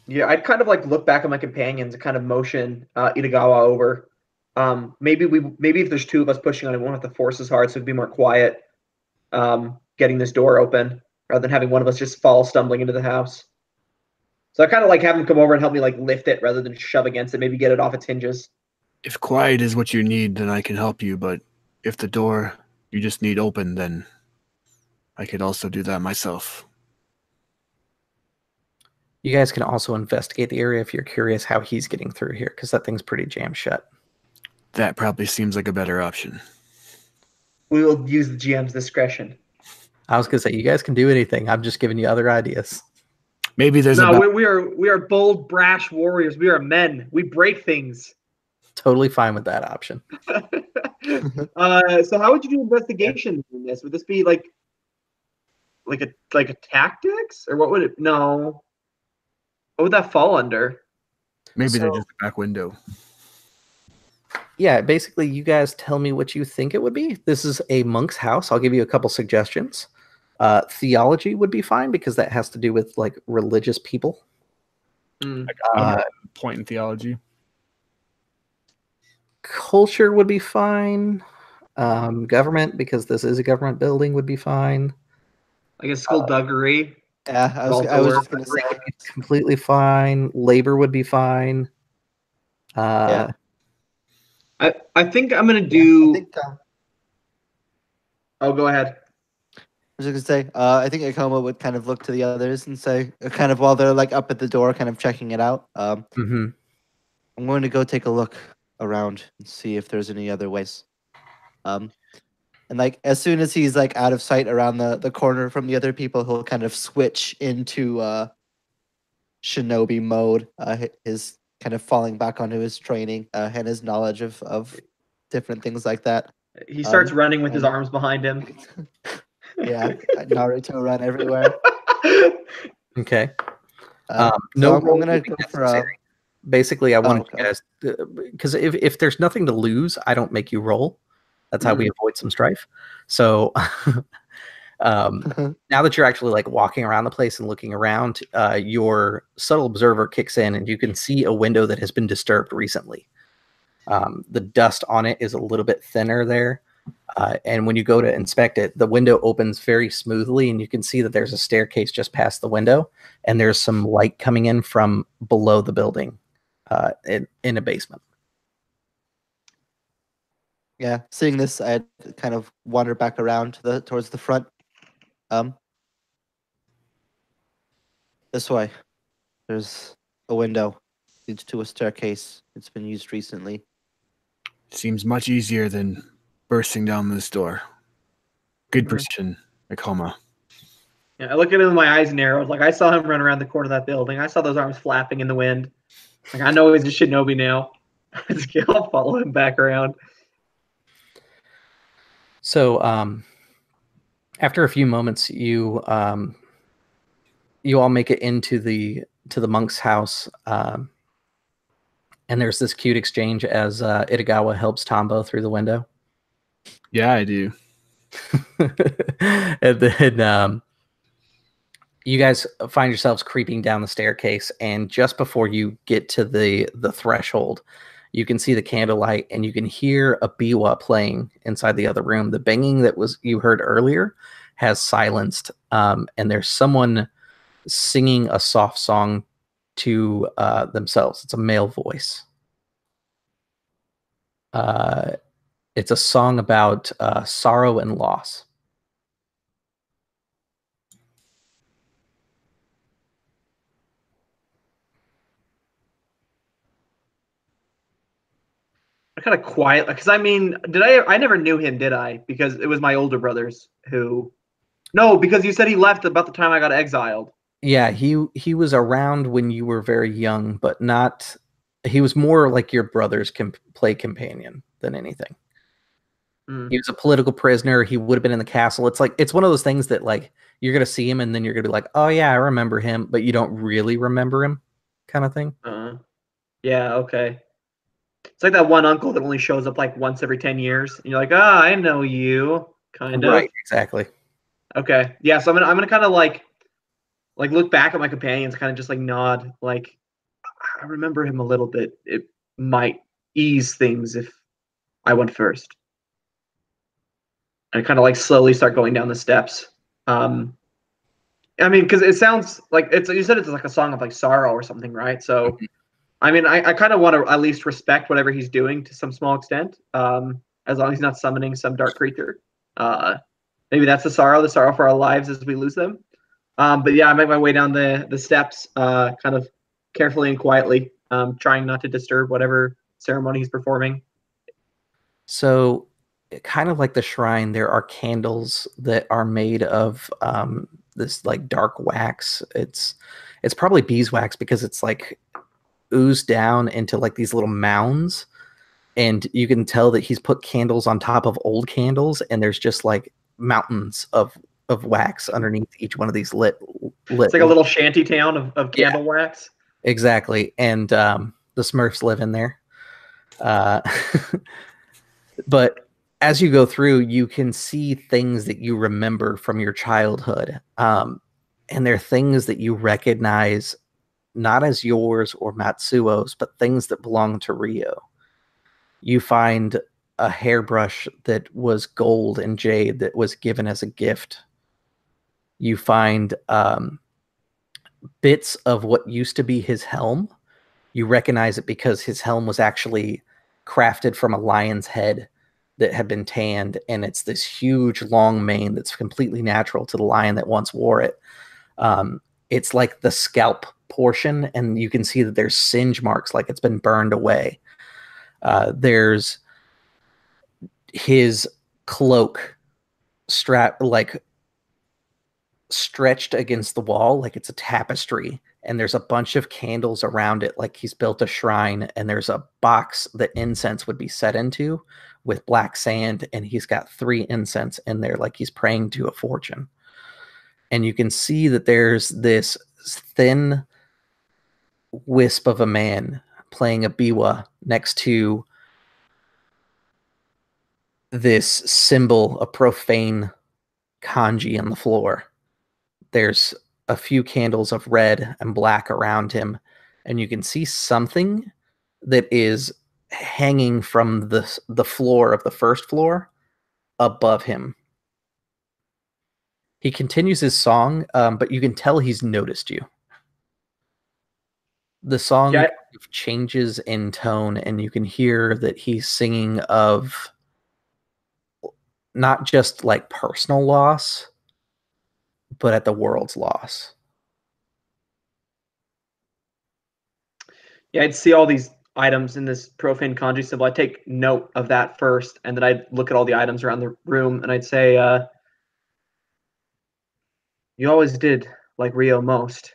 Yeah, I'd kind of like look back at my companions and kind of motion Itagawa over. Maybe if there's two of us pushing on it, we won't have to force as hard, so it'd be more quiet. Getting this door open rather than having one of us just fall stumbling into the house. So I kind of like have him come over and help me like lift it rather than shove against it, maybe get it off its hinges.
If quiet is what you need, then I can help you, but if the door you just need open, then I could also do that myself.
You guys can also investigate the area if you're curious how he's getting through here, because that thing's pretty jammed shut.
That probably seems like a better option.
We will use the GM's discretion.
I was going to say, you guys can do anything. I'm just giving you other ideas.
Maybe there's
we are bold, brash warriors. We are men. We break things.
Totally fine with that option.
So how would you do investigation in this? Would this be like a tactics, or what would it? No. What would that fall under?
Maybe they're just a back window.
Yeah, basically, you guys tell me what you think it would be. This is a monk's house. I'll give you a couple suggestions. Theology would be fine because that has to do with like religious people.
Point in theology.
Culture would be fine. Government, because this is a government building, would be fine.
I guess skullduggery.
Yeah, I was just going to say
completely fine. Labor would be fine.
I think I'm gonna do. Oh, go ahead.
I was just gonna say, I think Akoma would kind of look to the others and say, kind of while they're like up at the door, kind of checking it out. I'm going to go take a look around and see if there's any other ways. And like as soon as he's like out of sight around the corner from the other people, he'll kind of switch into shinobi mode. His kind of falling back onto his training and his knowledge of different things like that.
He starts running with his arms behind him.
Yeah, Naruto run everywhere.
Okay.
So I'm gonna go for
Basically, I wanted
okay.
you guys because if there's nothing to lose, I don't make you roll. That's how we avoid some strife. So now that you're actually like walking around the place and looking around, your subtle observer kicks in, and you can see a window that has been disturbed recently. The dust on it is a little bit thinner there. And when you go to inspect it, the window opens very smoothly, and you can see that there's a staircase just past the window, and there's some light coming in from below the building in a basement.
Yeah, seeing this, I kind of wander back around towards the front. This way. There's a window. Leads to a staircase. It's been used recently.
Seems much easier than bursting down this door. Good precision, Akoma.
Yeah, I look at him with my eyes narrowed. Like, I saw him run around the corner of that building. I saw those arms flapping in the wind. Like, I know he's a shinobi now. I'll follow him back around.
So after a few moments, you all make it into the monk's house, and there's this cute exchange as Itagawa helps Tombo through the window.
Yeah, I do.
And then you guys find yourselves creeping down the staircase, and just before you get to the threshold, you can see the candlelight, and you can hear a biwa playing inside the other room. The banging that you heard earlier has silenced, and there's someone singing a soft song to themselves. It's a male voice. It's a song about sorrow and loss.
I kind of quiet, because I mean, I never knew him, did I? Because it was my older brothers who. No, because you said he left about the time I got exiled.
Yeah, he was around when you were very young, but not. He was more like your brother's play companion than anything. He was a political prisoner. He would have been in the castle. It's one of those things that like you're gonna see him and then you're gonna be like, oh yeah, I remember him, but you don't really remember him, kind of thing.
Yeah, okay. It's like that one uncle that only shows up like once every 10 years. And you're like, I know you, kind of.
Right, exactly.
Okay, yeah. So I'm gonna kind of like look back at my companions, kind of just like nod, like I remember him a little bit. It might ease things if I went first. And kind of like slowly start going down the steps. I mean, because it sounds like you said it's like a song of like sorrow or something, right? So, I mean, I kind of want to at least respect whatever he's doing to some small extent, as long as he's not summoning some dark creature. Maybe that's the sorrow for our lives as we lose them. But yeah, I make my way down the steps, kind of carefully and quietly, trying not to disturb whatever ceremony he's performing.
So, kind of like the shrine, there are candles that are made of this like dark wax. It's probably beeswax because it's like oozed down into like these little mounds, and you can tell that he's put candles on top of old candles, and there's just like mountains of wax underneath each one of these lit.
It's like a little shanty town of candle wax.
Exactly, and the Smurfs live in there. But as you go through, you can see things that you remember from your childhood, and they're things that you recognize not as yours or Matsuo's, but things that belong to Rio. You find a hairbrush that was gold and jade that was given as a gift. You find bits of what used to be his helm. You recognize it because his helm was actually crafted from a lion's head that had been tanned, and it's this huge long mane that's completely natural to the lion that once wore it. It's like the scalp portion, and you can see that there's singe marks like it's been burned away. There's his cloak like stretched against the wall like it's a tapestry, and there's a bunch of candles around it like he's built a shrine, and there's a box that incense would be set into with black sand, and he's got 3 incense in there like he's praying to a fortune. And you can see that there's this thin wisp of a man playing a biwa next to this symbol, a profane kanji on the floor. There's a few candles of red and black around him, and you can see something that is hanging from the floor of the first floor above him. He continues his song, but you can tell he's noticed you. The song changes in tone, and you can hear that he's singing of not just like personal loss, but at the world's loss.
Yeah, I'd see all these items in this profane kanji symbol. I'd take note of that first, and then I'd look at all the items around the room, and I'd say, you always did like Rio most.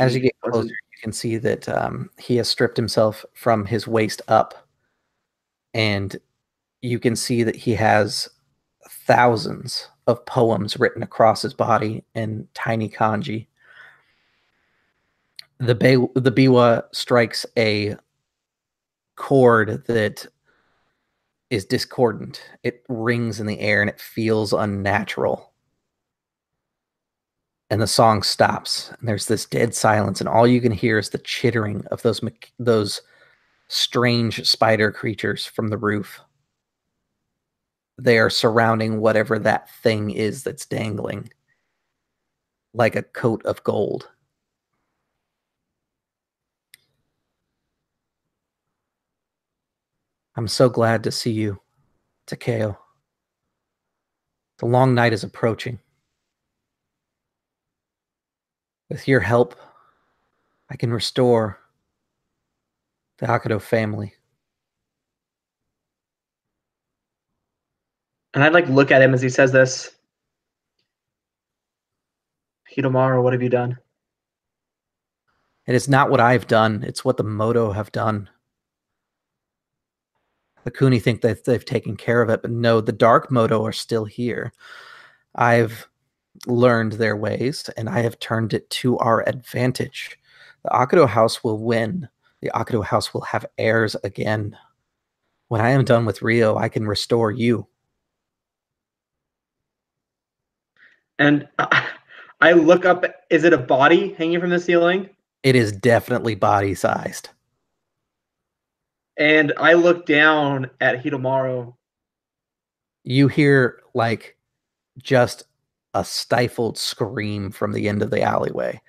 As you get closer, you can see that he has stripped himself from his waist up, and you can see that he has thousands of poems written across his body in tiny kanji. The biwa strikes a chord that is discordant. It rings in the air and it feels unnatural. And the song stops, and there's this dead silence, and all you can hear is the chittering of those strange spider creatures from the roof. They are surrounding whatever that thing is that's dangling, like a coat of gold. I'm so glad to see you, Takeo. The long night is approaching. With your help, I can restore the Akodo family.
And I'd like look at him as he says this. Hitomaru, what have you done?
It is not what I've done, it's what the Moto have done. The Kuni think that they've taken care of it, but no, the Dark Moto are still here. I've learned their ways, and I have turned it to our advantage. The Akodo house will win. The Akodo house will have heirs again. When I am done with Rio, I can restore you.
And I look up, is it a body hanging from the ceiling?
It is definitely body-sized.
And I look down at Hitomaru.
You hear, like, just a stifled scream from the end of the alleyway.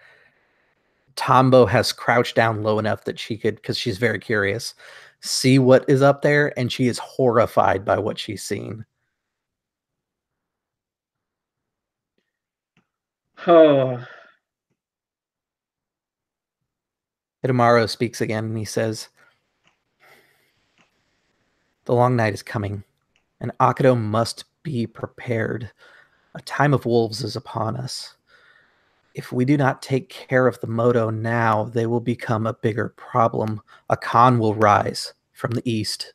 Tombo has crouched down low enough that she could, because she's very curious, see what is up there, and she is horrified by what she's seen.
Oh.
Hitomaru speaks again, and he says, the long night is coming, and Akodo must be prepared. A time of wolves is upon us. If we do not take care of the Moto now, they will become a bigger problem. A Khan will rise from the east.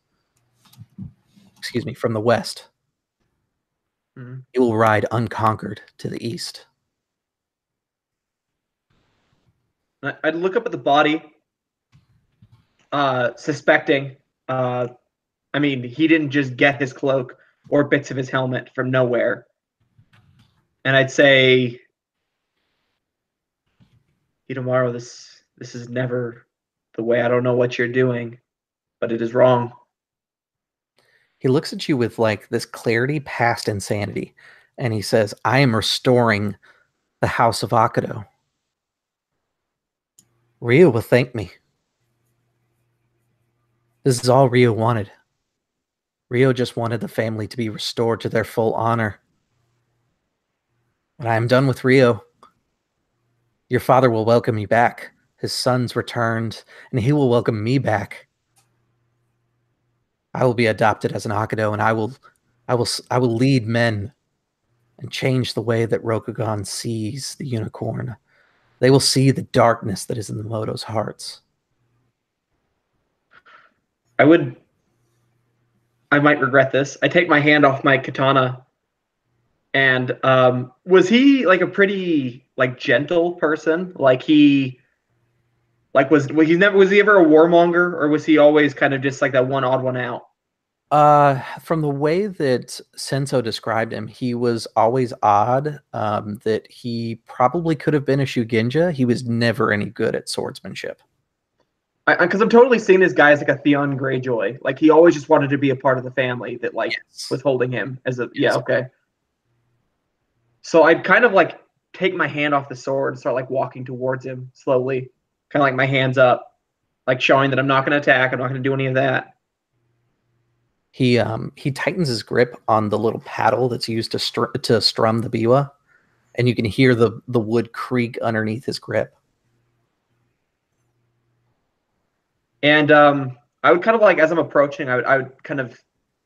Excuse me, from the west.
Mm-hmm.
He will ride unconquered to the east.
I'd look up at the body, suspecting. I mean, he didn't just get his cloak or bits of his helmet from nowhere. And I'd say, Hitomaru, this is never the way. I don't know what you're doing, but it is wrong.
He looks at you with like this clarity past insanity, and he says, I am restoring the house of Akodo. Rio will thank me. This is all Rio wanted. Rio just wanted the family to be restored to their full honor. When I am done with Rio, your father will welcome you back. His sons returned, and he will welcome me back. I will be adopted as an Akodo, and I will lead men and change the way that Rokugan sees the unicorn. They will see the darkness that is in the Moto's hearts.
I might regret this. I take my hand off my katana And was he like a pretty like gentle person? Like he like was he ever a warmonger, or was he always kind of just like that one odd one out?
From the way that Senso described him, he was always odd. That he probably could have been a shugenja. He was never any good at swordsmanship.
Because I'm totally seeing this guy as like a Theon Greyjoy. Like he always just wanted to be a part of the family that like was holding him as a okay. So I'd kind of like take my hand off the sword and start like walking towards him slowly, kind of like my hands up, like showing that I'm not going to attack. I'm not going to do any of that.
He tightens his grip on the little paddle that's used to strum the biwa, and you can hear the wood creak underneath his grip.
And I would kind of like, as I'm approaching, I would kind of,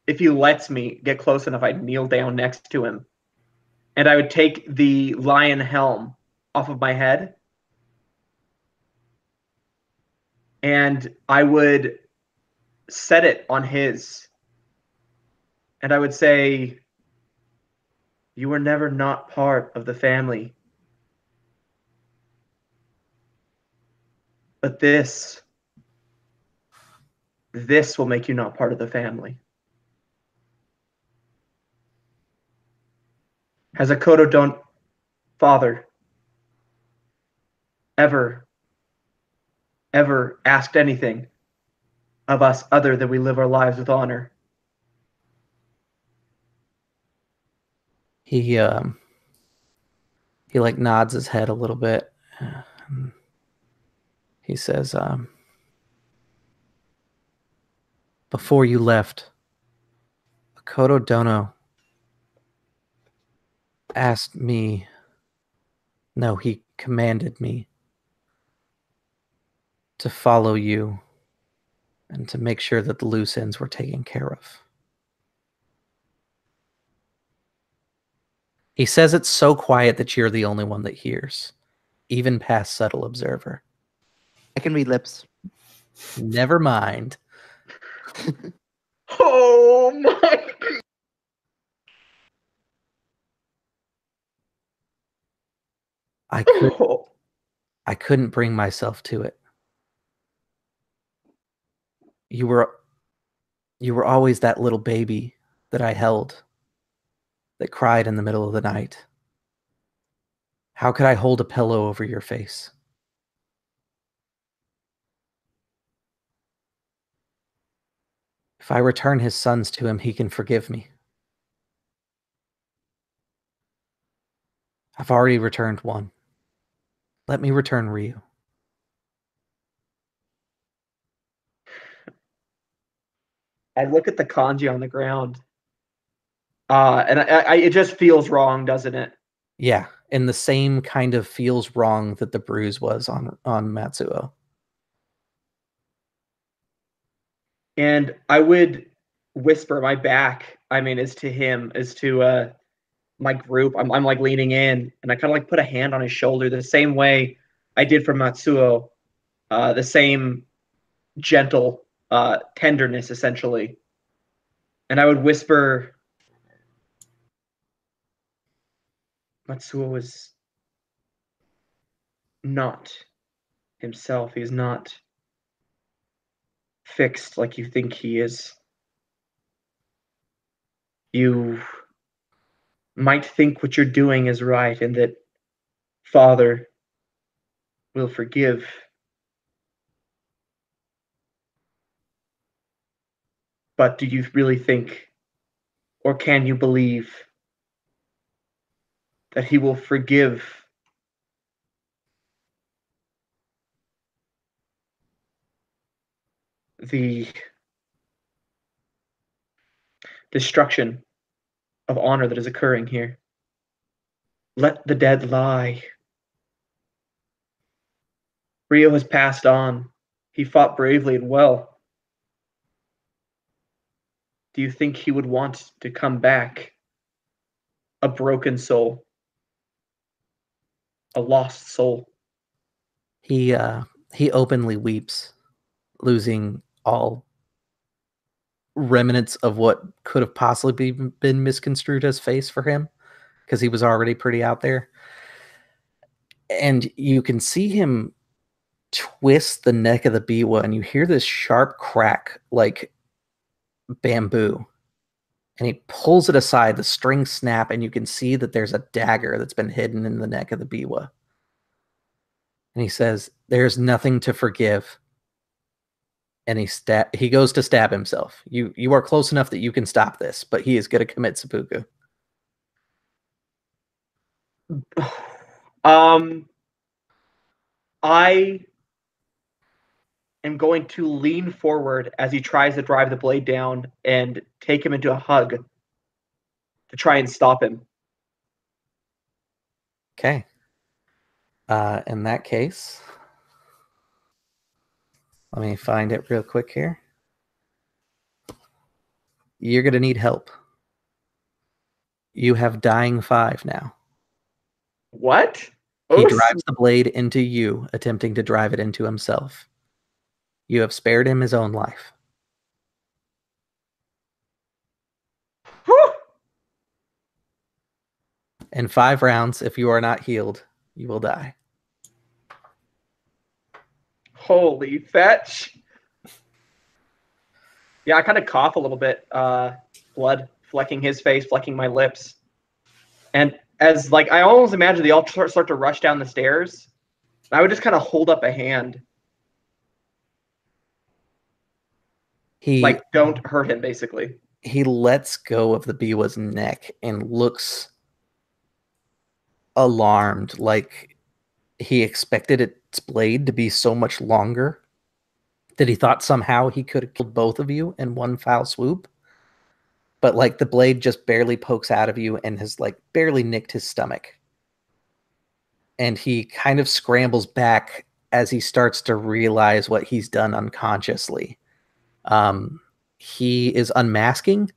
if he lets me get close enough, I'd kneel down next to him, and I would take the lion helm off of my head, and I would set it on his, and I would say, "You were never not part of the family, but this will make you not part of the family." Has Akodo father ever asked anything of us other than we live our lives with honor?
He like nods his head a little bit. He says, "Before you left, Akodo Dono asked me, no, he commanded me to follow you and to make sure that the loose ends were taken care of." He says it's so quiet that you're the only one that hears, even past subtle observer.
I can read lips.
Never mind.
Oh my!
I couldn't bring myself to it. You were always that little baby that I held, that cried in the middle of the night. How could I hold a pillow over your face? If I return his sons to him, he can forgive me. I've already returned one. Let me return Ryu.
I look at the kanji on the ground, and it just feels wrong, doesn't it?
Yeah, and the same kind of feels wrong that the bruise was on Matsuo.
And I would whisper my back, I mean, is to him, is to my group. I'm like leaning in, and I kind of like put a hand on his shoulder the same way I did for Matsuo, the same gentle tenderness, essentially. And I would whisper, Matsuo is not himself. He's not fixed like you think he is. You might think what you're doing is right and that Father will forgive. But do you really think, or can you believe, that he will forgive the destruction of honor that is occurring here? Let the dead lie. Rio has passed on. He fought bravely and well. Do you think he would want to come back a broken soul, a lost soul?
He openly weeps, losing all remnants of what could have possibly been misconstrued as face for him. because he was already pretty out there. And you can see him twist the neck of the biwa, and you hear this sharp crack like bamboo. And he pulls it aside, the strings snap, and you can see that there's a dagger that's been hidden in the neck of the biwa. And he says, "There's nothing to forgive." And he goes to stab himself. You are close enough that you can stop this, but he is going to commit seppuku.
I am going to lean forward as he tries to drive the blade down and take him into a hug to try and stop him.
Okay. In that case, let me find it real quick here. You're going to need help. You have dying 5 now.
What?
He drives the blade into you, attempting to drive it into himself. You have spared him his own life.
Whew.
In 5 rounds, if you are not healed, you will die.
Holy fetch. Yeah, I kind of cough a little bit. Blood flecking his face, flecking my lips. And as like I almost imagine they all start to rush down the stairs, I would just kind of hold up a hand. Like, don't hurt him, basically.
He lets go of the biwa's neck and looks alarmed, like he expected its blade to be so much longer that he thought somehow he could have killed both of you in one foul swoop. But like the blade just barely pokes out of you and has like barely nicked his stomach. And he kind of scrambles back as he starts to realize what he's done unconsciously. He is unmasking.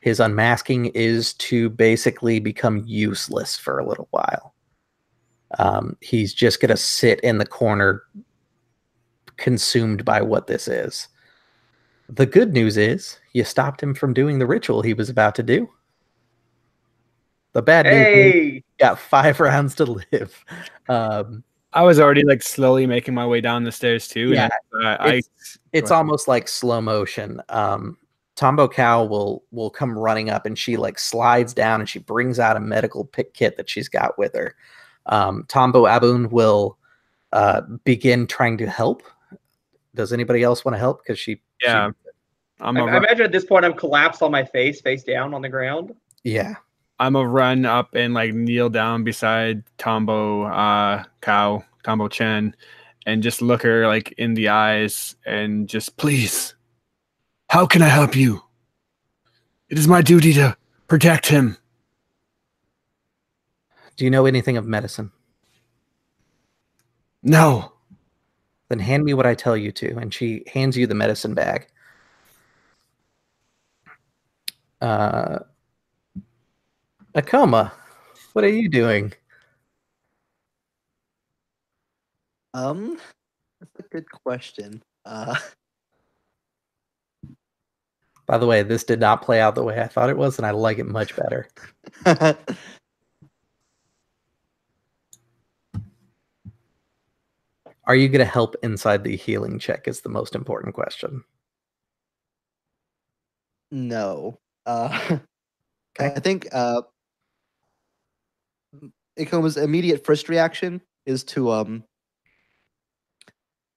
His unmasking is to basically become useless for a little while. He's just going to sit in the corner, consumed by what this is. The good news is you stopped him from doing the ritual he was about to do. The bad news is you got 5 rounds to live.
I was already like slowly making my way down the stairs too.
Yeah,
and
it's almost like slow motion. Tonbo Kou will come running up, and she like slides down and she brings out a medical kit that she's got with her. Tombo Abun will begin trying to help. Does anybody else want to help? Because
I imagine at this point I'm collapsed on my face down on the ground.
Yeah.
I'm a run up and like kneel down beside Tombo Chen, and just look her like in the eyes and just, please, how can I help you? It is my duty to protect him.
Do you know anything of medicine?
No.
Then hand me what I tell you to. And she hands you the medicine bag. Akoma, what are you doing?
That's a good question.
By the way, this did not play out the way I thought it was, and I like it much better. Are you going to help inside the healing check is the most important question.
No.
Okay.
I think Ikoma's immediate first reaction is to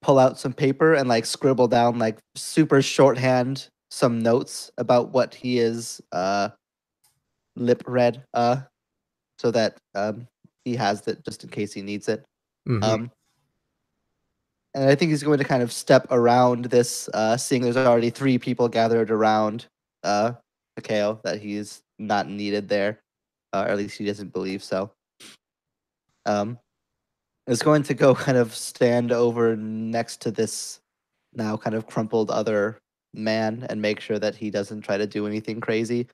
pull out some paper and like scribble down like super shorthand some notes about what he is lip read so that he has it just in case he needs it.
Mm-hmm.
And I think he's going to kind of step around this, seeing there's already 3 people gathered around Takeo, that he's not needed there, or at least he doesn't believe so. Is going to go kind of stand over next to this now kind of crumpled other man and make sure that he doesn't try to do anything crazy.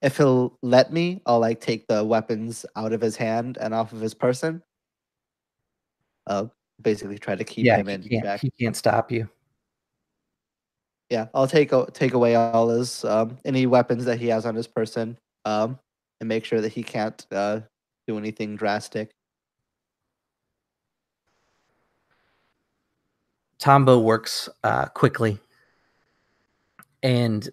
If he'll let me, I'll like take the weapons out of his hand and off of his person. Basically try to keep him in back.
He can't stop you.
Yeah, I'll take away all his any weapons that he has on his person. and make sure that he can't do anything drastic.
Tombo works quickly, and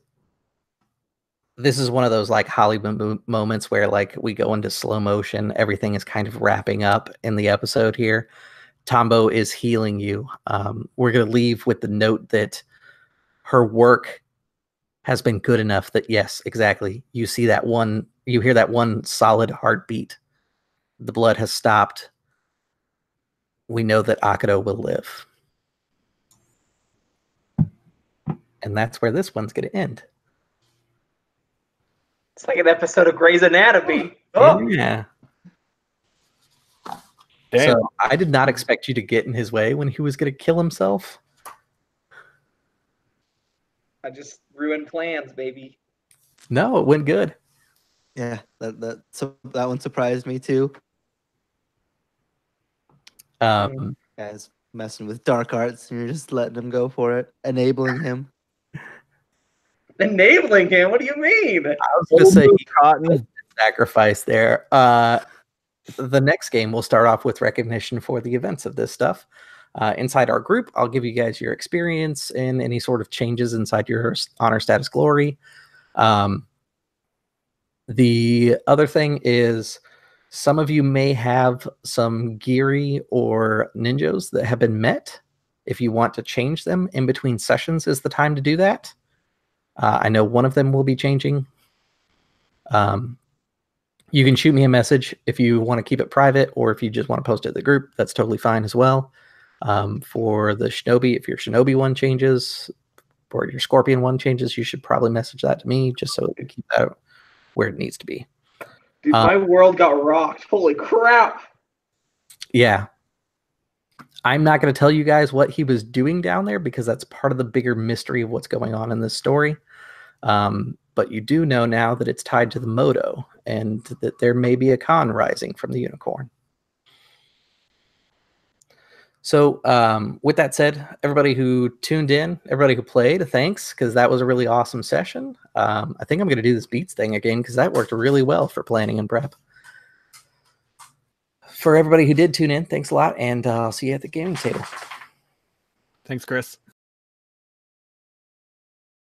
this is one of those like Hollywood moments where like we go into slow motion. Everything is kind of wrapping up in the episode here. Tombo is healing you. We're going to leave with the note that her work has been good enough that, yes, exactly. You see that one, you hear that one solid heartbeat. The blood has stopped. We know that Akodo will live. And that's where this one's going to end.
It's like an episode of Grey's Anatomy. Oh,
Yeah.
Damn.
So I did not expect you to get in his way when he was going to kill himself.
I just ruined plans, baby.
No, it went good.
Yeah, that one surprised me too. Guys messing with dark arts, and you're just letting him go for it, enabling him.
Enabling him? What do you mean?
I was going to say he
Cotton.
sacrifice there. The next game will start off with recognition for the events of this stuff. Inside our group, I'll give you guys your experience and any sort of changes inside your honor status glory. The other thing is some of you may have some Giri or ninjas that have been met. If you want to change them in between sessions is the time to do that. I know one of them will be changing. You can shoot me a message if you want to keep it private, or if you just want to post it in the group, that's totally fine as well. For the Shinobi, if your Shinobi one changes, or your Scorpion one changes, you should probably message that to me just so we can keep that where it needs to be.
Dude, my world got rocked. Holy crap.
Yeah. I'm not going to tell you guys what he was doing down there because that's part of the bigger mystery of what's going on in this story. But you do know now that it's tied to the Moto and that there may be a con rising from the unicorn. So with that said, everybody who tuned in, everybody who played, thanks, because that was a really awesome session. I think I'm going to do this beats thing again because that worked really well for planning and prep. For everybody who did tune in, thanks a lot, and I'll see you at the gaming table.
Thanks, Chris.